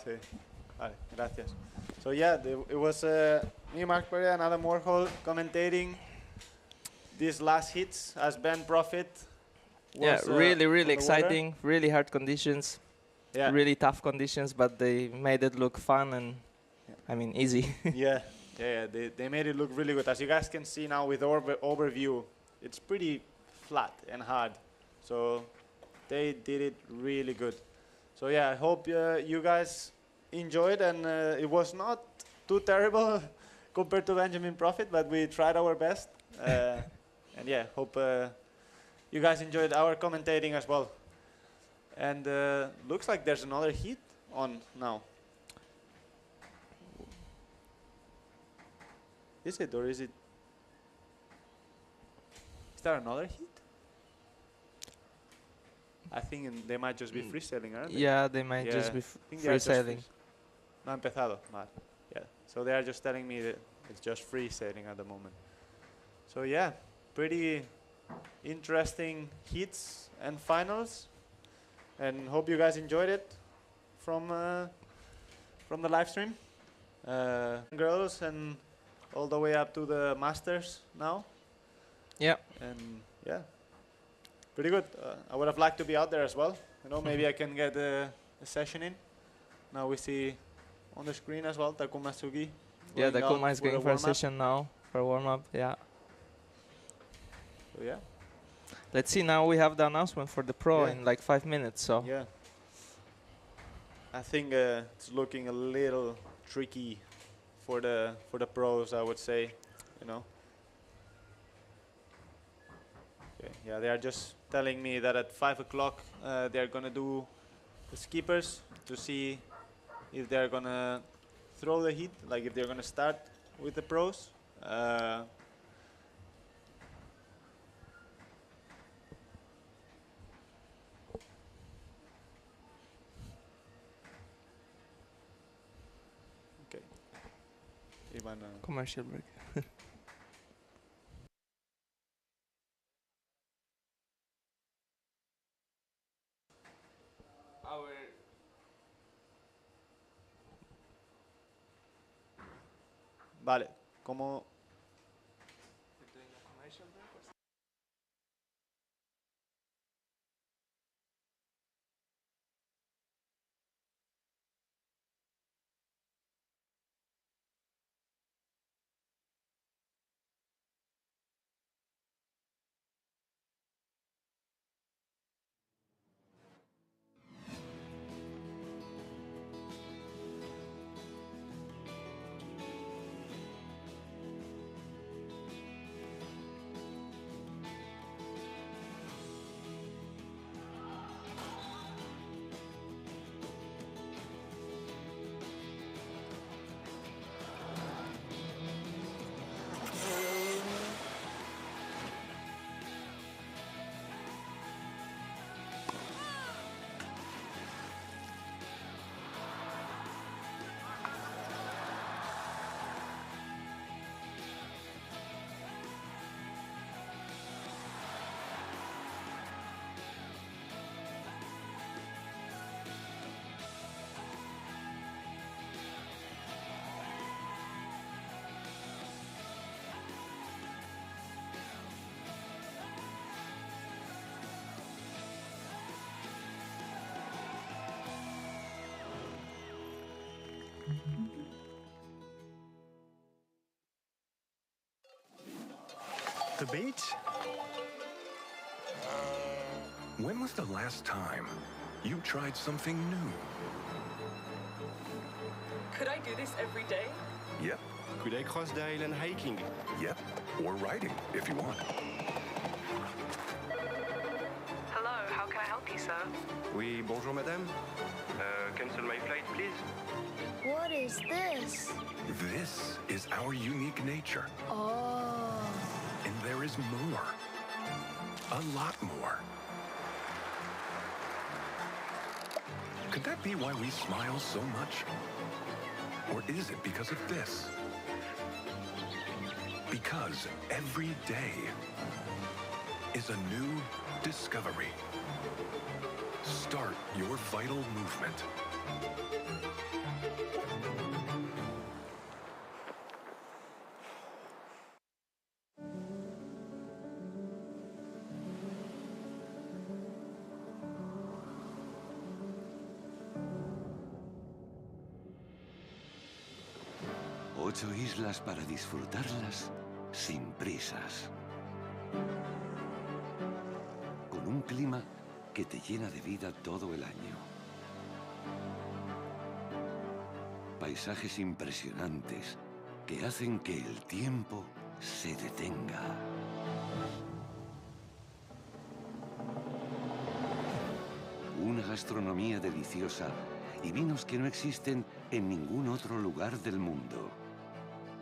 Sí. Vale, gracias. So yeah, it was me, Mark Perea, and Adam Warhol commentating these last hits as Ben Profit Yeah, was, really on the water. exciting. Really hard conditions. Yeah. Really tough conditions, but they made it look fun and I mean, easy. Yeah, they made it look really good. As you guys can see now with overview, it's pretty flat and hard. So they did it really good. So yeah, I hope you guys enjoyed, and it was not too terrible compared to Benjamin Profit, but we tried our best. And yeah, hope you guys enjoyed our commentating as well. And looks like there's another heat on now. Is it, or is it? Is there another heat? I think they might just be freestyling, aren't they? Yeah, they might just be freestyling. No ha empezado, vale. Yeah, so they are just telling me that it's just freestyling at the moment. So yeah, pretty interesting heats and finals, and hope you guys enjoyed it from the live stream. Girls, and all the way up to the masters now. Yeah. And yeah, pretty good. I would have liked to be out there as well. You know, maybe I can get a session in. Now we see on the screen as well Takuma Sugi. Yeah, Takuma is going for a session now for warm up. Yeah. So yeah. Let's see. Now we have the announcement for the pro in like 5 minutes. So yeah, I think it's looking a little tricky for the pros, I would say. You know. Okay. Yeah, they are just telling me that at 5 o'clock they are gonna do the skippers to see if they're gonna throw the heat, like if they're gonna start with the pros. Okay. Commercial break. Vale, como The beach? When was the last time you tried something new? Could I do this every day? Yep. Could I cross the island hiking? Yep. Or riding, if you want. Hello, how can I help you, sir? Oui, bonjour madame. Cancel my flight, please. What is this? This is our unique nature. Oh. And there is more. A lot more. Could that be why we smile so much? Or is it because of this? Because every day is a new discovery. Start your vital movement. 8 islas para disfrutarlas sin prisas. Con un clima que te llena de vida todo el año. Paisajes impresionantes que hacen que el tiempo se detenga. Una gastronomía deliciosa y vinos que no existen en ningún otro lugar del mundo.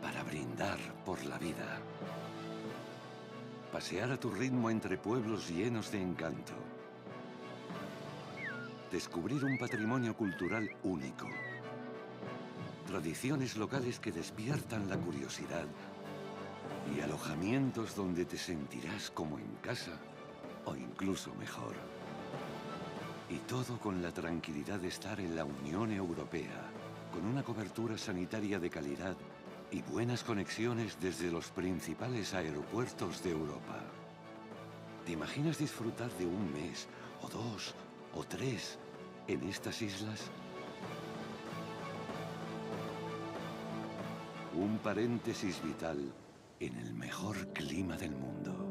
Para brindar por la vida. Pasear a tu ritmo entre pueblos llenos de encanto. Descubrir un patrimonio cultural único. Tradiciones locales que despiertan la curiosidad. Y alojamientos donde te sentirás como en casa o incluso mejor. Y todo con la tranquilidad de estar en la Unión Europea, con una cobertura sanitaria de calidad y buenas conexiones desde los principales aeropuertos de Europa. ¿Te imaginas disfrutar de un mes, o 2, o 3 en estas islas? Un paréntesis vital en el mejor clima del mundo.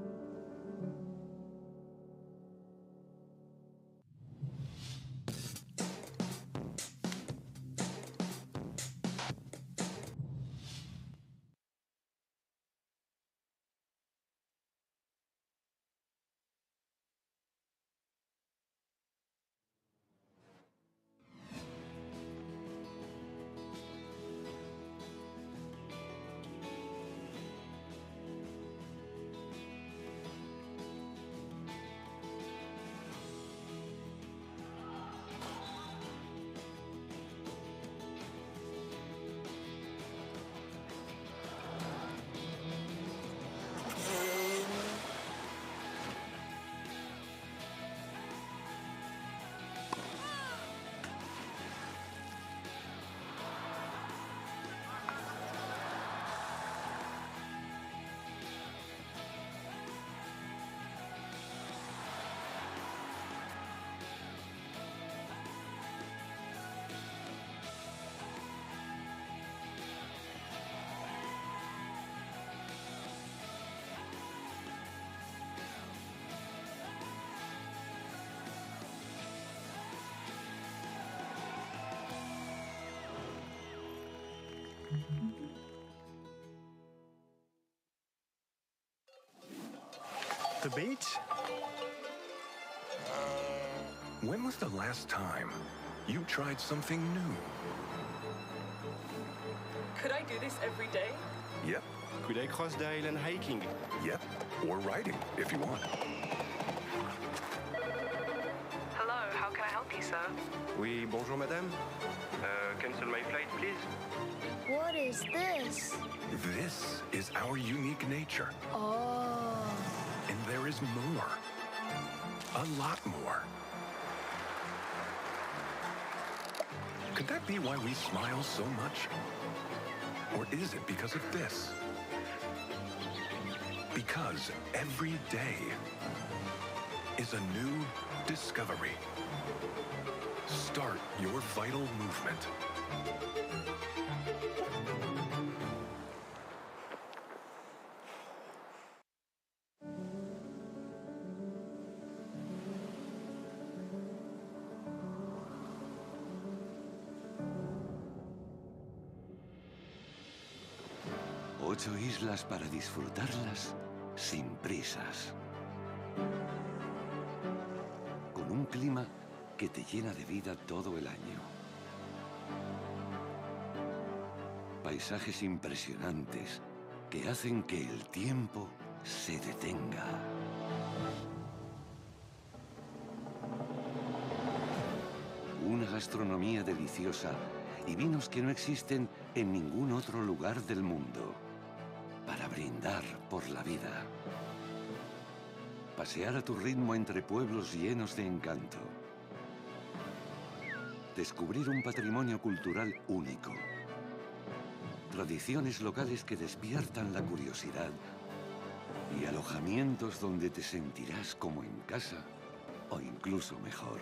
The beach? When was the last time you tried something new? Could I do this every day? Yep, Could I cross the island hiking? yep. Or riding, if you want. Hello, how can I help you, sir? Oui, bonjour madame. Cancel my flight, please. What is this? This is our unique nature. Oh. And there is more. A lot more. Could that be why we smile so much? Or is it because of this? Because every day is a new discovery. Start your vital movement. Ocho islas para disfrutarlas sin prisas. Con un clima que te llena de vida todo el año. Paisajes impresionantes que hacen que el tiempo se detenga. Una gastronomía deliciosa y vinos que no existen en ningún otro lugar del mundo. Para brindar por la vida. Pasear a tu ritmo entre pueblos llenos de encanto. Descubrir un patrimonio cultural único. Tradiciones locales que despiertan la curiosidad. Y alojamientos donde te sentirás como en casa o incluso mejor.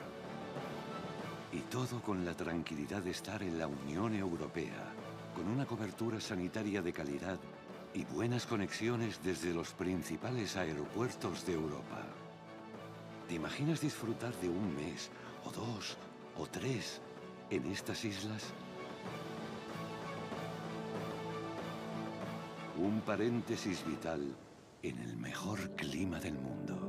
Y todo con la tranquilidad de estar en la Unión Europea, con una cobertura sanitaria de calidad y buenas conexiones desde los principales aeropuertos de Europa. ¿Te imaginas disfrutar de un mes, o 2, o 3 en estas islas? Un paréntesis vital en el mejor clima del mundo.